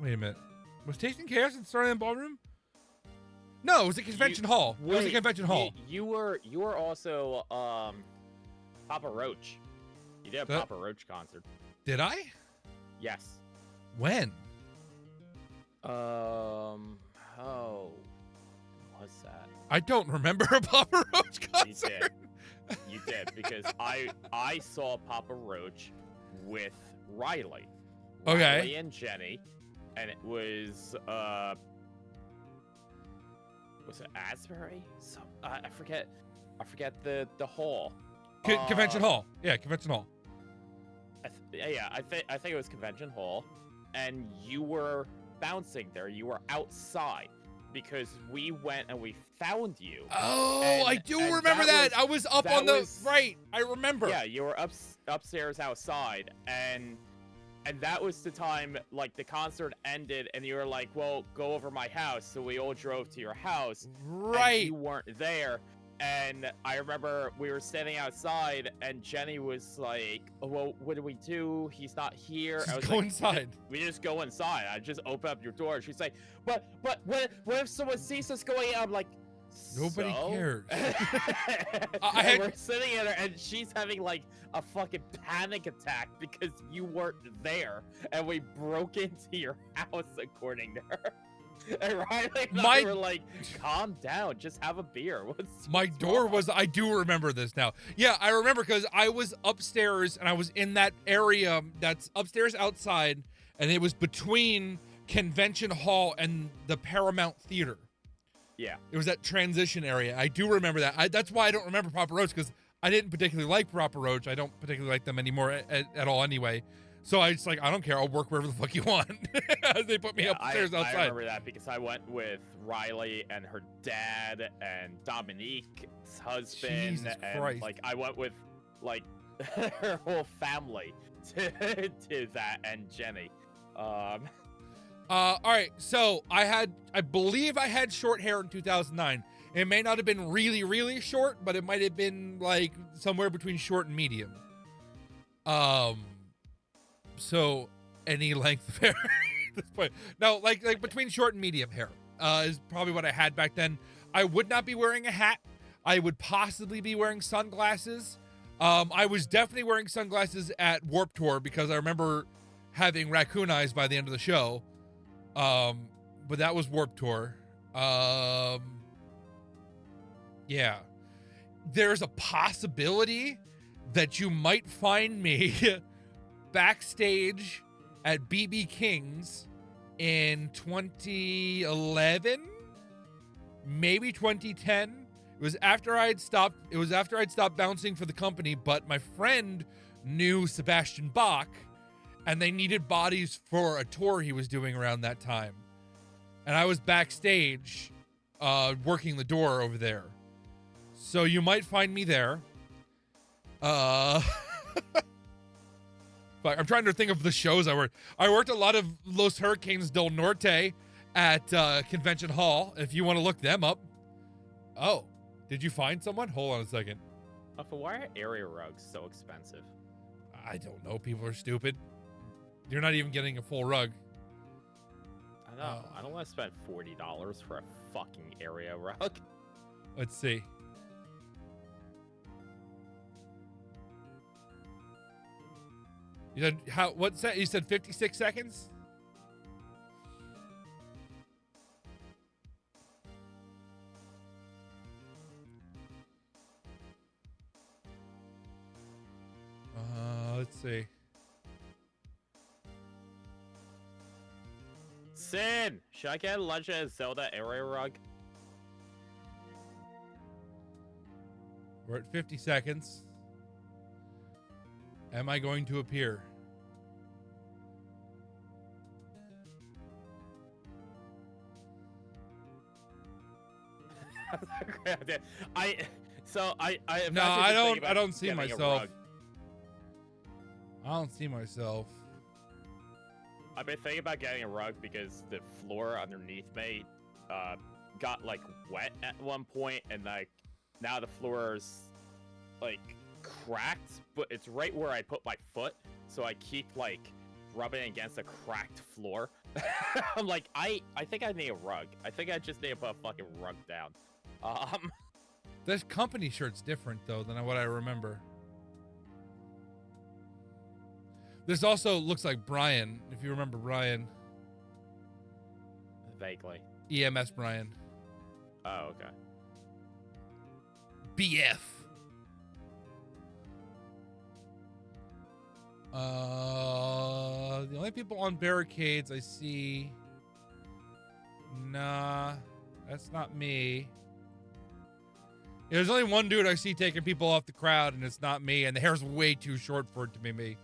Wait a minute. Was Taste of Chaos in Starland Ballroom? No, it was a convention hall. It was a convention hall. You were also Papa Roach. You did a Papa Roach concert. Did I? Yes. When? Oh, what's that? I don't remember a Papa Roach concert. You did because I saw Papa Roach with Riley. Okay. Riley and Jenny, and it was it Asbury? So I forget the hall. Convention hall. Yeah, convention hall. I think it was convention hall, and you were bouncing there. You were outside because we went and we found you. Oh, I do remember that. I was up on the right. I remember. Yeah, you were upstairs outside, and And that was the time, like, the concert ended, and you were like, well, go over my house. So we all drove to your house. Right. And you weren't there. And I remember we were standing outside, and Jenny was like, oh, well, what do we do? He's not here. I was Just go like, inside. We just go inside. I just open up your door. She's like, but what if someone sees us going out? I'm like, Nobody so? cares. And we're sitting there, and she's having like a fucking panic attack because you weren't there, and we broke into your house, according to her. And Riley and I were like, calm down, just have a beer. My door was, I do remember this now. Yeah, I remember because I was upstairs and I was in that area that's upstairs outside, and it was between Convention Hall and the Paramount Theater. Yeah. It was that transition area. I do remember that. That's why I don't remember Papa Roach, because I didn't particularly like Papa Roach. I don't particularly like them anymore at all anyway. So I just like, I don't care. I'll work wherever the fuck you want. They put me upstairs outside. I remember that because I went with Riley and her dad and Dominique's husband. Jesus and Christ. like I went with like her whole family to that, and Jenny. All right, so I believe I had short hair in 2009. It may not have been really, really short, but it might have been like somewhere between short and medium. So any length of hair at this point. No, like between short and medium hair is probably what I had back then. I would not be wearing a hat. I would possibly be wearing sunglasses. I was definitely wearing sunglasses at Warped Tour because I remember having raccoon eyes by the end of the show. But that was Warped Tour. Yeah. There's a possibility that you might find me backstage at BB King's in 2011, maybe 2010. It was after I'd stopped bouncing for the company, but my friend knew Sebastian Bach, and they needed bodies for a tour he was doing around that time. And I was backstage working the door over there. So you might find me there. But I'm trying to think of the shows I worked. I worked a lot of Los Hurricanes del Norte at Convention Hall, if you want to look them up. Oh, did you find someone? Hold on a second. Why are area rugs so expensive? I don't know. People are stupid. You're not even getting a full rug. I know. I don't want to spend $40 for a fucking area rug. Let's see. You said what's that? You said 56 seconds? Let's see. Sin, should I get a Legend of Zelda area rug? We're at 50 seconds. Am I going to appear? I don't see myself. I don't see myself. I've been thinking about getting a rug because the floor underneath me got like wet at one point, and like now the floor is like cracked, but it's right where I put my foot, so I keep like rubbing against a cracked floor. I'm like, I think I need a rug. I think I just need to put a fucking rug down. This company shirt's different though than what I remember. This also looks like Brian, if you remember Brian. Vaguely. EMS Brian. Oh, okay. BF. The only people on barricades I see. Nah, that's not me. Yeah, there's only one dude I see taking people off the crowd, and it's not me, and the hair's way too short for it to be me.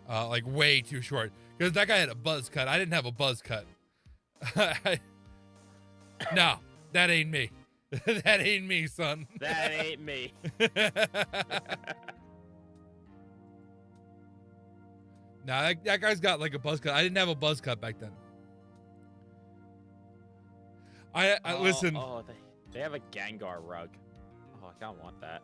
Like way too short. Because that guy had a buzz cut. I didn't have a buzz cut. No, that ain't me. That ain't me, son. That ain't me. Nah, that guy's got like a buzz cut. I didn't have a buzz cut back then. Listen. Oh, they have a Gengar rug. Oh, I kind of want that.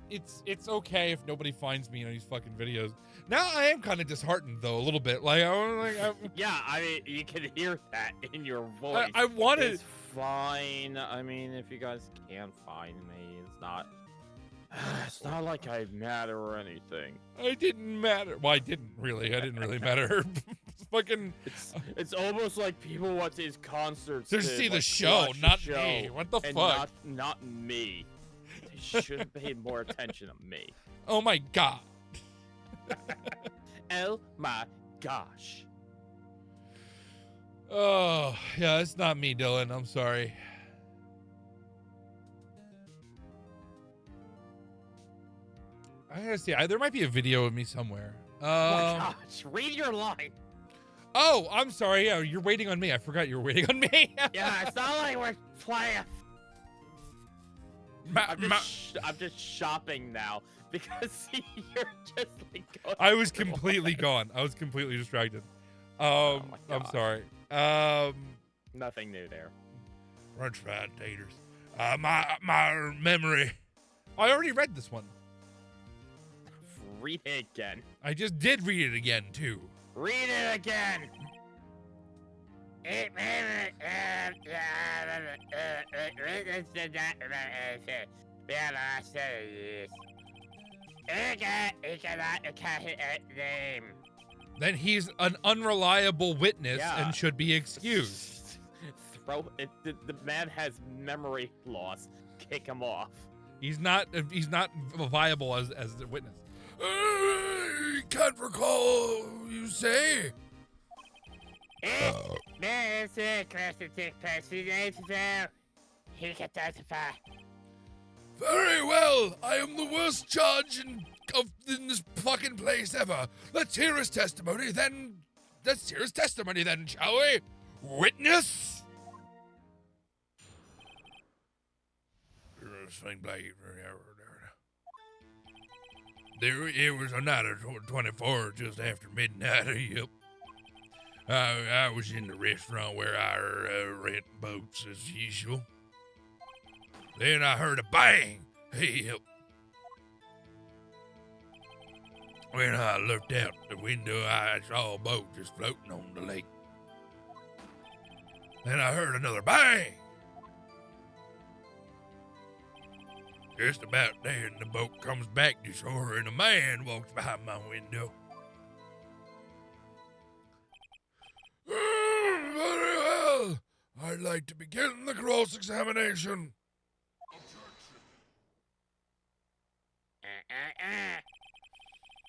It's okay if nobody finds me in these fucking videos. Now I am kind of disheartened though, a little bit. Like, Yeah, I mean, you can hear that in your voice. I wanted. It's fine. I mean, if you guys can't find me, it's not. It's not like I matter or anything. I didn't matter. Well, I didn't really. I didn't really matter. Fucking. It's almost like people watch these concerts to see the show, not me. What the fuck? Not me. They should have paid more attention to me. Oh my god. Oh my gosh. Oh yeah, it's not me, Dylan. I'm sorry. I gotta see. There might be a video of me somewhere. Oh my gosh, read your line. Oh, I'm sorry. Yeah, you're waiting on me. I forgot you were waiting on me. Yeah, it's not like we're playing. I'm just shopping now because you're just like going. I was completely gone. I was completely distracted. I'm sorry. Nothing new there. French fried taters. My memory. I already read this one. Read it again. I just did read it again too. Read it again. Then he's an unreliable witness and should be excused. Bro, the man has memory loss. Kick him off. He's not viable as a witness. Can't recall, you say? He can testify. Very well. I am the worst judge in this fucking place ever. Let's hear his testimony then. Shall we? Witness? It was a night of 24, just after midnight. Yep. I was in the restaurant where I rent boats as usual. Then I heard a bang. Yep. When I looked out the window, I saw a boat just floating on the lake. Then I heard another bang. Just about then, the boat comes back to shore and a man walks behind my window. Very well. I'd like to begin the cross-examination.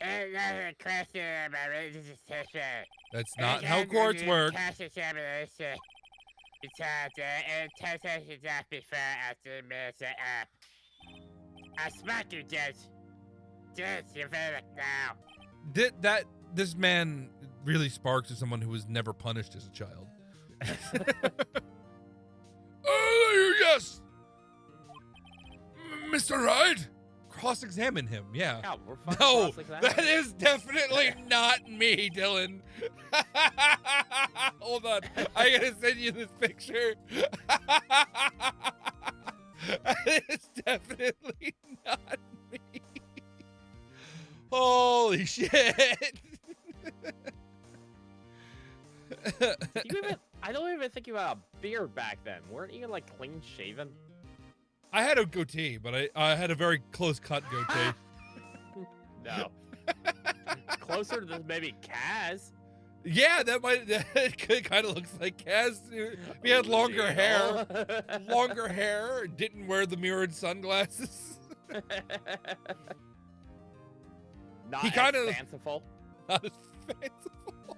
Another question about religious history. That's not how courts work. Cross-examination. Test sessions after after minutes up. I smack you, Judge. Judge, your verdict now. This man really sparks as someone who was never punished as a child. Yes, Mr. Wright. Cross-examine him. Yeah. Yeah, we're fine. No, that is definitely not me, Dylan. Hold on, I gotta send you this picture. It's definitely not me. Holy shit. I don't even think you had a beard back then. Weren't you like clean shaven? I had a goatee, but I had a very close cut goatee. No. Closer to this, maybe Kaz. Yeah, it kind of looks like Kaz. He had longer hair. Longer hair. Didn't wear the mirrored sunglasses. Not he as kinda, fanciful. Not as fanciful.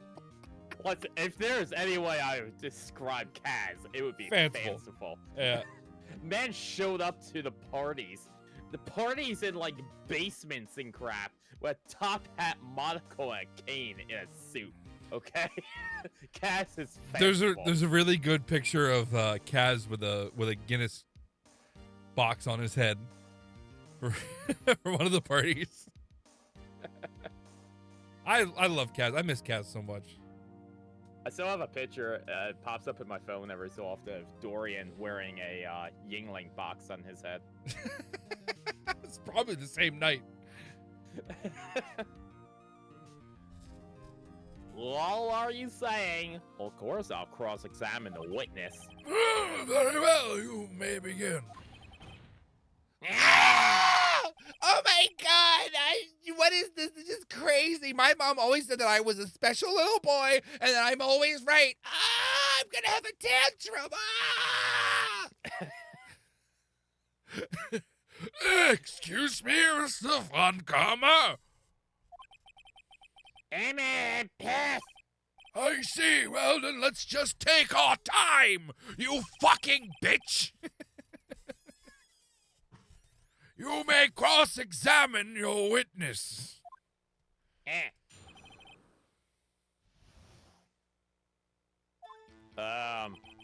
If there's any way I would describe Kaz, it would be fanciful. Yeah. Man showed up to the parties. The parties in like basements and crap with a top hat, monocle, and a cane in a suit. Okay, Kaz is fanciful. There's a really good picture of Kaz with a Guinness box on his head for one of the parties. I love Kaz. I miss Kaz so much. I still have a picture. It pops up in my phone every so often of Dorian wearing a Yingling box on his head. It's probably the same night. What are you saying? Of course, I'll cross-examine the witness. Very well, you may begin. Oh my god! What is this? This is crazy. My mom always said that I was a special little boy and that I'm always right. I'm gonna have a tantrum. Excuse me, Mr. Funcomer. Amen, piss! I see. Well, then let's just take our time, you fucking bitch. You may cross-examine your witness.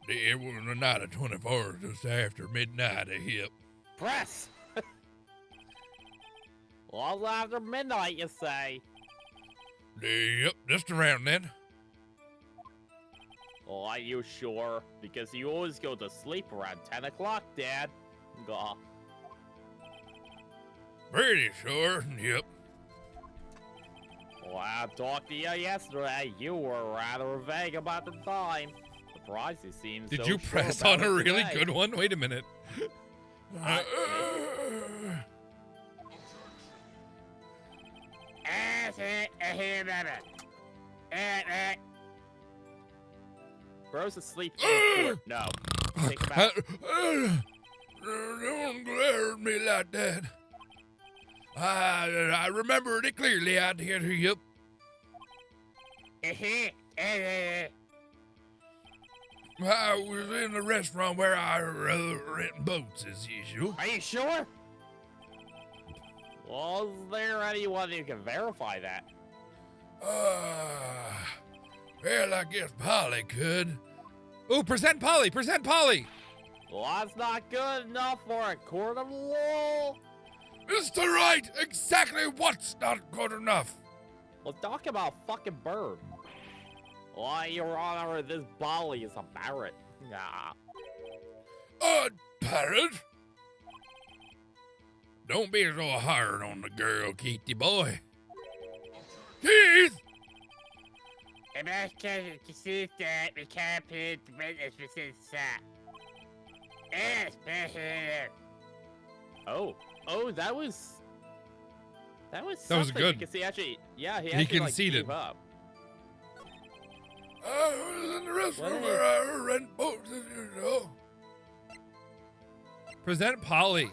It was the night of 24, just after midnight, yep. Press! Well, after midnight, you say? Yep, just around then. Oh, are you sure? Because you always go to sleep around 10 o'clock, Dad. Gah. Pretty sure, yep. Well, I talked to you yesterday. You were rather vague about the time. Surprised you seemed Did so you sure press about on a it really today. good one? Wait a minute. Bro's asleep in court. No. Take him out. Don't glare at me like that. I remembered it clearly out here, yep. I was in the restaurant where I rent boats as usual. Are you sure? Well, is there anyone who can verify that? Well, I guess Polly could. Ooh, present Polly, present Polly. Well, that's not good enough for a court of law. Mr. Wright, exactly what's not good enough? Well, talk about fucking bird. Why, Your Honor, this Bolly is a parrot. Nah. A parrot? Don't be so hard on the girl, Keithy boy. Keith! I'm asking to see that we can't put the witness within sight. Oh, that was That was something, good. Because he actually, yeah, he He actually conceded. Like, gave up. I was in the restaurant where I rent boats as usual. Present Polly.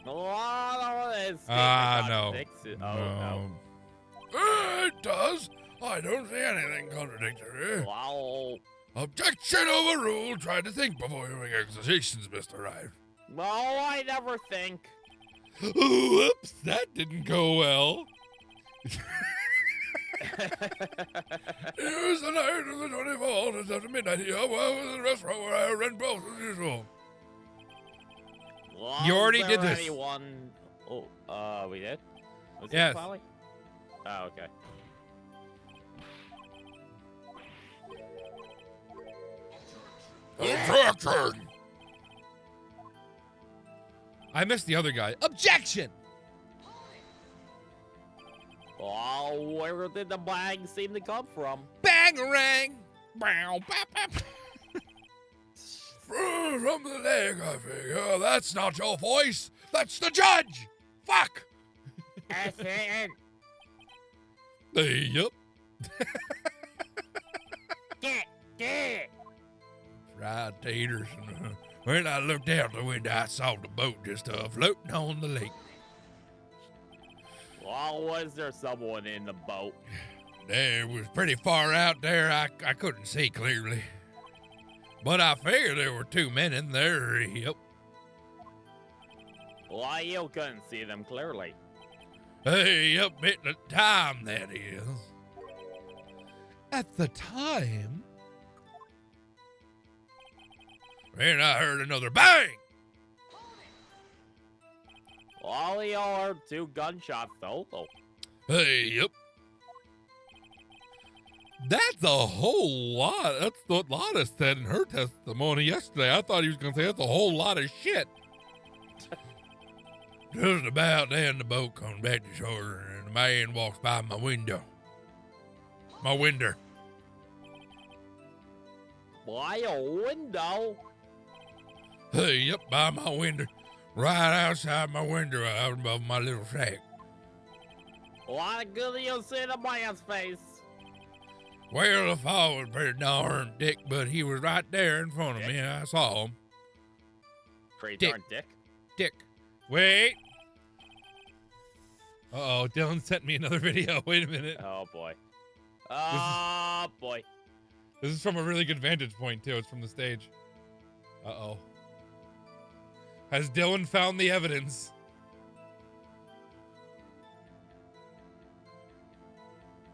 No. No. It does. I don't see anything contradictory. Wow. Objection overruled. Try to think before you make accusations, Mr. Wright. Well, I never think. Whoops, that didn't go well. It was the night of the 24th, it's after midnight here. I was in the restaurant where I rent boats as usual. Well, You already is did there this. Anyone... Oh, we did? Was it Yes. Polly? Oh, okay. Objection! I missed the other guy. Objection! Oh, where did the bang seem to come from? Bangarang! Bow, bap, bap. From the leg, I figure. That's not your voice. That's the judge. Fuck. Yup. Get! Fried taters. When I looked out the window, I saw the boat just floating on the lake. Well, was there someone in the boat? It was pretty far out there. I couldn't see clearly. But I figured there were two men in there. Yep. Why, you couldn't see them clearly. Hey, up at the time, that is. At the time? Then I heard another bang. All y'all heard 2 gunshots, though. Hey, yep. That's a whole lot. That's what Lotta said in her testimony yesterday. I thought he was going to say that's a whole lot of shit. Just about then the boat comes back to shore and the man walks by my window. My window. By a window? Hey, yep, by my window. Right outside my window out above my little shack. A lot of good you'll see in a man's face. Well, the fall was pretty darn thick, but he was right there in front of me and I saw him. Pretty Dick. darn dick. Dick. Wait. Uh-oh, Dylan sent me another video. Wait a minute. Oh, boy. Oh, boy. This is from a really good vantage point, too. It's from the stage. Uh-oh. Has Dylan found the evidence?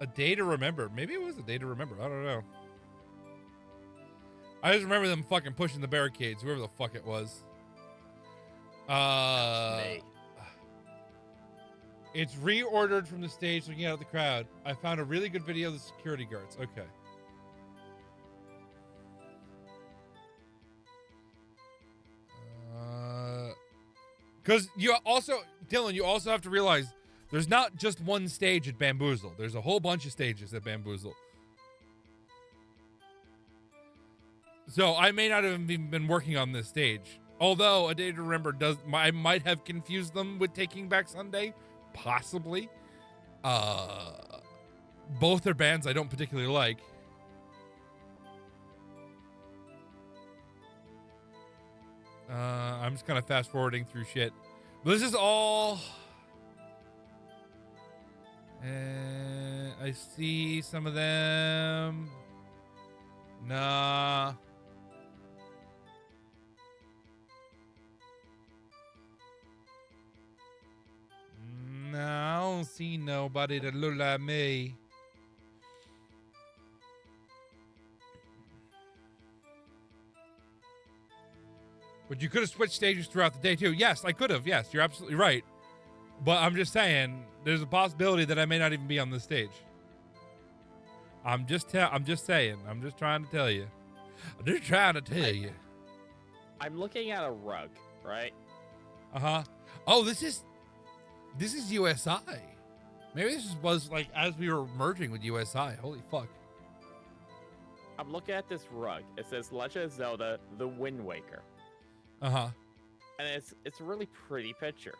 A day to remember. Maybe it was a day to remember. I don't know. I just remember them fucking pushing the barricades, whoever the fuck it was. Me. It's reordered from the stage looking out at the crowd. I found a really good video of the security guards. Okay. Because you also, Dylan, you also have to realize there's not just one stage at Bamboozle. There's a whole bunch of stages at Bamboozle. So I may not have even been working on this stage. Although A Day to Remember I might have confused them with Taking Back Sunday. Possibly. Both are bands I don't particularly like. I'm just kind of fast forwarding through shit. But this is all. I see some of them. Nah. Nah, I don't see nobody that look like me. But you could have switched stages throughout the day too. Yes, I could have. Yes, you're absolutely right. But I'm just saying, there's a possibility that I may not even be on this stage. I'm just saying. I'm just trying to tell you. I'm just trying to tell you. I'm looking at a rug, right? Uh-huh. Oh, this is USI. Maybe this was like as we were merging with USI. Holy fuck. I'm looking at this rug. It says Legend of Zelda: The Wind Waker. Uh-huh. And it's a really pretty picture.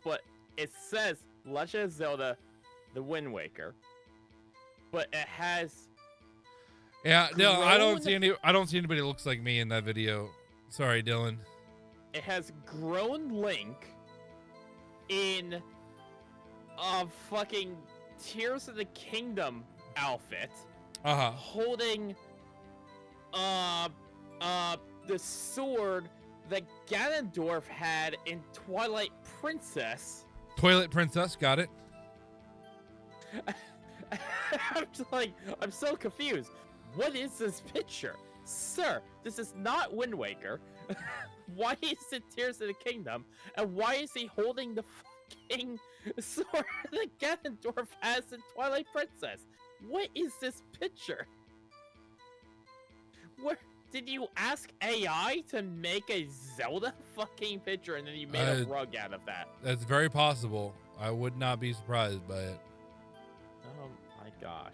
But it says Legend of Zelda: The Wind Waker. But it has no, I don't see anybody that looks like me in that video. Sorry, Dylan. It has grown Link in a fucking Tears of the Kingdom outfit. Uh-huh. Holding the sword that Ganondorf had in Twilight Princess. Toilet Princess, got it. I'm just like, I'm so confused. What is this picture? Sir, this is not Wind Waker. Why is it Tears of the Kingdom? And why is he holding the fucking sword that Ganondorf has in Twilight Princess? What is this picture? Where did you ask AI to make a Zelda fucking picture and then you made a rug out of that? That's very possible. I would not be surprised by it. Oh my gosh.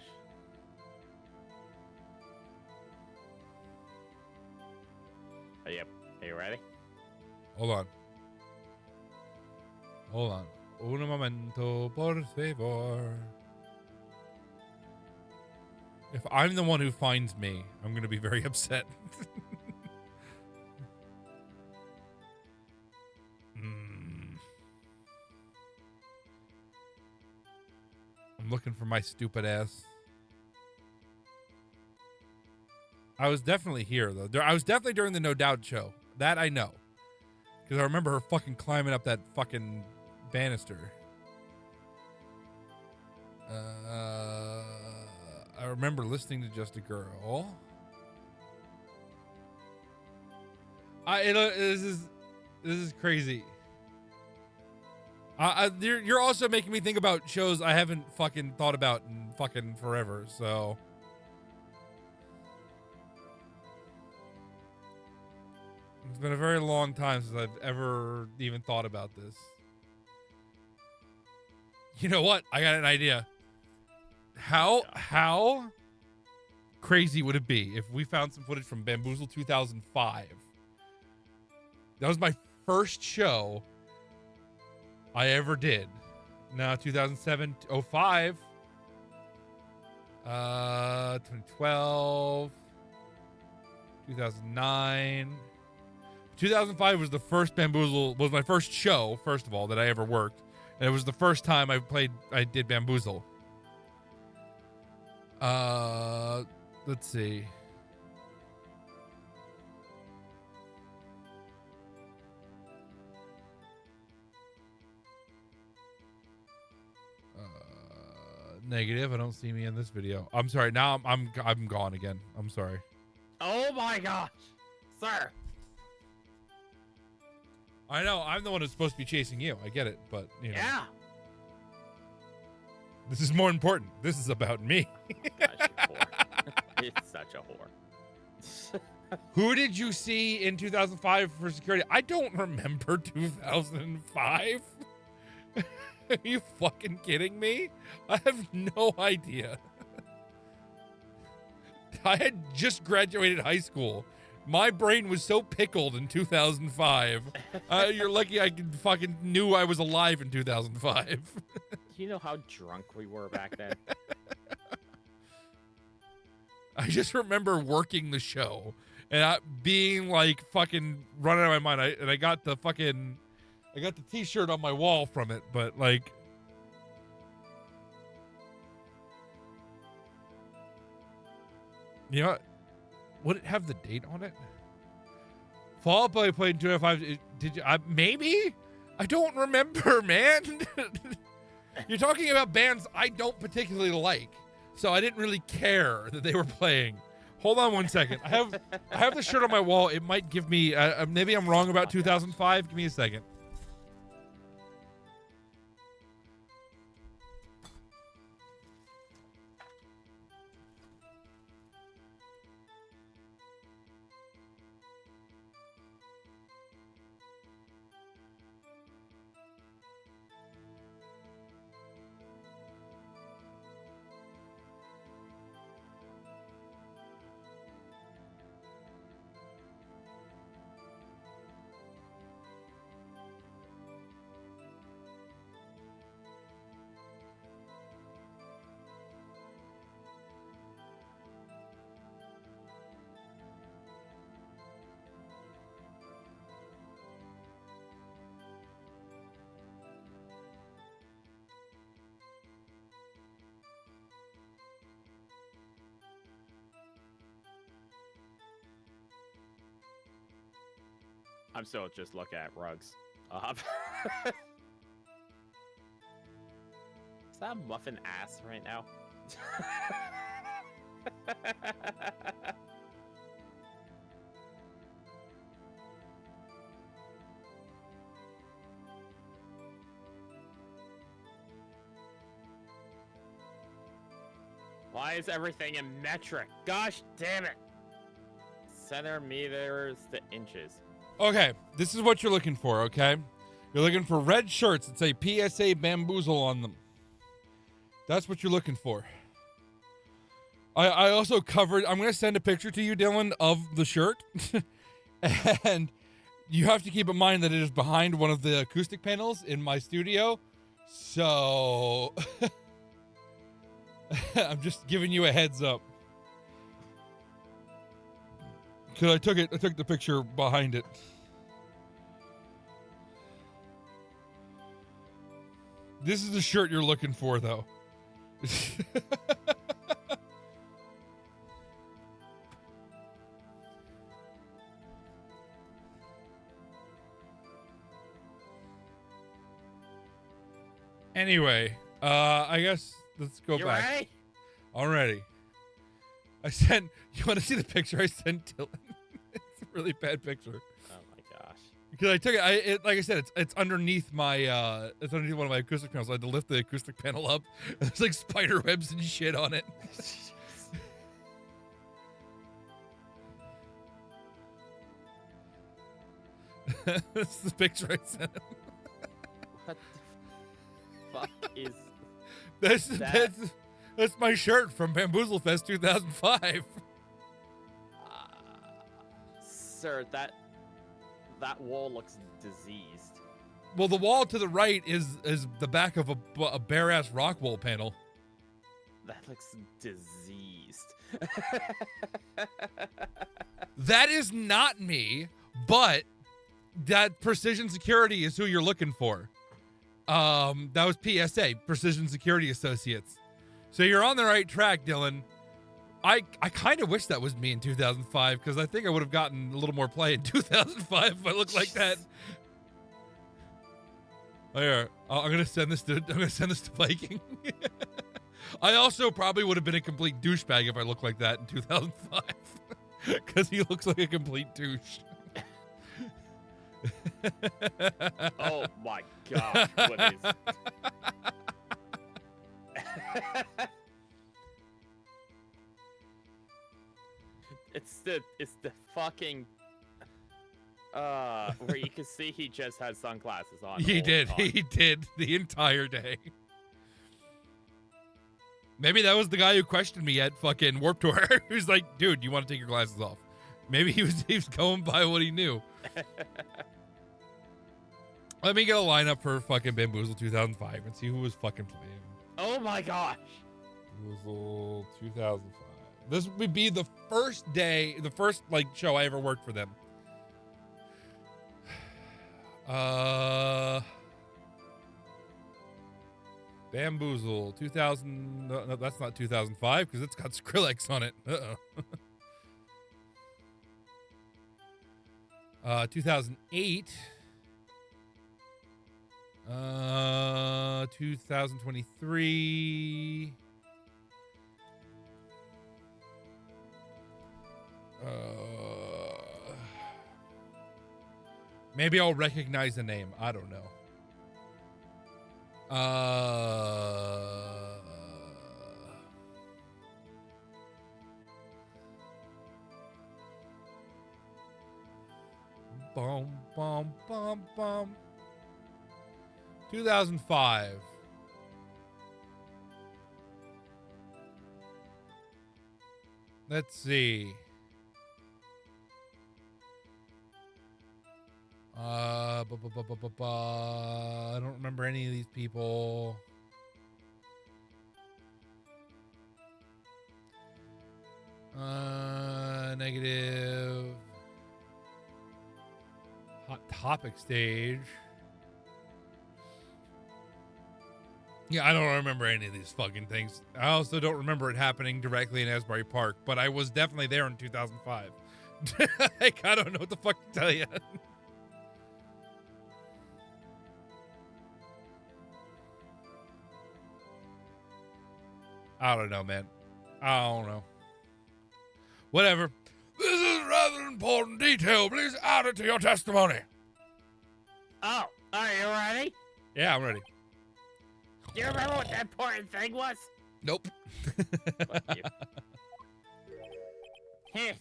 Are you ready? Hold on. Un momento, por favor. If I'm the one who finds me, I'm going to be very upset. I'm looking for my stupid ass. I was definitely here, though. I was definitely during the No Doubt show. That I know. Because I remember her fucking climbing up that fucking banister. I remember listening to Just a Girl. This is crazy. You're also making me think about shows I haven't fucking thought about in fucking forever. So it's been a very long time since I've ever even thought about this. You know what? I got an idea. How crazy would it be if we found some footage from Bamboozle 2005? That was my first show I ever did. No, 2007, 05, 2012, 2009. 2005 was the first Bamboozle, was my first show, first of all, that I ever worked. And it was the first time I did Bamboozle. Let's see. Negative. I don't see me in this video. I'm sorry. Now I'm gone again. I'm sorry. Oh my gosh, sir. I know. I'm the one who's supposed to be chasing you. I get it, but you know. Yeah. This is more important. This is about me. Gosh, you whore. It's such a whore. Who did you see in 2005 for security? I don't remember 2005. Are you fucking kidding me? I have no idea. I had just graduated high school. My brain was so pickled in 2005. You're lucky I fucking knew I was alive in 2005. Do you know how drunk we were back then? I just remember working the show and being like fucking running out of my mind. I got the t-shirt on my wall from it, but like, you know what? Would it have the date on it? Fall Out Boy played in 2005. Did you? Maybe? I don't remember, man. You're talking about bands I don't particularly like, so I didn't really care that they were playing. Hold on one second. I have the shirt on my wall. It might give me. Maybe I'm wrong about 2005. Give me a second. I'm still just looking at rugs. Is that a muffin ass right now? Why is everything in metric? Gosh damn it! Centimeters to inches. Okay, this is what you're looking for, okay? You're looking for red shirts that say PSA Bamboozle on them. That's what you're looking for. I also covered, I'm going to send a picture to you, Dylan, of the shirt. And you have to keep in mind that it is behind one of the acoustic panels in my studio. So I'm just giving you a heads up. Cause I took the picture behind it. This is the shirt you're looking for, though. Anyway, I guess let's go back. Ready? Already. You want to see the picture I sent Dylan? It's a really bad picture. Oh my gosh. Because I took it, like I said, it's underneath my, it's underneath one of my acoustic panels. I had to lift the acoustic panel up. There's like spider webs and shit on it. This is the picture I sent him. What the fuck is That's my shirt from Bamboozle Fest 2005. Sir, that wall looks diseased. Well, the wall to the right is the back of a bare ass rock wool panel. That looks diseased. That is not me, but that Precision Security is who you're looking for. That was PSA, Precision Security Associates. So you're on the right track, Dylan. I kind of wish that was me in 2005 because I think I would have gotten a little more play in 2005 if I looked like that. Oh, yeah. I'm gonna send this to Viking. I also probably would have been a complete douchebag if I looked like that in 2005 because he looks like a complete douche. Oh my gosh, what is? It's the fucking where you can see he just had sunglasses on. He did the entire day. Maybe that was the guy who questioned me at fucking Warped Tour. Who's like, dude, you want to take your glasses off? Maybe he was going by what he knew. Let me get a lineup for fucking Bamboozle 2005 and see who was fucking playing. Oh my gosh. Bamboozle 2005. This would be the first like show I ever worked for them. Bamboozle 2000. No, that's not 2005 because it's got Skrillex on it. 2008. 2023. Maybe I'll recognize the name. I don't know. Boom, boom, boom, boom. 2005. Let's see. I don't remember any of these people. Negative. Hot Topic stage. Yeah, I don't remember any of these fucking things. I also don't remember it happening directly in Asbury Park, but I was definitely there in 2005. Like, I don't know what the fuck to tell you. I don't know, man. I don't know. Whatever. This is a rather important detail. Please add it to your testimony. Oh, are you ready? Yeah, I'm ready. Do you remember what that important thing was? Nope. I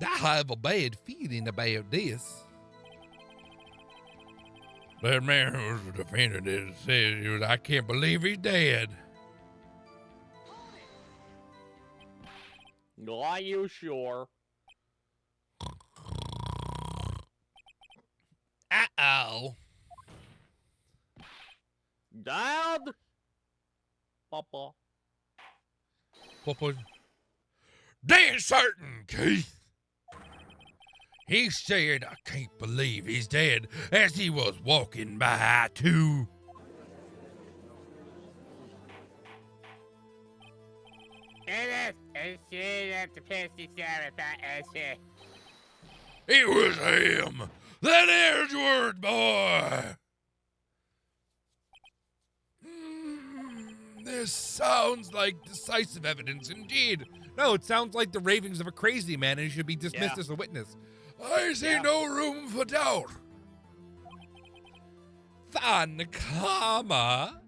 have a bad feeling about this. That man who was the defendant said, I can't believe he's dead. Are you sure? Uh-oh. Dad? Papa. Papa. Dead certain, Keith. He said, I can't believe he's dead, as he was walking by, too. It was him, that Edgeworth boy. This sounds like decisive evidence indeed. No, it sounds like the ravings of a crazy man and he should be dismissed Yeah. as a witness. I see no room for doubt. Van Karma.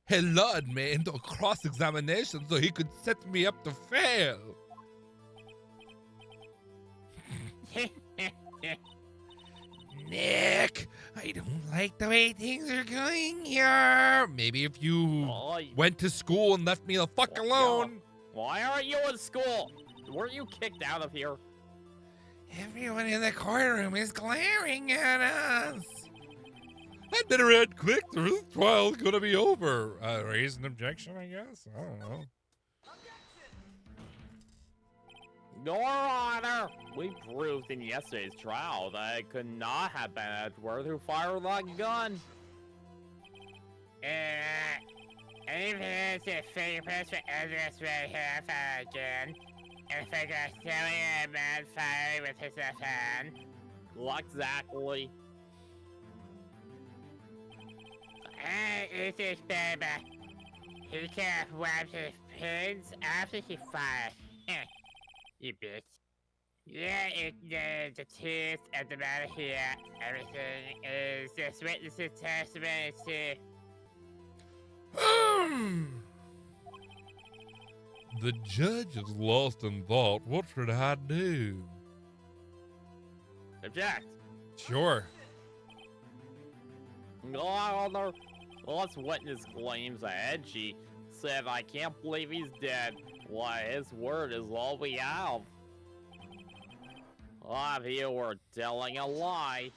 He lured me into a cross-examination so he could set me up to fail. Nick, I don't like the way things are going here. Maybe if you went to school and left me the fuck alone. Why aren't you in school? Weren't you kicked out of here? Everyone in the courtroom is glaring at us. I'd better add quick. The trial's gonna be over. Raise an objection, I guess. I don't know. Your Honor, we proved in yesterday's trial that it could not have been Edward who fired that gun. Evidence of fingerprints for Edwards right here found again. And figure stealing a man firing with his left hand. Exactly. This is baby. He can't wipe his pins after he fired. You bitch. Yeah, the truth of the matter here. Everything is this witness's testimony to. The judge is lost in thought. What should I do? Object. Sure. Your Honor, this witness claims that Edgy said, I can't believe he's dead. Why, his word is all we have. A lot of you were telling a lie.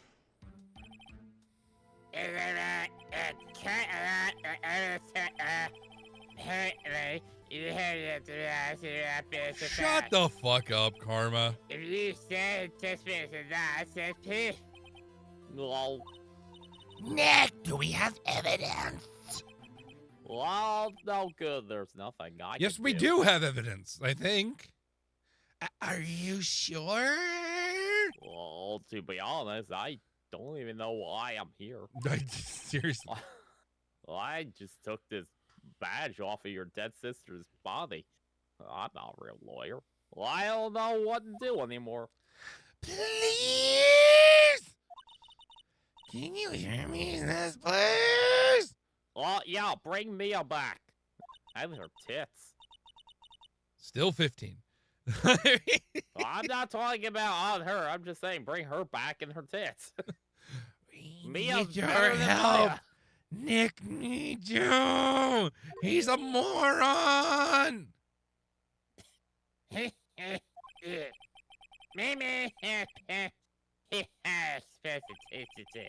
Apparently, you heard it. Shut the fuck up, Karma. If you said this is nonsense, please. Well, Nick, do we have evidence? well, no good. There's nothing I Yes, can we do have evidence, I think. Are you sure? Well, to be honest, I don't even know why I'm here. Seriously. I just took this badge off of your dead sister's body. I'm not a real lawyer. Well, I don't know what to do anymore. Please! Can you hear me in this place? Well, yeah, bring Mia back. And her tits. Still 15. I'm not talking about on her. I'm just saying bring her back and her tits. We Mia's need your better than help. Mia. Nick needs you. He's a moron. Mimi, he has specificity.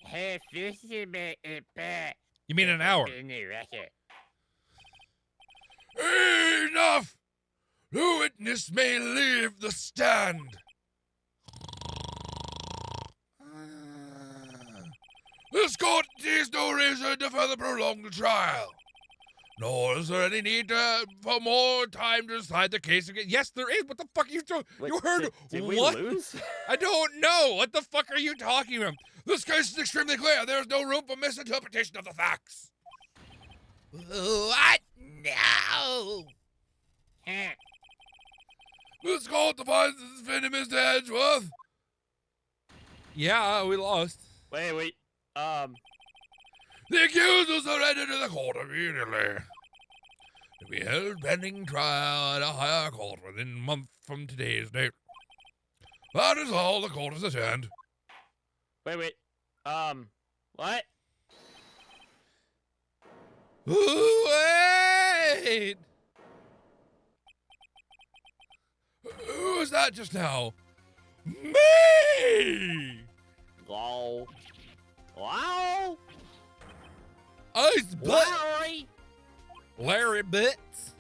Hey, this is a bad. You mean an hour? In the record. Enough! The witness may leave the stand. This court sees no reason to further prolong the trial. Nor is there any need for more time to decide the case again. Yes, there is. What the fuck are you doing? Wait, You heard did what? we lose? I don't know. What the fuck are you talking about? This case is extremely clear. There is no room for misinterpretation of the facts. What? No. This court defines the defendant, Mr. Edgeworth. Yeah, we lost. Wait. The accused will surrender to the court immediately. To be held pending trial at a higher court within a month from today's date. That is all. The court is adjourned. Wait. What? Wait! Who was that just now? Me! Lol. Wow. Ice butt! Larry. Larry Butts?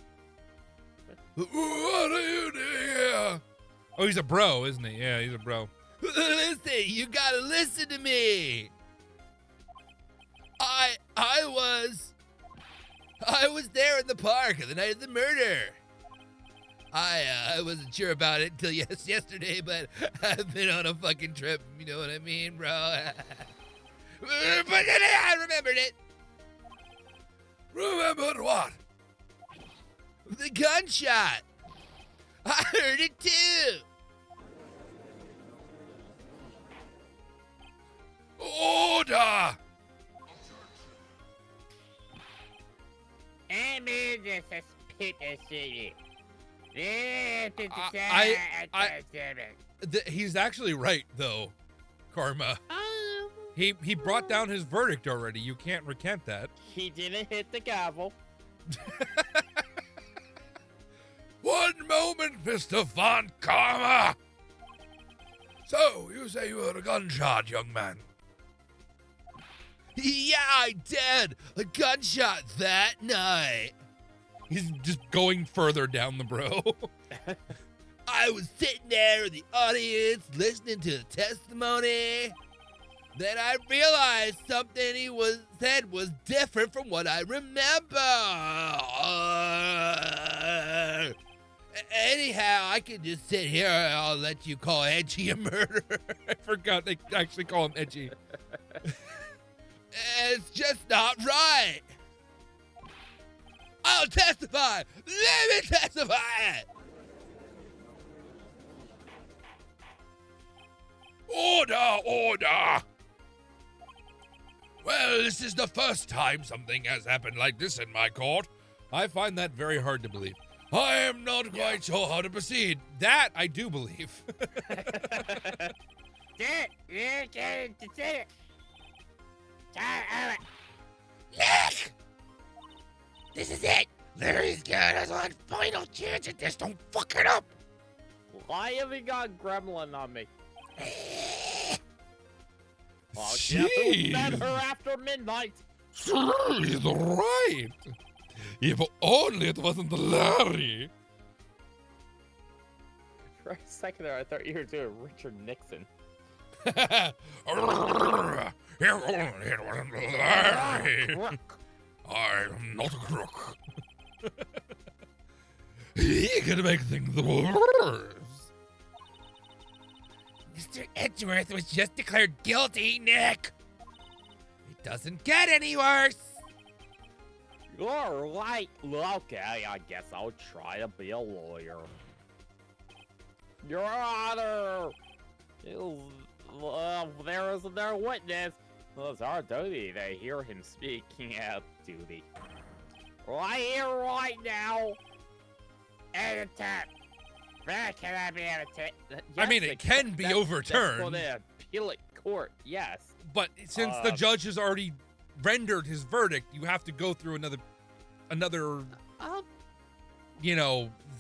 What are you doing here? Oh, he's a bro, isn't he? Yeah, he's a bro. Listen, you gotta listen to me. I was there in the park the night of the murder. I wasn't sure about it until yesterday, but I've been on a fucking trip. You know what I mean, bro? But I remembered it. Remembered what? The gunshot! I heard it too! Order! I'm in the suspicious city. He's actually right, though, Karma. He brought down his verdict already. You can't recant that. He didn't hit the gavel. One moment, Mr. Von Karma! So, you say you heard a gunshot, young man? Yeah, I did! A gunshot that night! He's just going further down the bro. I was sitting there in the audience listening to the testimony. Then I realized something he said was different from what I remember. Anyhow, I can just sit here and I'll let you call Edgy a murderer. I forgot they actually call him Edgy. It's just not right. I'll testify. Let me testify. Order, order. Well, this is the first time something has happened like this in my court. I find that very hard to believe. I am not quite sure how to proceed. That I do believe. Nick! This is it. Larry's got us one final chance at this. Don't fuck it up. Why have you got gremlin on me? Well, Jeez. better after midnight. He's right. If only it wasn't Larry. For a second there, I thought you were doing Richard Nixon. It wasn't Larry. I'm not a crook. He could make things worse. Mr. Edgeworth was just declared guilty, Nick. It doesn't get any worse. You're right. Okay, I guess I'll try to be a lawyer. Your Honor! There is their witness. Well, it's our duty to hear him speaking out duty. Right here, right now. Editor. Where can I be edited? I mean, it can be overturned. That's for the appellate court, yes. But since the judge has already rendered his verdict, you have to go through another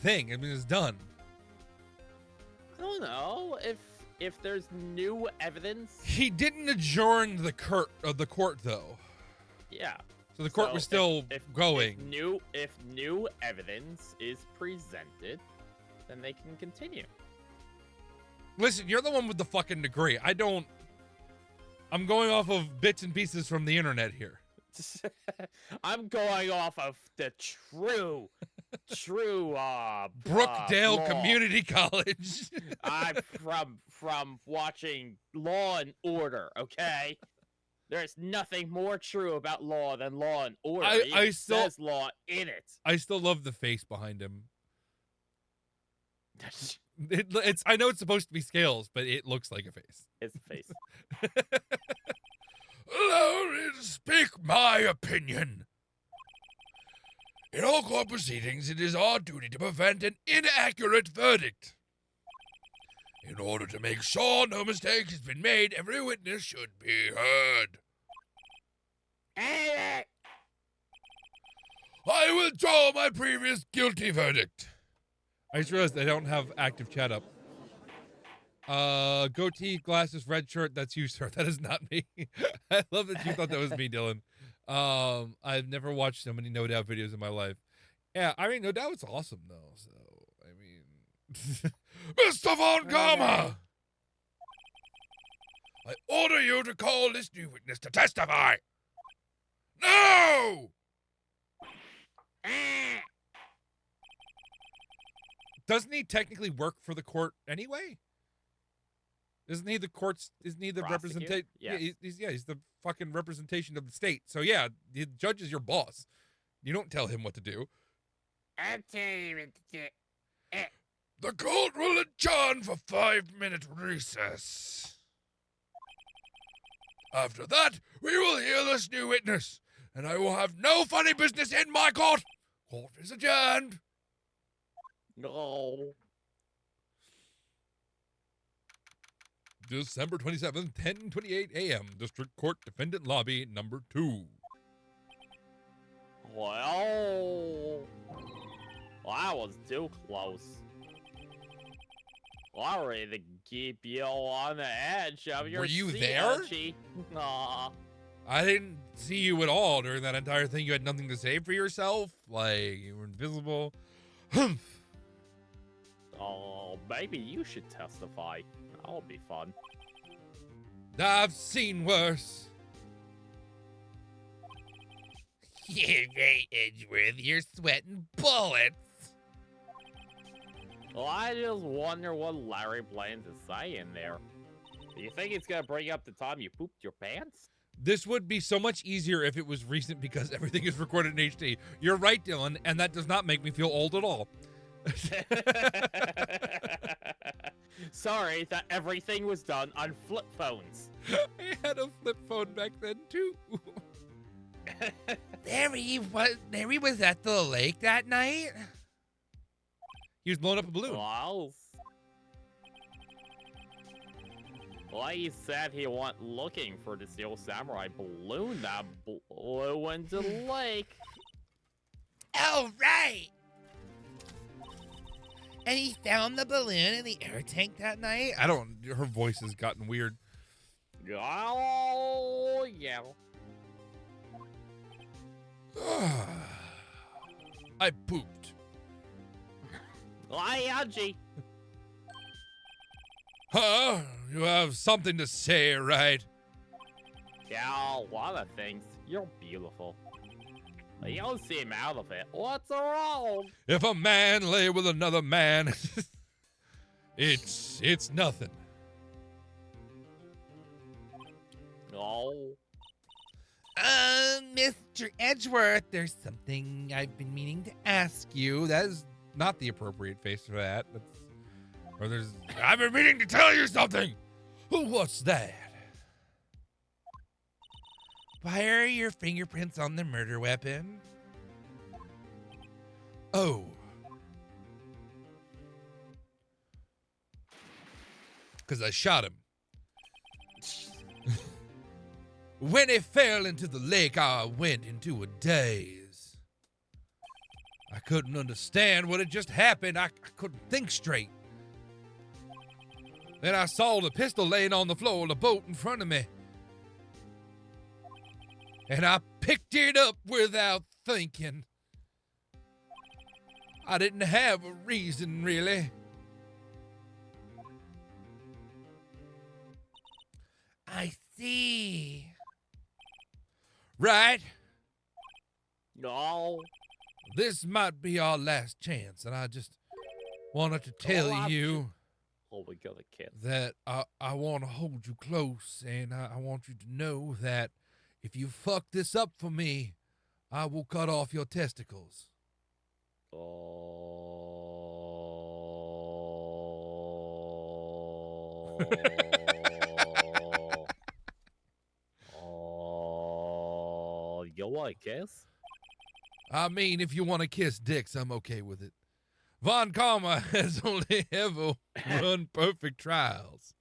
thing. I mean, it's done. I don't know if there's new evidence. He didn't adjourn the court though. Yeah. So the court was still going. If new evidence is presented, then they can continue. Listen, you're the one with the fucking degree. I'm going off of bits and pieces from the internet here. I'm going off of the true Brookdale law. Community College. I'm from watching Law and Order, okay? There's nothing more true about Law than Law and Order. It says law in it. I still love the face behind him. It's I know it's supposed to be scales, but it looks like a face. It's a face. Allow me to speak my opinion. In all court proceedings, it is our duty to prevent an inaccurate verdict. In order to make sure no mistake has been made, every witness should be heard. I withdraw my previous guilty verdict. I just realized I don't have active chat up. Goatee, glasses, red shirt. That's you, sir. That is not me. I love that you thought that was me, Dylan. I've never watched so many No Doubt videos in my life. Yeah, I mean, No Doubt's awesome, though. So, I mean... Mr. Von Gamma! I order you to call this new witness to testify. No! Doesn't he technically work for the court anyway? Isn't he the court's? Isn't he the representation? Yes. Yeah, he's the fucking representation of the state. So yeah, the judge is your boss. You don't tell him what to do. I'm telling you what to do. The court will adjourn for 5-minute recess. After that, we will hear this new witness, and I will have no funny business in my court. Court is adjourned. No. December 27th, 10:28 a.m. District Court Defendant Lobby number 2. Well, I was too close. I ready to keep you on the edge of your Were you seat, there? Edgy. Aw. I didn't see you at all during that entire thing. You had nothing to say for yourself. Like, you were invisible. Humph. Oh, maybe you should testify. That'll be fun. I've seen worse. Yeah, right, Edgeworth. You're sweating bullets. Well, I just wonder what Larry plans to say in there. Do you think it's gonna bring up the time you pooped your pants? This would be so much easier if it was recent because everything is recorded in HD. You're right, Dylan, and that does not make me feel old at all. Sorry that everything was done on flip phones. I had a flip phone back then, too. There he was at the lake that night. He was blowing up a balloon. Well, he said he went looking for the Steel Samurai balloon that blew into the lake. Oh, right. And he found the balloon in the air tank that night. Her voice has gotten weird. Oh, yeah. I pooped. Hi, Edgy. Huh? You have something to say, right? Yeah, a lot of things. You're beautiful. You don't seem out of it. What's wrong? If a man lay with another man, it's nothing. Oh. Mr. Edgeworth, there's something I've been meaning to ask you. That is not the appropriate face for that. I've been meaning to tell you something. What's that? Why are your fingerprints on the murder weapon? Oh. Because I shot him. When he fell into the lake, I went into a daze. I couldn't understand what had just happened. I couldn't think straight. Then I saw the pistol laying on the floor of the boat in front of me. And I picked it up without thinking. I didn't have a reason, really. I see. Right? No. This might be our last chance, and I just wanted to tell you Oh, we got a kid. that I want to hold you close, and I want you to know that if you fuck this up for me, I will cut off your testicles. Oh. Oh. You want a kiss? I mean, if you want to kiss dicks, I'm okay with it. Von Karma has only ever run perfect trials.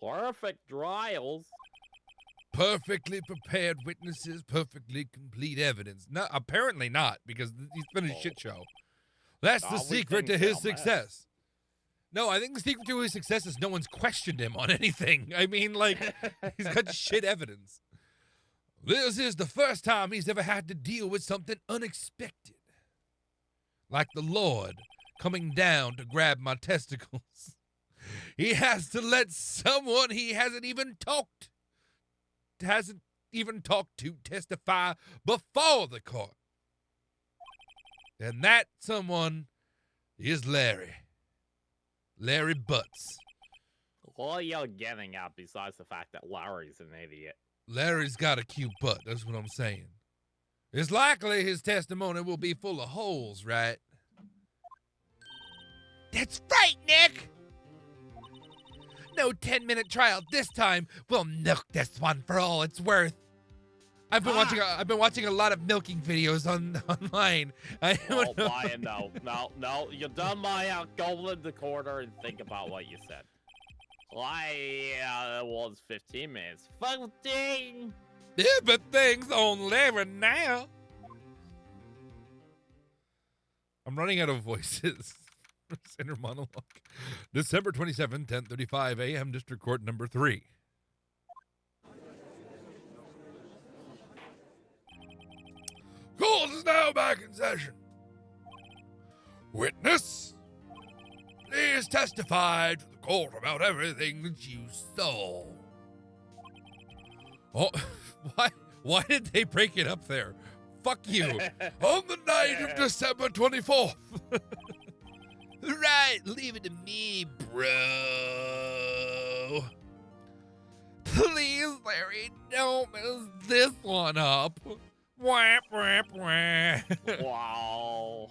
Perfect trials? Perfectly prepared witnesses, perfectly complete evidence. No, apparently not, because he's been a shit show. That's the secret to his success. No, I think the secret to his success is no one's questioned him on anything. I mean, like, he's got shit evidence. This is the first time he's ever had to deal with something unexpected. Like the Lord coming down to grab my testicles. He has to let someone he hasn't even talked to testify before the court. And that someone is Larry. Larry Butts. What are you getting at besides the fact that Larry's an idiot? Larry's got a cute butt. That's what I'm saying. It's likely his testimony will be full of holes, right? That's right, Nick! No 10-minute trial this time. We'll milk this one for all it's worth. I've been watching a lot of milking videos online. I don't know. Brian, no. You done my go in the corner and think about what you said. It was 15 minutes. 15! Yeah, but things only right now. I'm running out of voices. Inner monologue. December 27, 10:35 a.m. District Court number 3. Court is now back in session. Witness, please testify to the court about everything that you saw. Oh, why did they break it up there? Fuck you. On the night of December 24th. Right, leave it to me, bro. Please, Larry, don't mess this one up. Wah, wah, wah. Wow.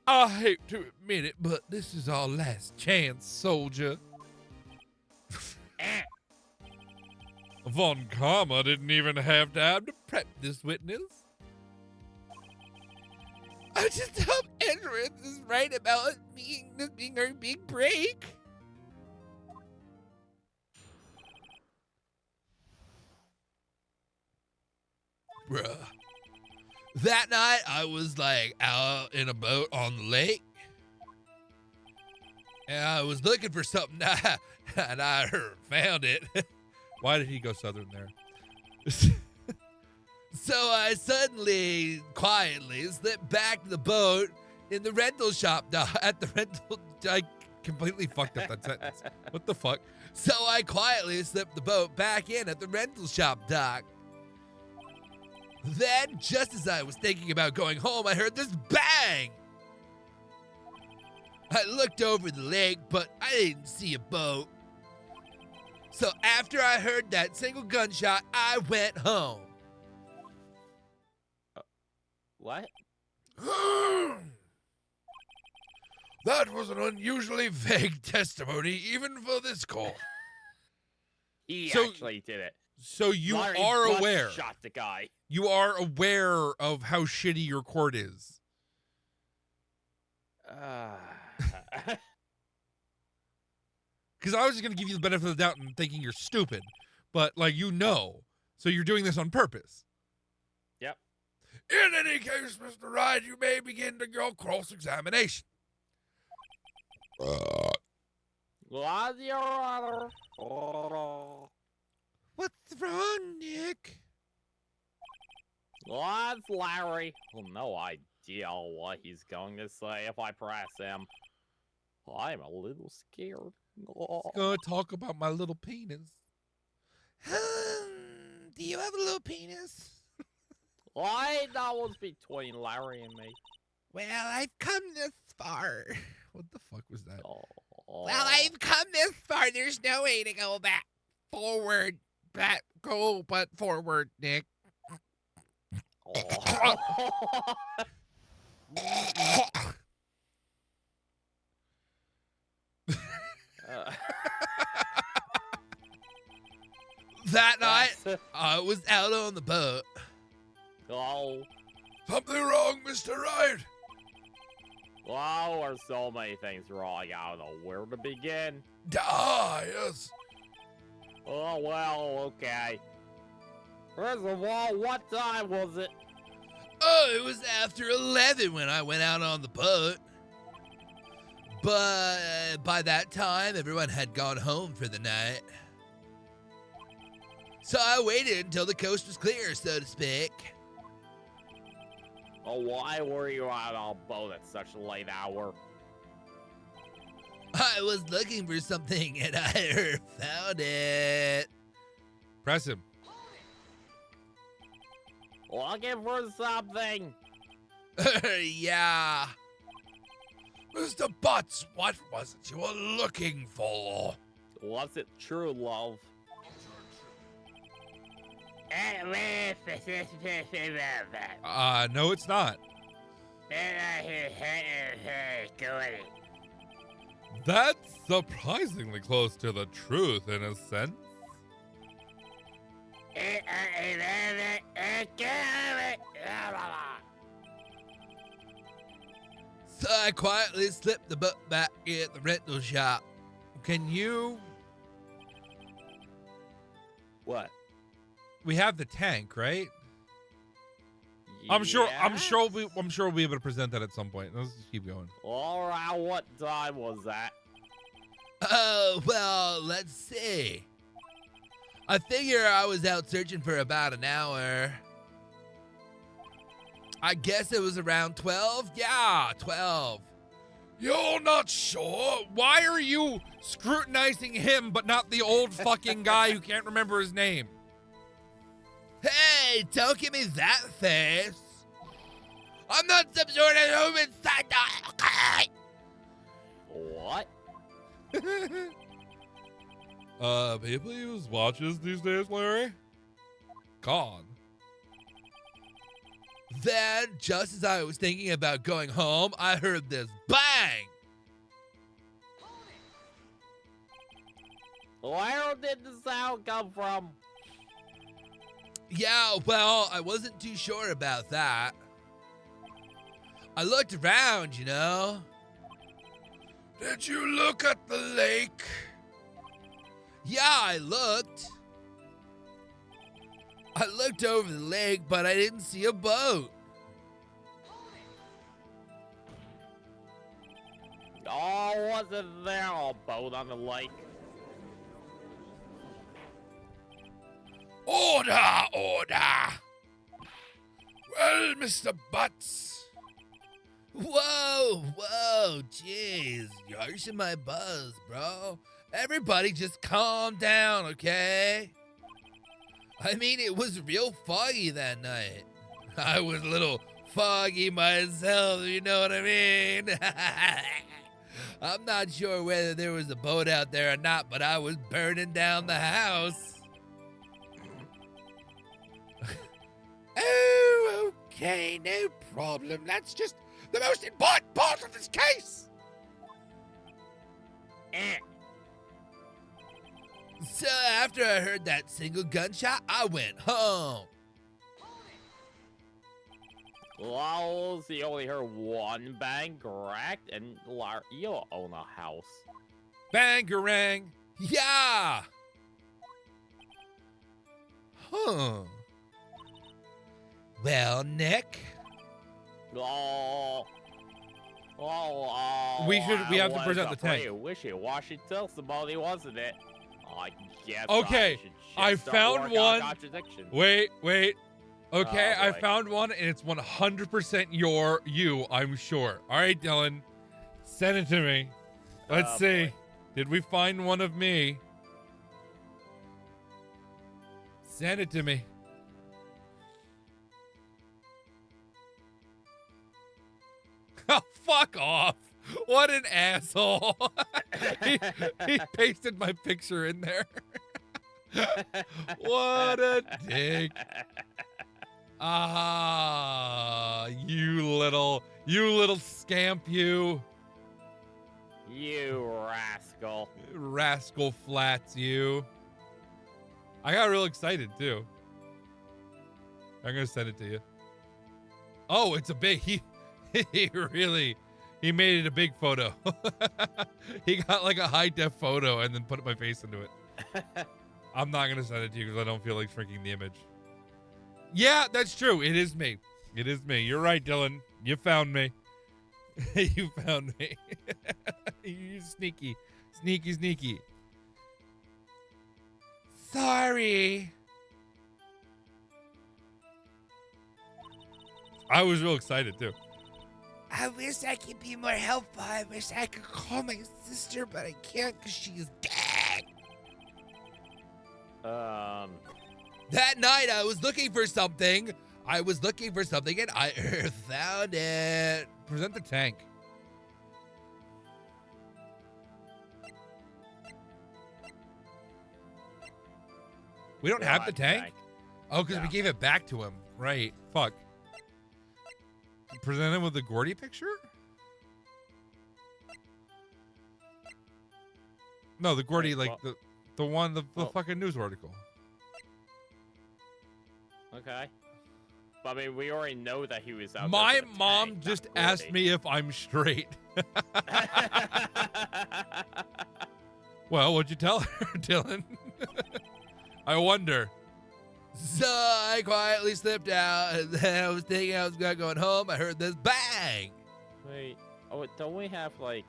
I hate to admit it, but this is our last chance, soldier. Von Karma didn't even have time to prep this witness. I just hope Edwards is right about this being our big break. Bruh. That night, I was like out in a boat on the lake. And I was looking for something and I found it. Why did he go southern there? So I suddenly, quietly slipped back to the boat in the rental shop at the rental. I completely fucked up that sentence. What the fuck? So I quietly slipped the boat back in at the rental shop dock. Then, just as I was thinking about going home, I heard this bang. I looked over the lake, but I didn't see a boat. So after I heard that single gunshot, I went home. What? That was an unusually vague testimony, even for this court. He So- actually did it. So you Larry are butt aware. Shot the guy. You are aware of how shitty your court is. Because I was just going to give you the benefit of the doubt and thinking you're stupid. But, like, you know. So you're doing this on purpose. Yep. In any case, Mr. Wright, you may begin your cross-examination. What's your honor? What's wrong, Nick? What's Larry? Well, no idea what he's going to say if I press him. I'm a little scared. Gonna talk about my little penis. Do you have a little penis? Why that was between Larry and me? Well, I've come this far. What the fuck was that? Oh. Well, I've come this far. There's no way to go back. Forward. Back. Go, but forward, Nick. That night, I was out on the boat. Oh. Something wrong, Mr. Wright? Wow, there's so many things wrong. I don't know where to begin. Yes. Oh, well, okay. First of all, what time was it? Oh, it was after 11 when I went out on the boat. But by that time, everyone had gone home for the night. So I waited until the coast was clear, so to speak. Oh, why were you out on a boat at such a late hour? I was looking for something and I found it. Press him. Looking for something. Yeah. Mr. Butts, what was it you were looking for? Was it true love? No, it's not. That's surprisingly close to the truth in a sense. So I quietly slipped the book back at the rental shop. Can you? What? We have the tank, right? I'm sure we'll be able to present that at some point. Let's just keep going. All right, what time was that? Oh, well, let's see. I figure I was out searching for about an hour. I guess it was around 12? Yeah, 12. You're not sure? Why are you scrutinizing him but not the old fucking guy who can't remember his name? Hey, don't give me that face. I'm not some sort of human psycho. What? People use watches these days, Larry? God. Then, just as I was thinking about going home, I heard this bang. Where did the sound come from? Yeah, well, I wasn't too sure about that. I looked around, you know. Did you look at the lake? Yeah, I looked. I looked over the lake, but I didn't see a boat. Oh, wasn't there a boat on the lake? Order, order. Well, Mr. Butts. Whoa, jeez. You're harshing my buzz, bro. Everybody just calm down, okay? I mean, it was real foggy that night. I was a little foggy myself, you know what I mean? I'm not sure whether there was a boat out there or not, but I was burning down the house. Oh, okay, no problem. That's just the most important part of this case. So after I heard that single gunshot, I went home. Well, you only heard one bang, correct? And you own a house. Bangarang. Yeah. Huh. Well, Nick. We have to present the tank. Wishy-washy testimony, wasn't it? I guess Okay, I found one. Contradiction. Wait. Okay, Oh, I boy. found one, and it's 100% you, I'm sure. All right, Dylan, send it to me. Let's Oh, see. boy. Did we find one of me? Send it to me. Oh, fuck off. What an asshole. he pasted my picture in there. What a dick. Ah, you little scamp, you. You rascal. Rascal flats, you. I got real excited, too. I'm going to send it to you. Oh, it's a big, he made it a big photo. He got like a high def photo and then put my face into it. I'm not going to send it to you because I don't feel like shrinking the image. Yeah, that's true. It is me. You're right, Dylan. You found me. You found me. You sneaky. Sorry. I was real excited, too. I wish I could be more helpful. I wish I could call my sister, but I can't because she's dead. That night, I was looking for something. And I found it. Present the tank. We don't have the tank? Oh, because we Yeah. gave it back to him. Right. Fuck. Present him with the Gordy picture? No, the Gordy, Wait, like the one, the Oh. fucking news article. Okay. But I mean, we already know that he was out. My there with a mom tank, just not asked Gordy. me if I'm straight. Well, what'd you tell her, Dylan? I wonder. So I quietly slipped out, and then I was thinking I was going home. I heard this bang. Wait. Oh, don't we have like?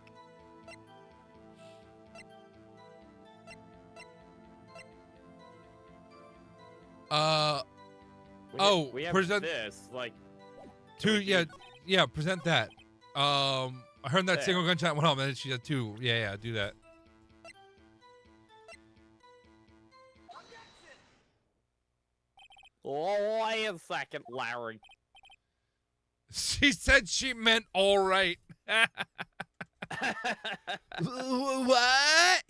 We have present this like. two. Yeah, present that. I heard that There. single gunshot went home, and then she had two. Yeah, do that. Oh, wait a second, Larry. She said she meant all right. What?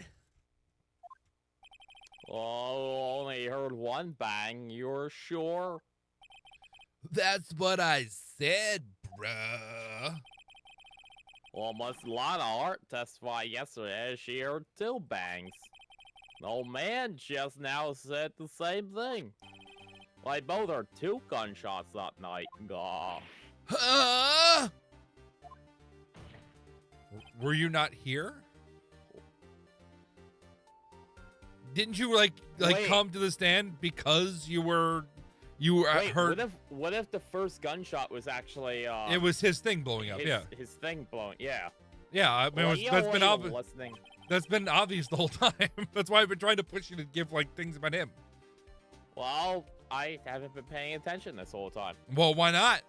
Oh, only heard one bang. You're sure? That's what I said, bruh. Almost a lot of art testified yesterday. She heard two bangs. The old man just now said the same thing. Like both are two gunshots that night. Gah. Huh? Were you not here? Didn't you like Wait. come to the stand because you were Wait, hurt? what if the first gunshot was actually It was his thing blowing up. his thing blowing? Yeah. Yeah. I mean, Well, that's been weren't obvious. listening. That's been obvious the whole time. That's why I've been trying to push you to give like things about him. Well, I haven't been paying attention this whole time Well, why not?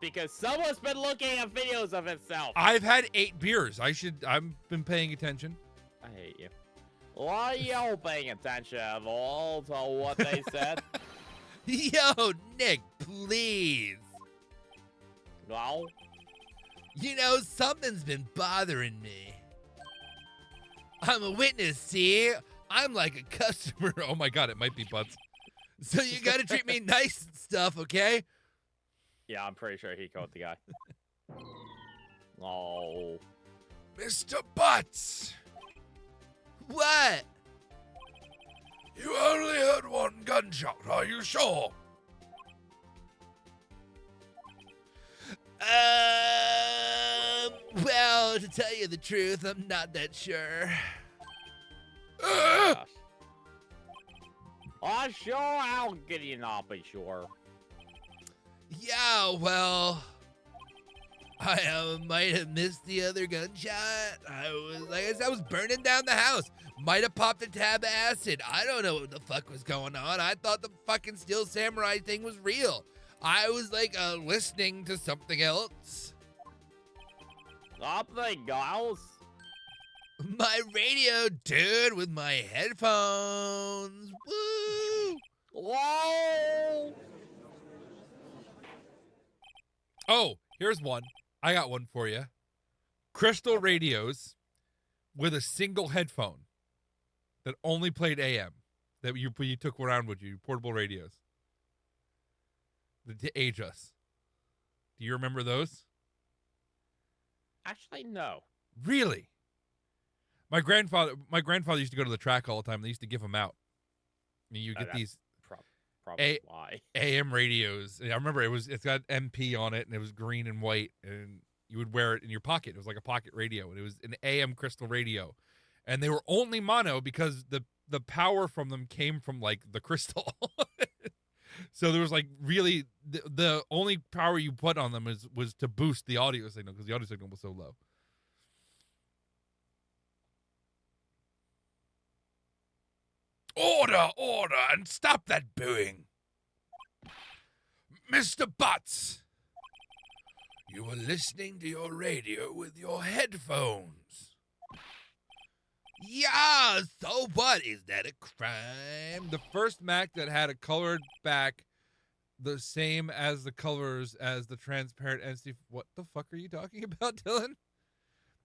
because someone's been looking at videos of himself. I've had 8 beers. I've been paying attention. I hate you. Why are you paying attention at all to what they said? Yo, Nick, please. Well, You know, something's been bothering me. I'm a witness, see? I'm like a customer. Oh my god, it might be butts. So you gotta treat me nice and stuff, okay? yeah, I'm pretty sure he caught the guy. Oh. Mr. Butts, What? you only heard one gunshot. Are you sure? Well, to tell you the truth, I'm not that sure. Gosh. Oh, sure, how could you not be sure? Yeah, well, I might have missed the other gunshot. I was burning down the house. Might have popped a tab of acid. I don't know what the fuck was going on. I thought the fucking Steel Samurai thing was real. I was like listening to something else. Something else? My radio, dude, with my headphones. Woo! Whoa! Oh, here's one. I got one for you. Crystal radios with a single headphone that only played AM that you took around with you, portable radios. To age us. Do you remember those? Actually, no. Really? My grandfather used to go to the track all the time. They used to give them out. I mean, you get that's these Probably why. AM radios. And I remember it's got MP on it, and it was green and white, and you would wear it in your pocket. It was like a pocket radio, and it was an AM crystal radio, and they were only mono because the power from them came from like the crystal. So there was like really the only power you put on them was to boost the audio signal because the audio signal was so low. Order, and stop that booing. Mr. Butts, you were listening to your radio with your headphones. Yeah, so what? Is that a crime? The first Mac that had a colored back the same as the colors as the transparent entity. What the fuck are you talking about, Dylan?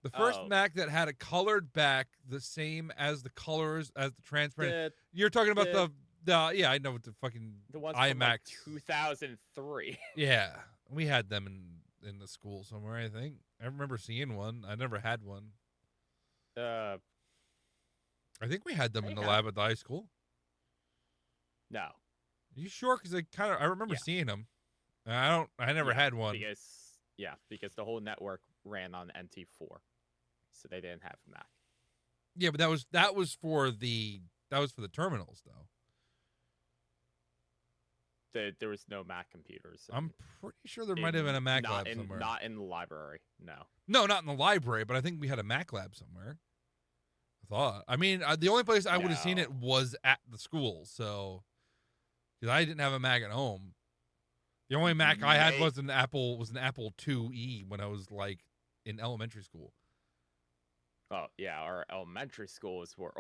The first Mac that had a colored back the same as the colors as the transparent. You're talking about Yeah, I know what the fucking The ones IMAX. from like 2003. Yeah, we had them in the school somewhere. I think I remember seeing one. I never had one. Uh, I think we had them in the Yeah. lab at the high school. no. Are you sure? Because I remember Yeah. seeing them. I never Yeah, had one. Because the whole network ran on NT4, so they didn't have Mac. Yeah, but that was for the terminals though. There was no Mac computers. I'm pretty sure there might have been a Mac lab somewhere. Not in the library. No. No, not in the library, but I think we had a Mac lab somewhere. I thought. I mean, the only place I would have seen it was at the school, so because I didn't have a Mac at home. The only Mac I had was an Apple IIe when I was like in elementary school. Oh yeah, our elementary schools were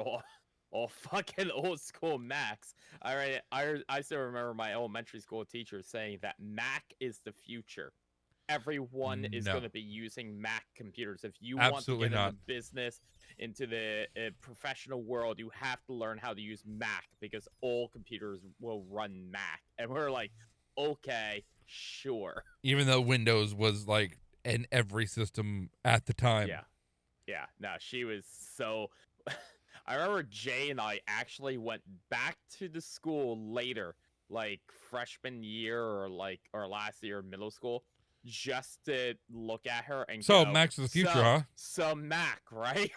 all fucking old school Macs. I still remember my elementary school teacher saying that Mac is the future. Everyone is No. going to be using Mac computers. If you Absolutely want to get not. into business, into the professional world, you have to learn how to use Mac because all computers will run Mac. And we're like, okay, sure. Even though Windows was like in every system at the time. Yeah. No, she was so. I remember Jay and I actually went back to the school later, like freshman year or last year of middle school, just to look at her and So go, Mac's the future, "So- huh? So Mac, right?"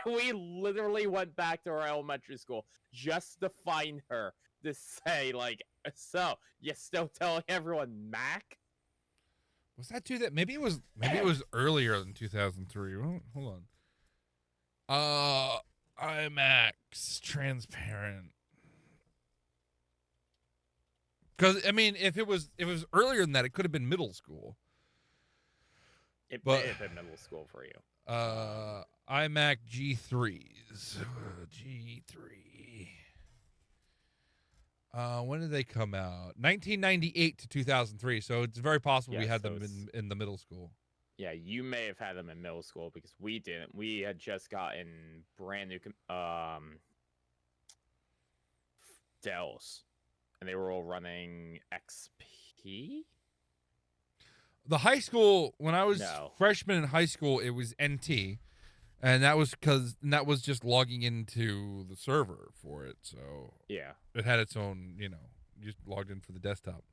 We literally went back to our elementary school just to find her to say, like, "So you still telling everyone Mac?" Was that maybe it was earlier than 2003. Hold on. IMAX transparent. Because I mean, if it was earlier than that, it could have been middle school. It But- may have been middle school for you. iMac G3s. G3. When did they come out? 1998 to 2003. So it's very possible we Yeah, had so them it's- in the middle school. Yeah, you may have had them in middle school because we didn't. We had just gotten brand new Dells, and they were all running XP. The high school, when I was No. freshman in high school, it was NT, and that was just logging into the server for it. So Yeah, it had its own, you just logged in for the desktop.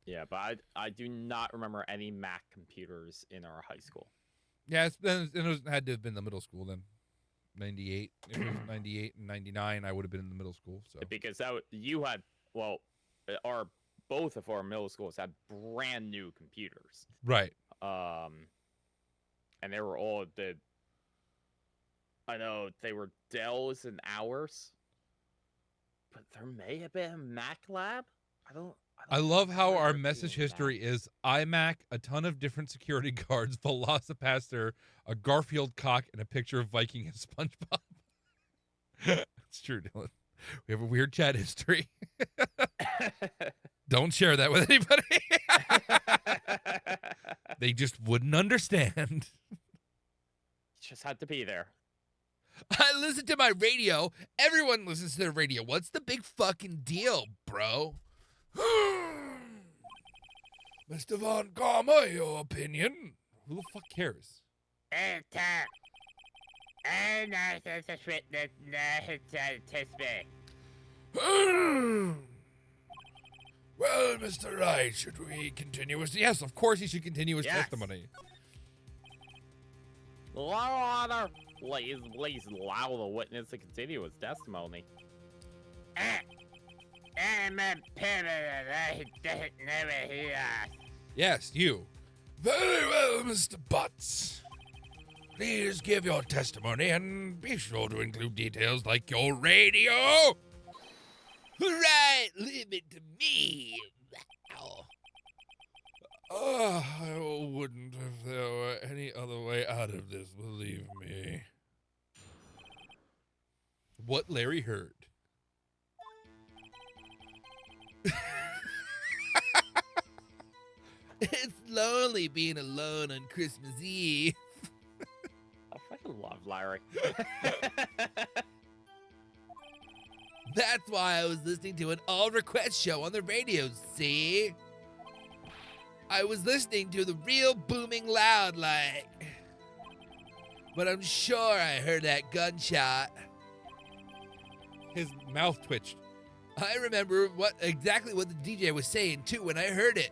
yeah, but I do not remember any Mac computers in our high school. Yeah, it had to have been the middle school then. 98. If it was 98 and 99, I would have been in the middle school. So Because you had both of our middle schools had brand new computers. right. And they were all I know they were Dells and ours, but there may have been a Mac lab. I love how remember our it message being history Mac. is iMac, a ton of different security guards, Velocipaster, a Garfield cock, and a picture of Viking and SpongeBob. It's true, Dylan. We have a weird chat history. Don't share that with anybody. They just wouldn't understand. Just had to be there. I listen to my radio. Everyone listens to their radio. What's the big fucking deal, bro? Mr. Von Karma, your opinion? Who the fuck cares? Well, Mr. Wright, should we continue with... Yes, of course he should continue his Yes. testimony. Honor, please allow the witness to continue his testimony. Yes, you. Very well, Mr. Butts. Please give your testimony and be sure to include details like your radio. Right, leave it to me. Wow. I wouldn't if there were any other way out of this, believe me. What Larry heard. It's lonely being alone on Christmas Eve. I fucking love Larry. That's why I was listening to an all-request show on the radio, see? I was listening to the real booming loud like. But I'm sure I heard that gunshot. His mouth twitched. I remember exactly what the DJ was saying, too, when I heard it.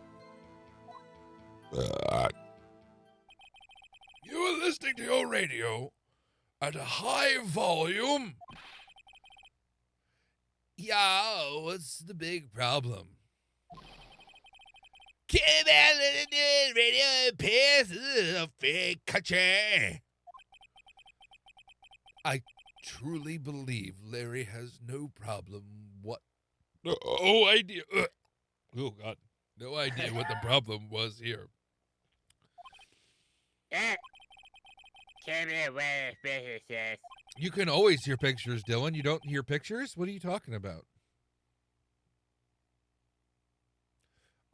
You were listening to your radio at a high volume? Yeah, what's the big problem? Come on, listen to radio piss. This is a fake country. I truly believe Larry has no problem No idea. Oh, God. No idea what the problem was here. Tell me where his business is. You can always hear pictures, Dylan. You don't hear pictures? What are you talking about?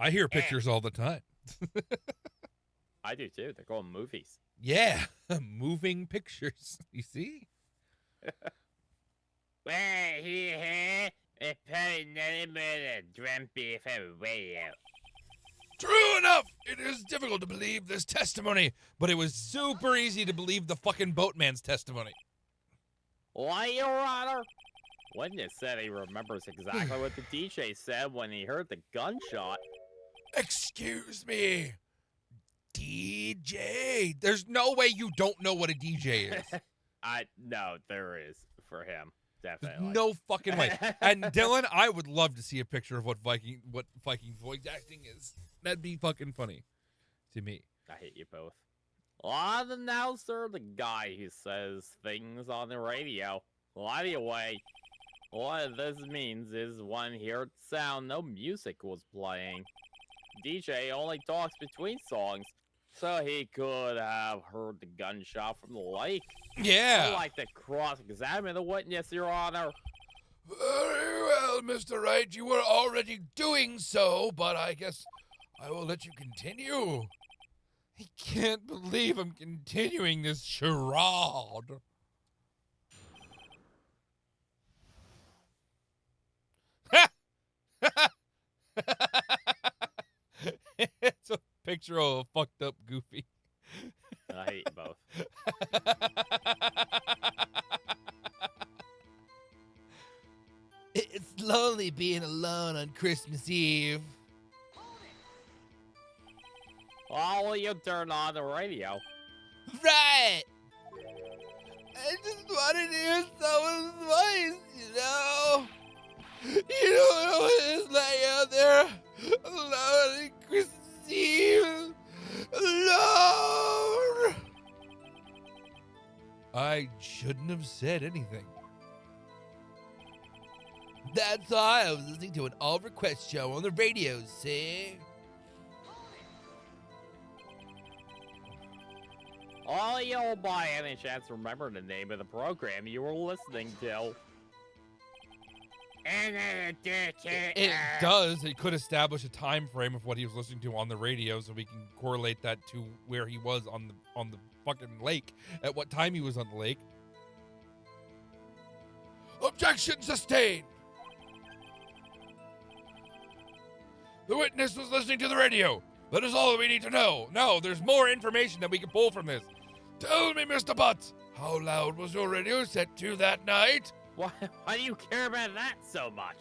I hear pictures all the time. I do too. They're called movies. Yeah, moving pictures. You see? Well, here is probably nothing more than drum beef and radio. True enough. It is difficult to believe this testimony, but it was super easy to believe the fucking boatman's testimony. Why, Your Honor? Witness said he remembers exactly what the DJ said when he heard the gunshot. Excuse me. DJ. There's no way you don't know what a DJ is. No, there is for him. There's Definitely. no fucking way. And Dylan, I would love to see a picture of what Viking voice acting is. That'd be fucking funny to me. I hate you both. Well, the announcer, the guy who says things on the radio. Well, anyway, what this means is when he heard sound, no music was playing. DJ only talks between songs, so he could have heard the gunshot from the lake. Yeah. I'd like to cross-examine the witness, Your Honor. Very well, Mr. Wright. You were already doing so, but I guess I will let you continue. I can't believe I'm continuing this charade. It's a picture of a fucked up Goofy. I hate you both. It's lonely being alone on Christmas Eve. Why will you turn on the radio? Right! I just wanted to hear someone's voice, you know? You don't know what it's like out there alone on Christmas Eve. Alone! I shouldn't have said anything. That's why I was listening to an all-request show on the radio, see? Oh, you'll by any chance remember the name of the program you were listening to? It does. It could establish a time frame of what he was listening to on the radio, so we can correlate that to where he was on the fucking lake, at what time he was on the lake. Objection sustained. The witness was listening to the radio. That is all that we need to know. No, there's more information that we can pull from this. Tell me, Mr. Butts, how loud was your radio set to that night? Why do you care about that so much?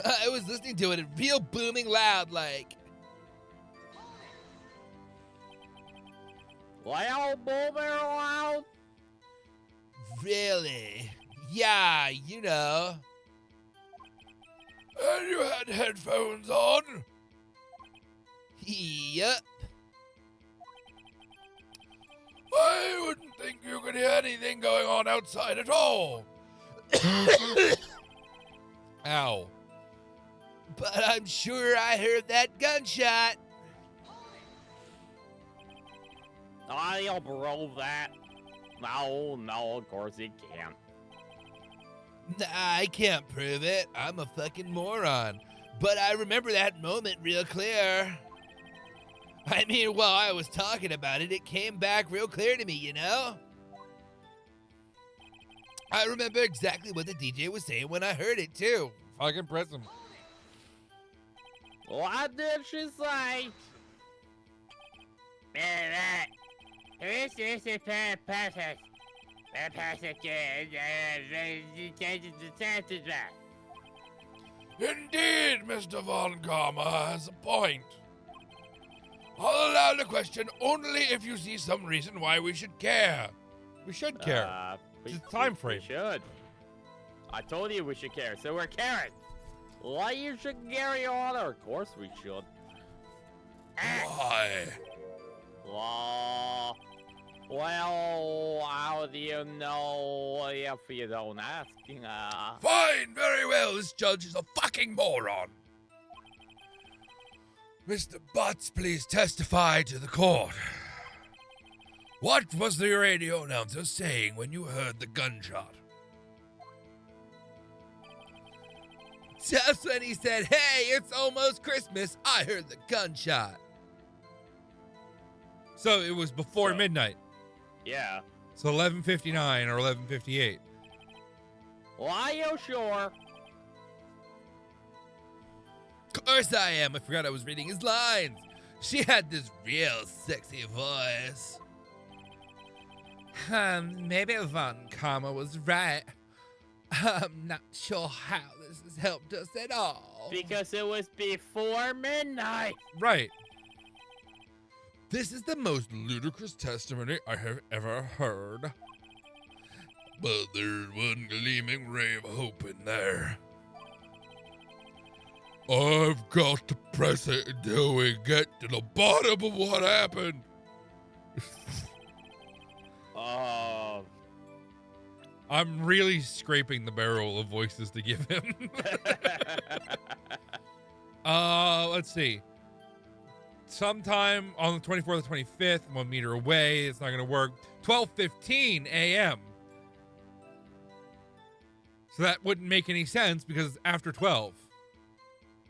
I was listening to it real booming loud like. Loud, booming loud? Really? Yeah, you know. And you had headphones on? Yup. I wouldn't think you could hear anything going on outside at all. Ow. But I'm sure I heard that gunshot. I'll prove that. No, of course you can't. Nah, I can't prove it. I'm a fucking moron. But I remember that moment real clear. I mean, while I was talking about it, it came back real clear to me, you know? I remember exactly what the DJ was saying when I heard it, too. Fucking press him. What did she say? This is the passage. The passage Indeed, Mr. Von Karma has a point. I'll allow the question only if you see some reason why we should care. We should care. It's a time frame. We should. I told you we should care, so we're caring. Why you should carry on? Of course we should. Why? Well, how do you know if you don't ask? Fine, very well. This judge is a fucking moron. Mr. Butts, please testify to the court. What was the radio announcer saying when you heard the gunshot? Just when he said, hey, it's almost Christmas, I heard the gunshot. So it was before midnight. Yeah. So 11:59 or 11:58. Well, are you sure? Of course I am. I forgot I was reading his lines. She had this real sexy voice. Maybe Von Karma was right. I'm not sure how this has helped us at all. Because it was before midnight. Right. This is the most ludicrous testimony I have ever heard. But there's one gleaming ray of hope in there. I've got to press it until we get to the bottom of what happened. I'm really scraping the barrel of voices to give him. Let's see. Sometime on the 24th or 25th, 1 meter away, it's not going to work. 12:15 a.m. So that wouldn't make any sense because it's after 12.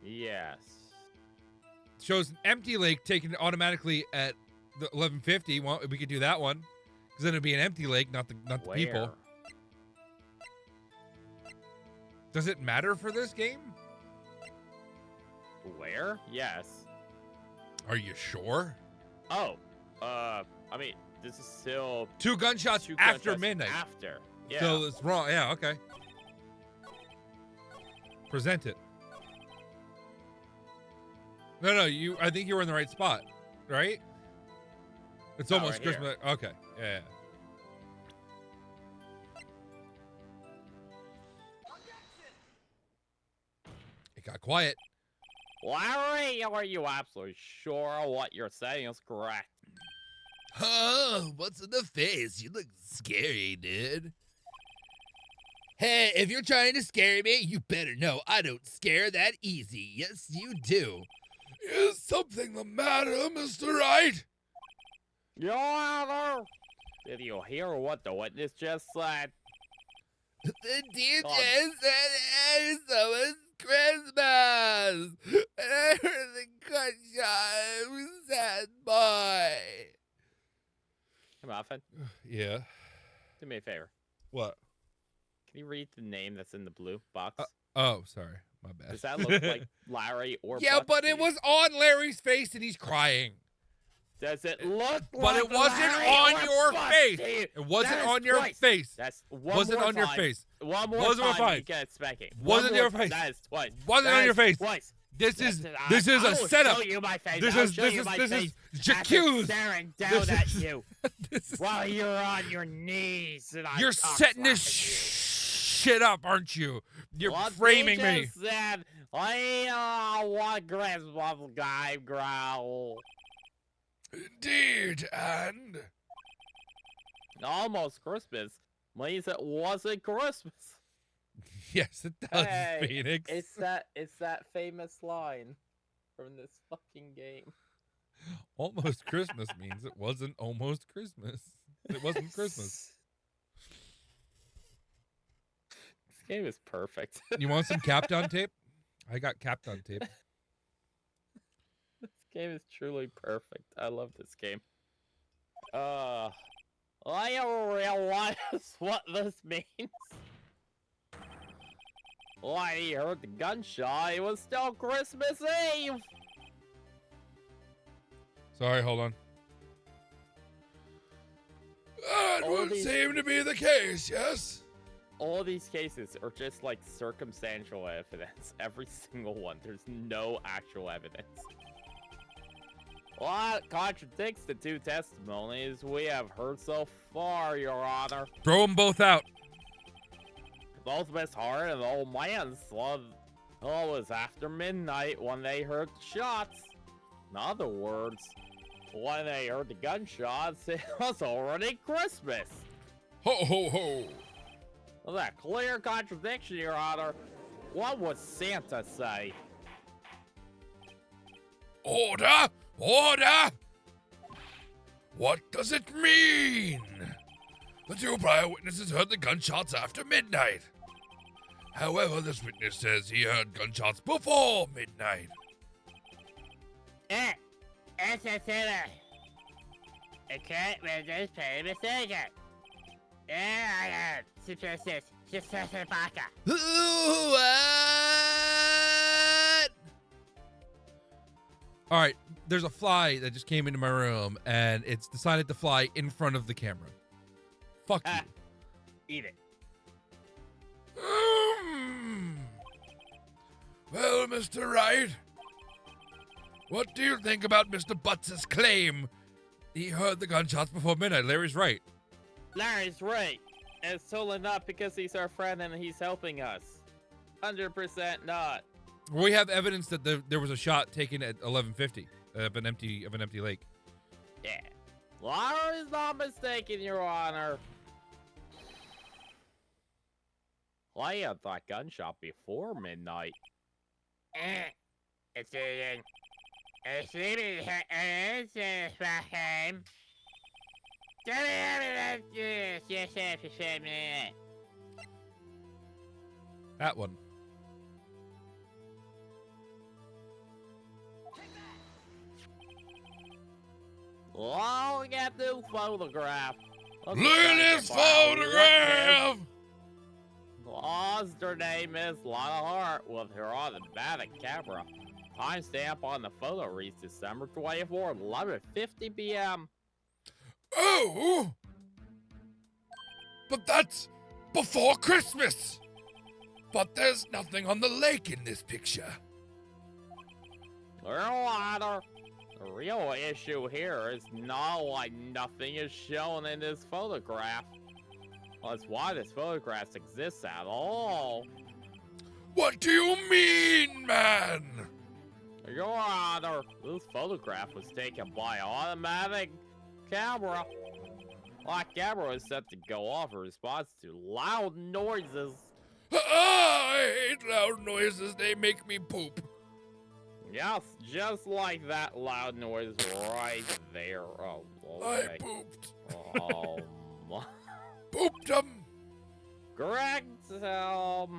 Yes. Shows an empty lake taken automatically at the 11:50. Well, we could do that one because then it'd be an empty lake, not the people. Does it matter for this game? Where? Yes. Are you sure? Oh, I mean, this is still Two gunshots after midnight. After. Yeah. So it's wrong. Yeah, okay. Present it. No, I think you were in the right spot, right? It's almost right Christmas. Okay. Yeah. It got quiet. Larry, are you absolutely sure what you're saying is correct? Oh, what's in the face? You look scary, dude. Hey, if you're trying to scare me, you better know I don't scare that easy. Yes, you do. Is something the matter, Mr. Wright? Your Honor, did you hear what the witness just said? The DJ said it's almost Christmas. And I heard the gunshot. I'm a sad boy. Hey, Muffin, Yeah. do me a favor. What? Can you read the name that's in the blue box? Oh, sorry. My bad. Does that look like Larry or Yeah, Buck but to it you? was on Larry's face and he's crying. Does it look But like it wasn't Larry on or your Buck face. to you? It wasn't That is on your twice. face. That's one Wasn't more on your time. face. One more Wasn't on time face. you get spanking. Wasn't One your more- face. That is twice. Wasn't That on your is face. Twice. This Yes, is I- this is I a will setup. Show you my face. This I'll is show this you is my this face is after Jacques. staring down This at is- you This is- while you're on your knees. And You're setting this shit up, aren't you? You're framing me. Said, I want Christmas guy growl. Indeed, and Almost Christmas means it wasn't Christmas. yes, it does, Hey, Phoenix. It's that famous line from this fucking game. Almost Christmas means it wasn't almost Christmas. It wasn't Christmas. This game is perfect. You want some Captain tape? I got Captain tape. This game is truly perfect. I love this game. I don't realize what this means. When he heard the gunshot, it was still Christmas Eve. Sorry, hold on. That would seem to be the case, yes? All these cases are just like circumstantial evidence. Every single one. There's no actual evidence. What contradicts the two testimonies we have heard so far, Your Honor? Throw them both out. Both Miss Hart and the old man said it was after midnight when they heard the shots. In other words, when they heard the gunshots, it was already Christmas. Ho, ho, ho. Well, that clear contradiction, Your Honor. What would Santa say? Order! Order! What does it mean? The two prior witnesses heard the gunshots after midnight. However, this witness says he heard gunshots before midnight. It's a sinner. It can't be this pretty mistaken. Yeah, I am. Suspicious. Suspicious baka. What? All right, there's a fly that just came into my room, and it's decided to fly in front of the camera. Fuck you. Eat it. Well, Mr. Wright, what do you think about Mr. Butts' claim he heard the gunshots before midnight? Larry's right. Larry's right. And it's totally not because he's our friend and he's helping us. 100% not. We have evidence that there was a shot taken at 11:50 of an empty lake. Yeah. Larry's not mistaken, Your Honor. I had that gunshot before midnight. It's a sleeping it's him. That one. Look at the photograph. Look at this photograph! Lost her name is Lana Hart with her automatic camera. Timestamp on the photo reads December 24, 11:50 p.m. Oh! But that's before Christmas! But there's nothing on the lake in this picture. Your Honor, the real issue here is not why nothing is shown in this photograph. That's why this photograph exists at all. What do you mean, man? Your Honor, this photograph was taken by automatic camera. My camera is set to go off in response to loud noises. I hate loud noises, they make me poop. Yes, just like that loud noise right there. Oh, okay. I pooped. Oh, my. Pooped 'em. Correct. That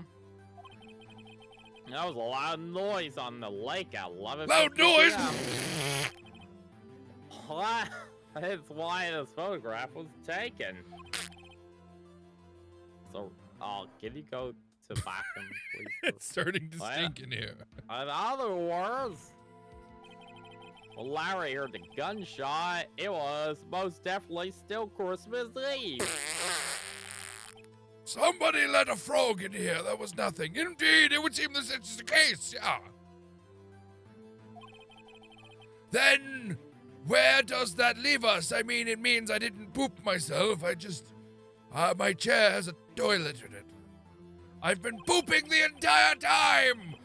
was a loud noise on the lake at 11. Loud noise! That's why this photograph was taken. So, can you go to the bathroom, please? It's starting to stink in here. In other words, when Larry heard the gunshot, it was most definitely still Christmas Eve. Somebody let a frog in here. That was nothing. Indeed, it would seem this is the case, yeah. Then, where does that leave us? I mean, it means I didn't poop myself. I just... my chair has a toilet in it. I've been pooping the entire time!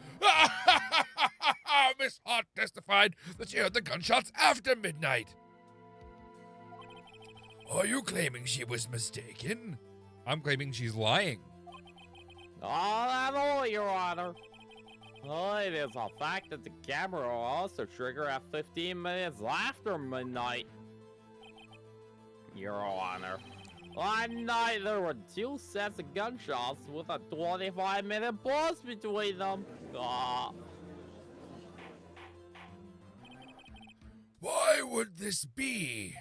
Miss Hart testified that she heard the gunshots after midnight. Are you claiming she was mistaken? I'm claiming she's lying. Not at all, Your Honor. It is a fact that the camera will also trigger at 15 minutes after midnight. Your Honor. One night there were two sets of gunshots with a 25-minute pause between them. Why would this be?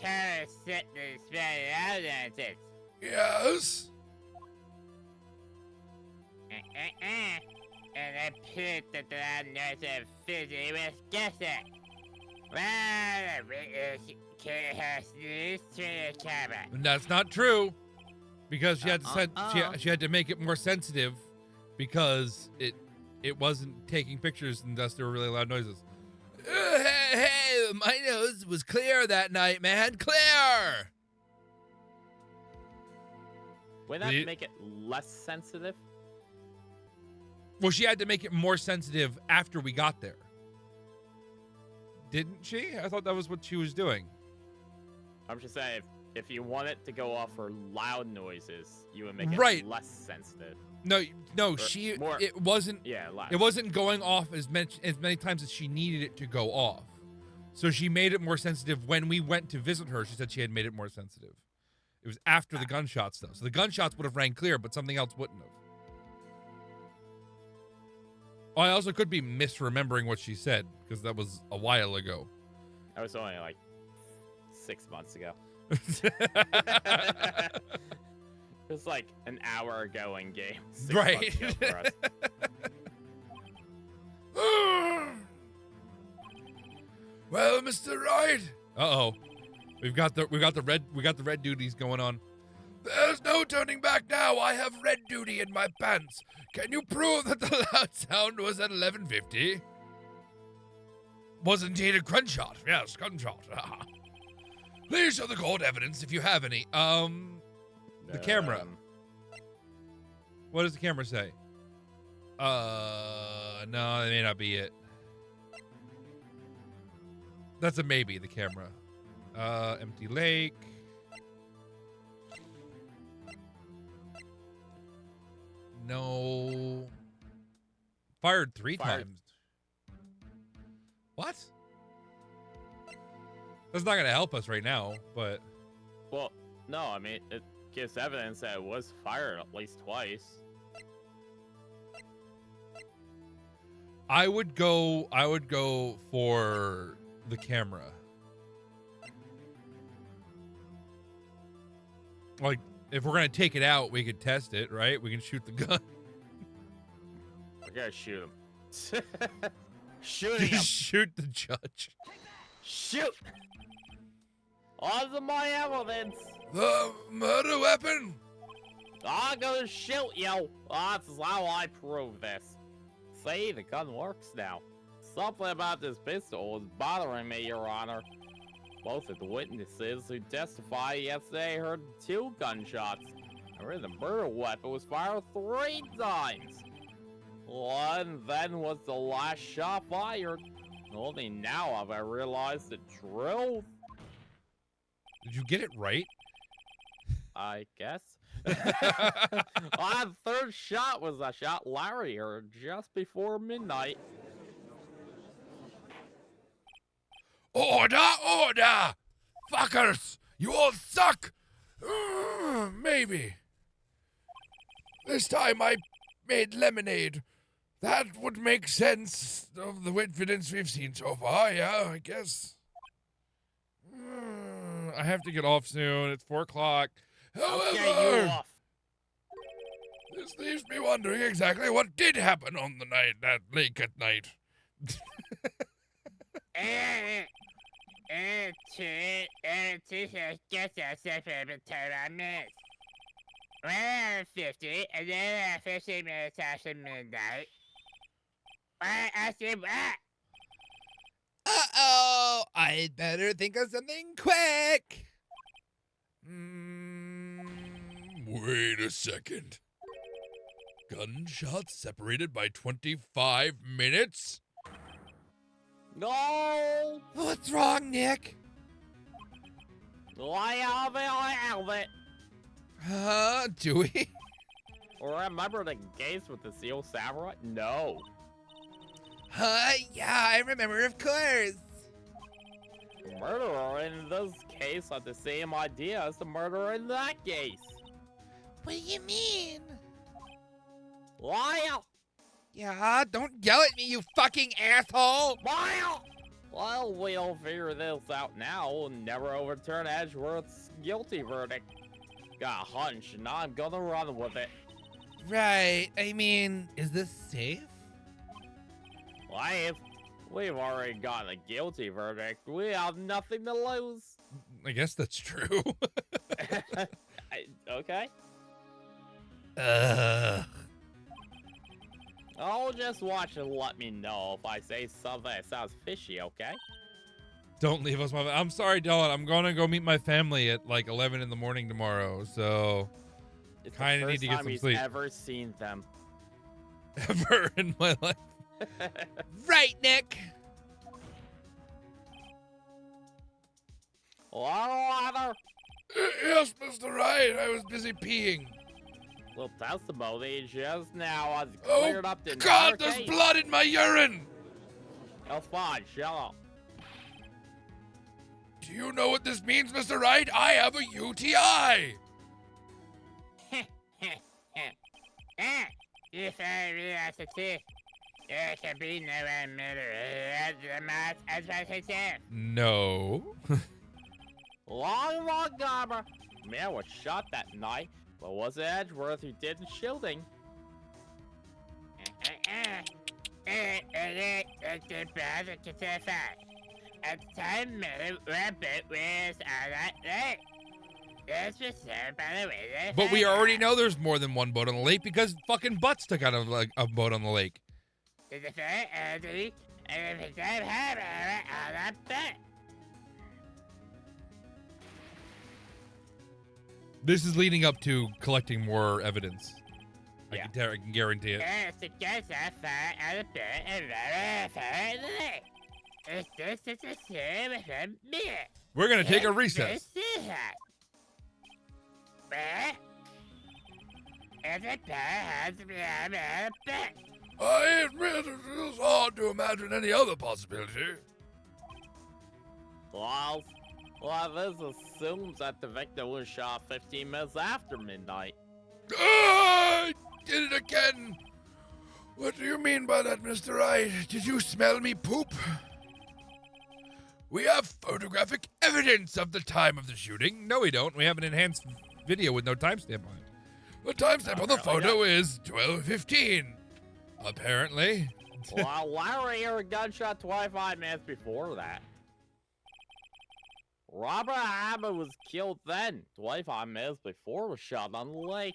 Kind of sit and spell it out on this. Yes? And I put that I know the fizzy was guessing. Well, has this to the camera. And that's not true, because she had to she had to make it more sensitive, because it wasn't taking pictures unless there were really loud noises. Hey, my nose was clear that night, man. Clear! Would that make it less sensitive? Well, she had to make it more sensitive after we got there. Didn't she? I thought that was what she was doing. I'm just saying, if you want it to go off for loud noises, you would make it Right. less sensitive. No, Or she more- it wasn't Yeah, loud. it wasn't going off as many times as she needed it to go off. So she made it more sensitive when we went to visit her. She said she had made it more sensitive. It was after the gunshots though. So the gunshots would have rang clear, but something else wouldn't have. Oh, I also could be misremembering what she said, because that was a while ago. That was only like 6 months ago. It was like an hour ago in game. 6 Right. months ago for us. Well, Mr. Wright, Uh-oh. We got the red duties going on. there's no turning back now. I have red duty in my pants. Can you prove that the loud sound was at 11:50? Was indeed a gunshot. Yes, gunshot. Please show the court evidence if you have any. The camera. What does the camera say? No, that may not be it. That's a maybe, the camera. Empty lake. No. Fired three times. What? That's not gonna help us right now, but Well, no, I mean, it gives evidence that it was fired at least twice. I would go for the camera. Like, if we're gonna take it out, we could test it, right? We can shoot the gun. We're gonna shoot him. Shooting him. Just shoot the judge. Shoot! On to my evidence! The murder weapon? I'm gonna shoot you! That's how I prove this. See, the gun works now. Something about this pistol is bothering me, Your Honor. Both of the witnesses who testified yesterday heard 2 gunshots. And the murder weapon was fired 3 times. One then was the last shot fired. Only now have I realized the truth. Did you get it right? I guess. The third shot was a shot Larry heard just before midnight. Order, order! Fuckers! You all suck! Maybe. This time I made lemonade. That would make sense of the evidence we've seen so far, yeah, I guess. I have to get off soon. It's 4 o'clock. Okay, you off. This leaves me wondering exactly what did happen on the night, that lake at night. Get yourself every time I miss. 50, and then 15 minutes after midnight. I said, what? Uh-oh! I'd better think of something quick! Wait a second. Gunshots separated by 25 minutes? No! What's wrong, Nick? I have it. Do we? Remember the case with the seal samurai? No. Yeah, I remember, of course. The murderer in this case had the same idea as the murderer in that case. What do you mean? Liar! Yeah, don't yell at me, you fucking asshole! Liar! Well, we'll figure this out now and never overturn Edgeworth's guilty verdict. Got a hunch, and I'm gonna run with it. Right. I mean, is this safe? We've already gotten a guilty verdict. We have nothing to lose. I guess that's true. Okay. I'll just watch and let me know if I say something that sounds fishy, okay? Don't leave us, I'm sorry, Dylan. I'm gonna go meet my family at like 11 in the morning tomorrow, so It's kind of the need to first get time some he's sleep. ever seen them. Ever in my life. Right, Nick. Father. Yes, Mr. Wright. I was busy peeing. Little testimony just now has Oh, cleared up the God, entire there's case. blood in my urine. That's fine, shut up. Do you know what this means, Mr. Wright? I have a UTI. If I realize the truth, there can be no one murder. The mass as myself. No. Long Montgomery. Man was shot that night, but was it Edgeworth who did the shooting? At the time, Rabbit was on that lake. This was served by the way. But we already know there's more than one boat on the lake because fucking Butts took out a boat on the lake. To the fair, Andy, and if it's time, have on that bet. This is leading up to collecting more evidence. Yeah. I can guarantee it. It's the guess I find out a bit and very fair in the lake. This is the same as me. We're gonna take a recess. This is it. But if the bear has to be a bet. I admit it is hard to imagine any other possibility. Well, this assumes that the victim was shot 15 minutes after midnight. I did it again. What do you mean by that, Mr. Wright? Did you smell me poop? We have photographic evidence of the time of the shooting. No, we don't. We have an enhanced video with no timestamp on it. The timestamp on the photo is 12:15. Apparently. Well, Larry heard a gunshot 25 minutes before that. Robert Hammond was killed then, 25 minutes before he was shot on the lake.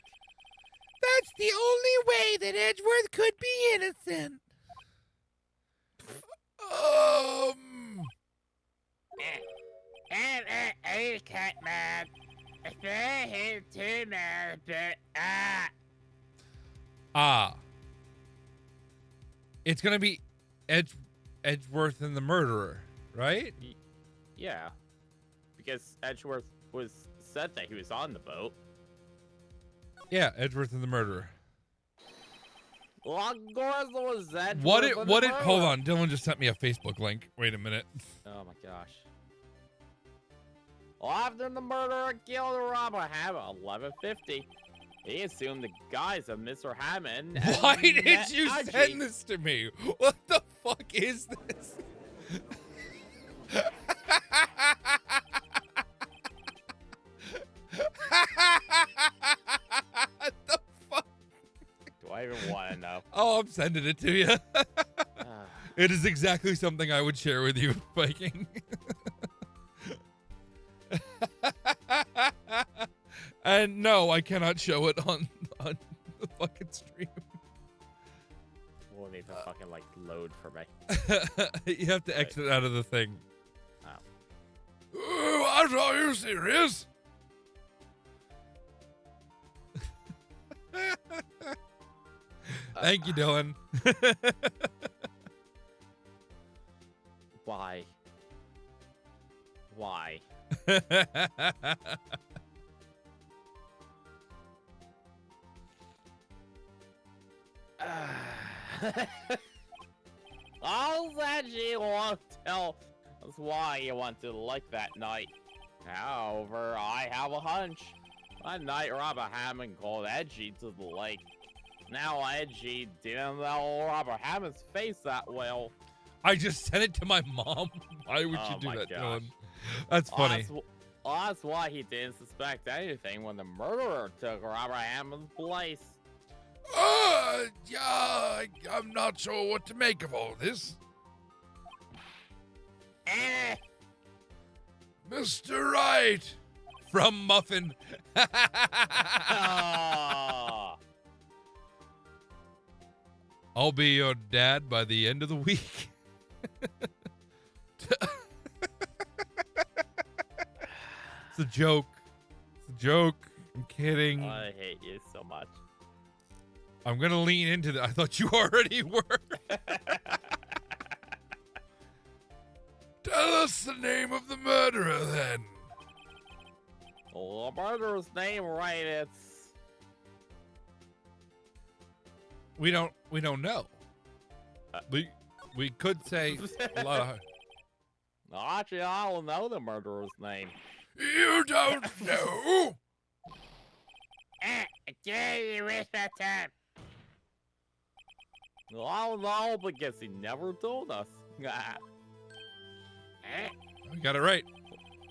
That's the only way that Edgeworth could be innocent. Hey, cat man. It's very him too, man. But It's gonna be Edgeworth and the murderer, right? Yeah, because Edgeworth said that he was on the boat. Yeah, Edgeworth and the murderer. Well, of course it was Edgeworth. Hold on, Dylan just sent me a Facebook link. Wait a minute. Oh my gosh. Well, after the murderer killed Robert Hammond at 11:50, he assumed the guise of Mr. Hammond. and Why did met you Edgy. send this to me? What the fuck is this? What the fuck? Do I even want to know? Oh, I'm sending it to you. It is exactly something I would share with you, Viking. And no, I cannot show it on the fucking stream. Won't even fucking like load for me. You have to exit out of the thing. Oh. Are you serious? Thank you, Dylan. Why? Why? All that you want to tell us why you want to like that night. However, I have a hunch. That night, Robert Hammond called Edgy to the lake. Now Edgy didn't know Robert Hammond's face that well. I just sent it to my mom. Why would you Oh do my that, gosh. Dylan? That's funny. That's why he didn't suspect anything when the murderer took Robert Hammond's place. Yeah, I'm not sure what to make of all this. Mr. Wright! From Muffin. Ah. I'll be your dad by the end of the week. It's a joke. It's a joke. I'm kidding. I hate you so much. I'm going to lean into that. I thought you already were. Tell us the name of the murderer, then. The murderer's name, right? It's We don't know. We could say a lot of. actually, I don't know the murderer's name. You don't know? Jerry, you waste my time. I don't know because he never told us. We got it right.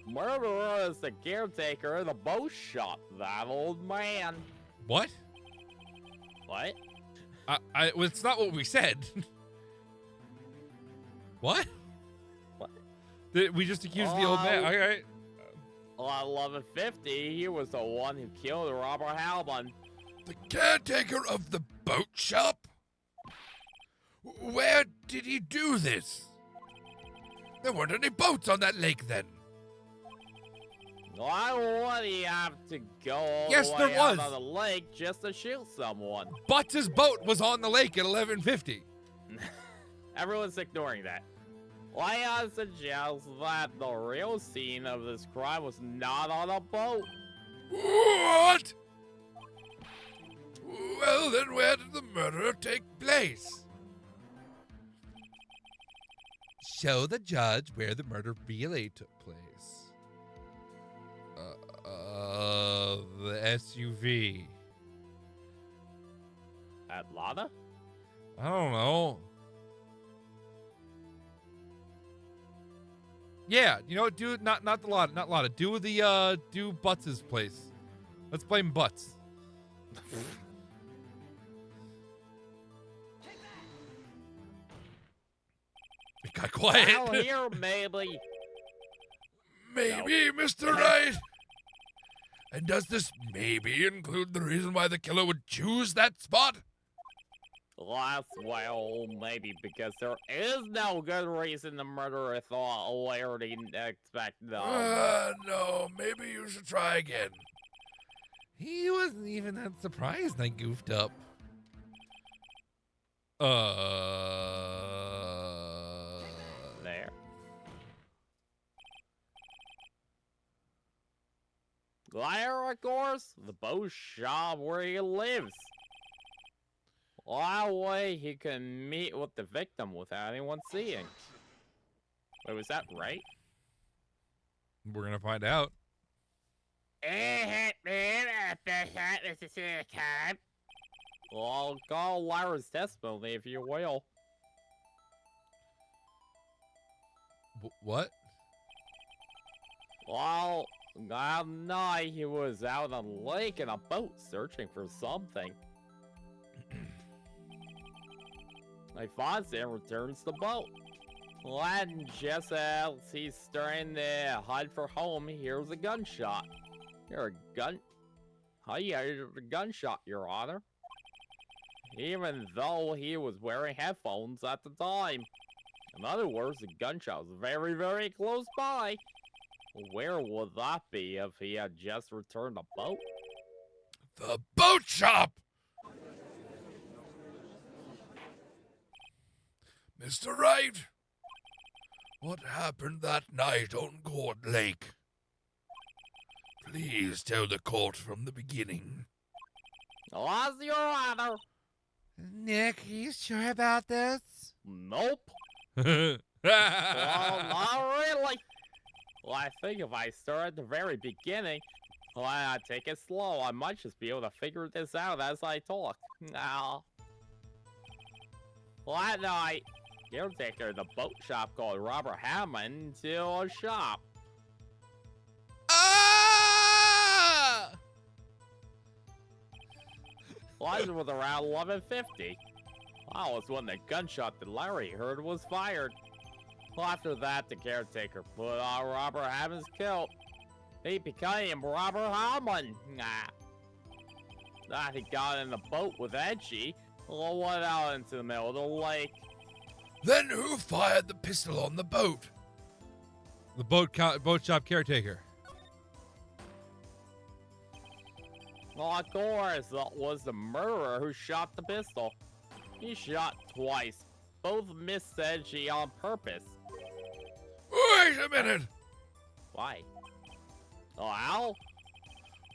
Murderer is the caretaker of the boat shop. That old man. What? What? Well, it's not what we said. What? What? We just accused the old man. All right. At 1150, he was the one who killed Robert Halbin. The caretaker of the boat shop? Where did he do this? There weren't any boats on that lake then. Why would he have to go all Yes, the there way out was. on the lake just to shoot someone? Butts' boat was on the lake at 11:50. Everyone's ignoring that. Why I suggest that the real scene of this crime was not on a boat. What? Well, then where did the murder take place? Show the judge where the murder really took place. The SUV. At Lana? I don't know. Yeah, you know what? Do not the lot, not Lotta. Do Butts' place. Let's blame Butts. It got quiet. Down here, maybe. Maybe, Mr. Wright. And does this maybe include the reason why the killer would choose that spot? Well, maybe because there is no good reason the murderer thought where he expected them. No, maybe you should try again. He wasn't even that surprised I goofed up. There. There, of course, the boat shop where he lives. That way he can meet with the victim without anyone seeing. Wait, was that right? We're gonna find out. Well, call Lyra's testimony if you will. What? Well, that night he was out on the lake in a boat searching for something. He finds it and returns the boat. And just as he's starting to head for home, he hears a gunshot. You're a gun? How you heard a gunshot, Your Honor? Even though he was wearing headphones at the time. In other words, the gunshot was very, very close by. Where would that be if he had just returned a boat? The boat shop! Mr. Wright, what happened that night on Court Lake? Please tell the court from the beginning. As Your Honor. Nick, are you sure about this? Nope. Well, not really. Well, I think if I start at the very beginning, well, I take it slow. I might just be able to figure this out as I talk. Now, that night, caretaker of the boat shop called Robert Hammond to a shop. Ah! Elijah was around 11:50. That was when the gunshot that Larry heard was fired. Well, after that, the caretaker put on Robert Hammond's kilt. He became Robert Hammond. Then he got in the boat with Edgy and went out into the middle of the lake. Then who fired the pistol on the boat? The boat shop caretaker. Well, of course, that was the murderer who shot the pistol. He shot twice. Both missed Edgy on purpose. Wait a minute! Why? Oh, Al?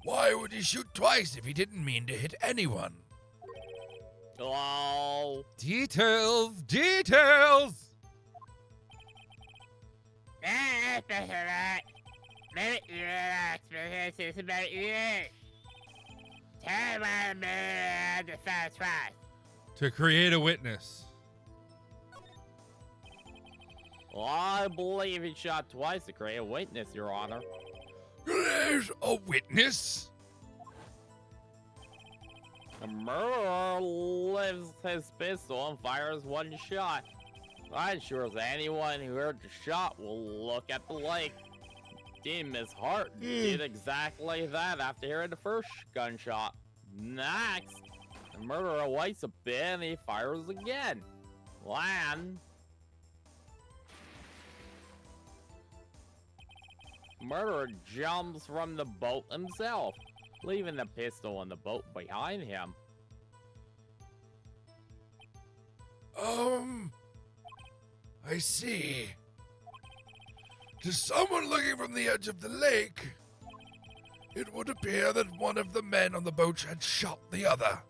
Why would he shoot twice if he didn't mean to hit anyone? Oh. Details, details. Maybe you relax, it's about you. Tell my man the first one. To create a witness. Well, I believe he shot twice to create a witness, Your Honor. There's a witness? The murderer lifts his pistol and fires one shot. I'm sure as anyone who heard the shot will look at the lake. Miss Hart did exactly that after hearing the first gunshot. Next, the murderer waits a bit and he fires again. Land. Murderer jumps from the boat himself, leaving the pistol in the boat behind him. I see. To someone looking from the edge of the lake, it would appear that one of the men on the boat had shot the other.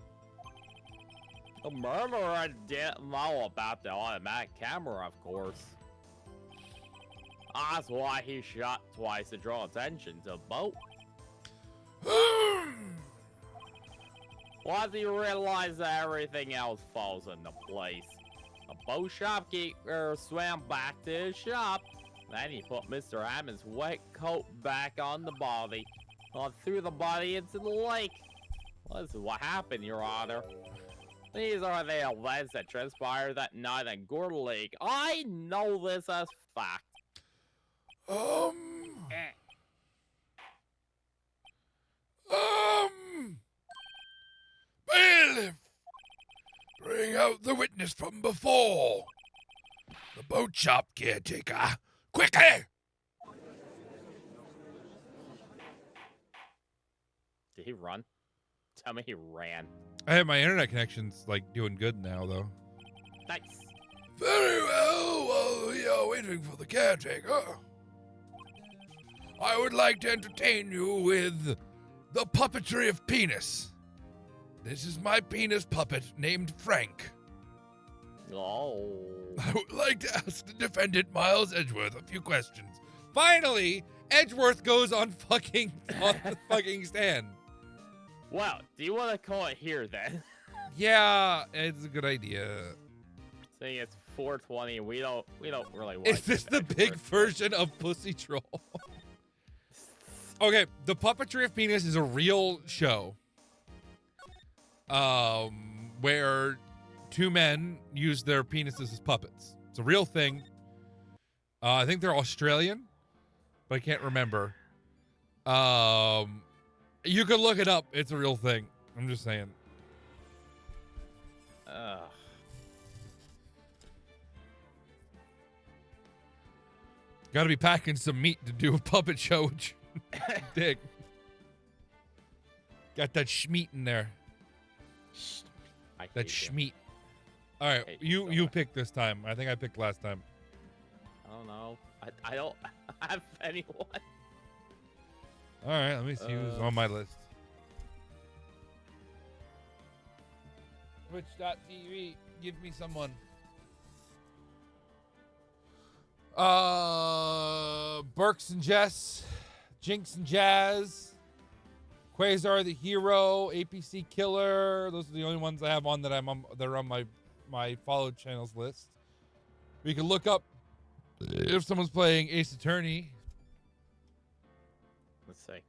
The murderer didn't know about the automatic camera, of course. That's why he shot twice to draw attention to the boat. Once he realized that everything else falls into place, the boat shopkeeper swam back to his shop. Then he put Mr. Hammond's wet coat back on the body and threw the body into the lake. Well, this is what happened, Your Honor. These are the events that transpired that night at Gorda Lake. I know this as fact. Bailiff! Bring out the witness from before. The boat shop caretaker. Quickly! Did he run? Tell me he ran. I have my internet connections like doing good now though. Nice. Very well, while we are waiting for the caretaker, I would like to entertain you with the puppetry of penis. This is my penis puppet named Frank. Oh. I would like to ask the defendant, Miles Edgeworth, a few questions. Finally, Edgeworth goes on the fucking stand. Well, do you want to call it here then? Yeah, it's a good idea. Saying it's 420, we don't really want. Is this the big version of Pussy Troll? Okay, the puppetry of penis is a real show. Where two men use their penises as puppets. It's a real thing. I think they're Australian, but I can't remember. You can look it up. It's a real thing. I'm just saying. Got to be packing some meat to do a puppet show. Dick. Got that schmeat in there. That schmeat. All right, you pick this time. I think I picked last time. I don't know. I don't have anyone. All right, let me see who's on my list. Twitch.tv, give me someone. Burks and Jess, Jinx and Jazz, Quasar the Hero, APC Killer. Those are the only ones I have on that I'm on. They're on my followed channels list. We can look up if someone's playing Ace Attorney. Let's see.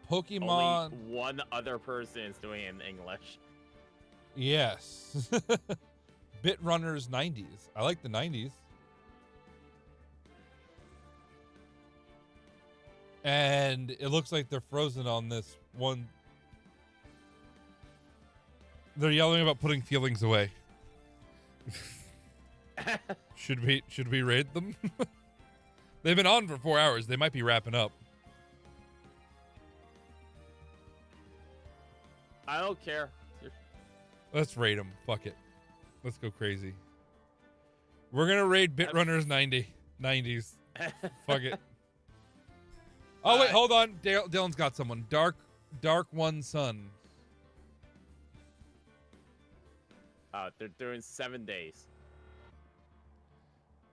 Pokemon. Only one other person is doing it in English. Yes. Bit Runners 90s. I like the 90s. And it looks like they're frozen on this one. They're yelling about putting feelings away. Should we raid them? They've been on for 4 hours. They might be wrapping up. I don't care. Let's raid them. Fuck it. Let's go crazy. We're gonna raid Bit Runners 90s. Fuck it. Oh wait, hold on. Dylan's got someone. Dark One Sun. They're doing 7 days.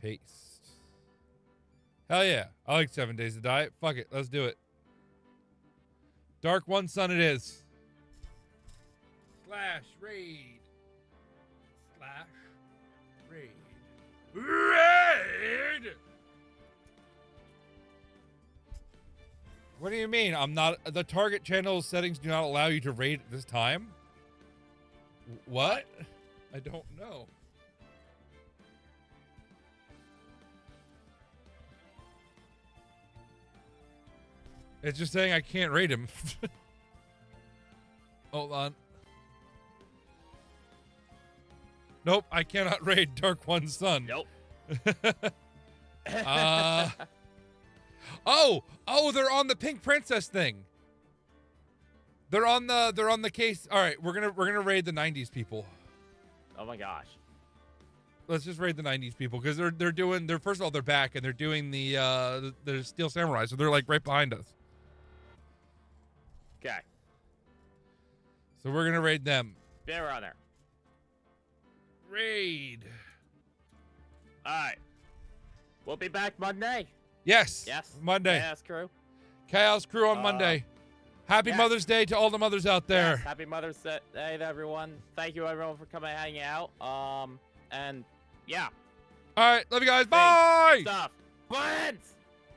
Paste. Hell yeah. I like 7 Days to Die. Fuck it. Let's do it. Dark One Sun it is. /raid. /raid. Raid! What do you mean? I'm not... The target channel settings do not allow you to raid at this time? What? I don't know. It's just saying I can't raid him. Hold on. Nope, I cannot raid Dark One Sun. Nope. Oh, they're on the Pink Princess thing. They're on the case. All right, we're gonna raid the 90s people. Oh my gosh. Let's just raid the 90s people because they're first of all they're back and they're doing the Steel Samurai, so they're like right behind us. Okay. So we're gonna raid them. Bear runner. Raid. All right. We'll be back Monday. Yes. Yes. Monday. Chaos Crew. Chaos Crew on Monday. Happy yes. Mother's Day to all the mothers out there. Yes, happy Mother's Day to everyone. Thank you everyone for coming and hanging out. And yeah. All right. Love you guys. Bye. Stuff. Friends.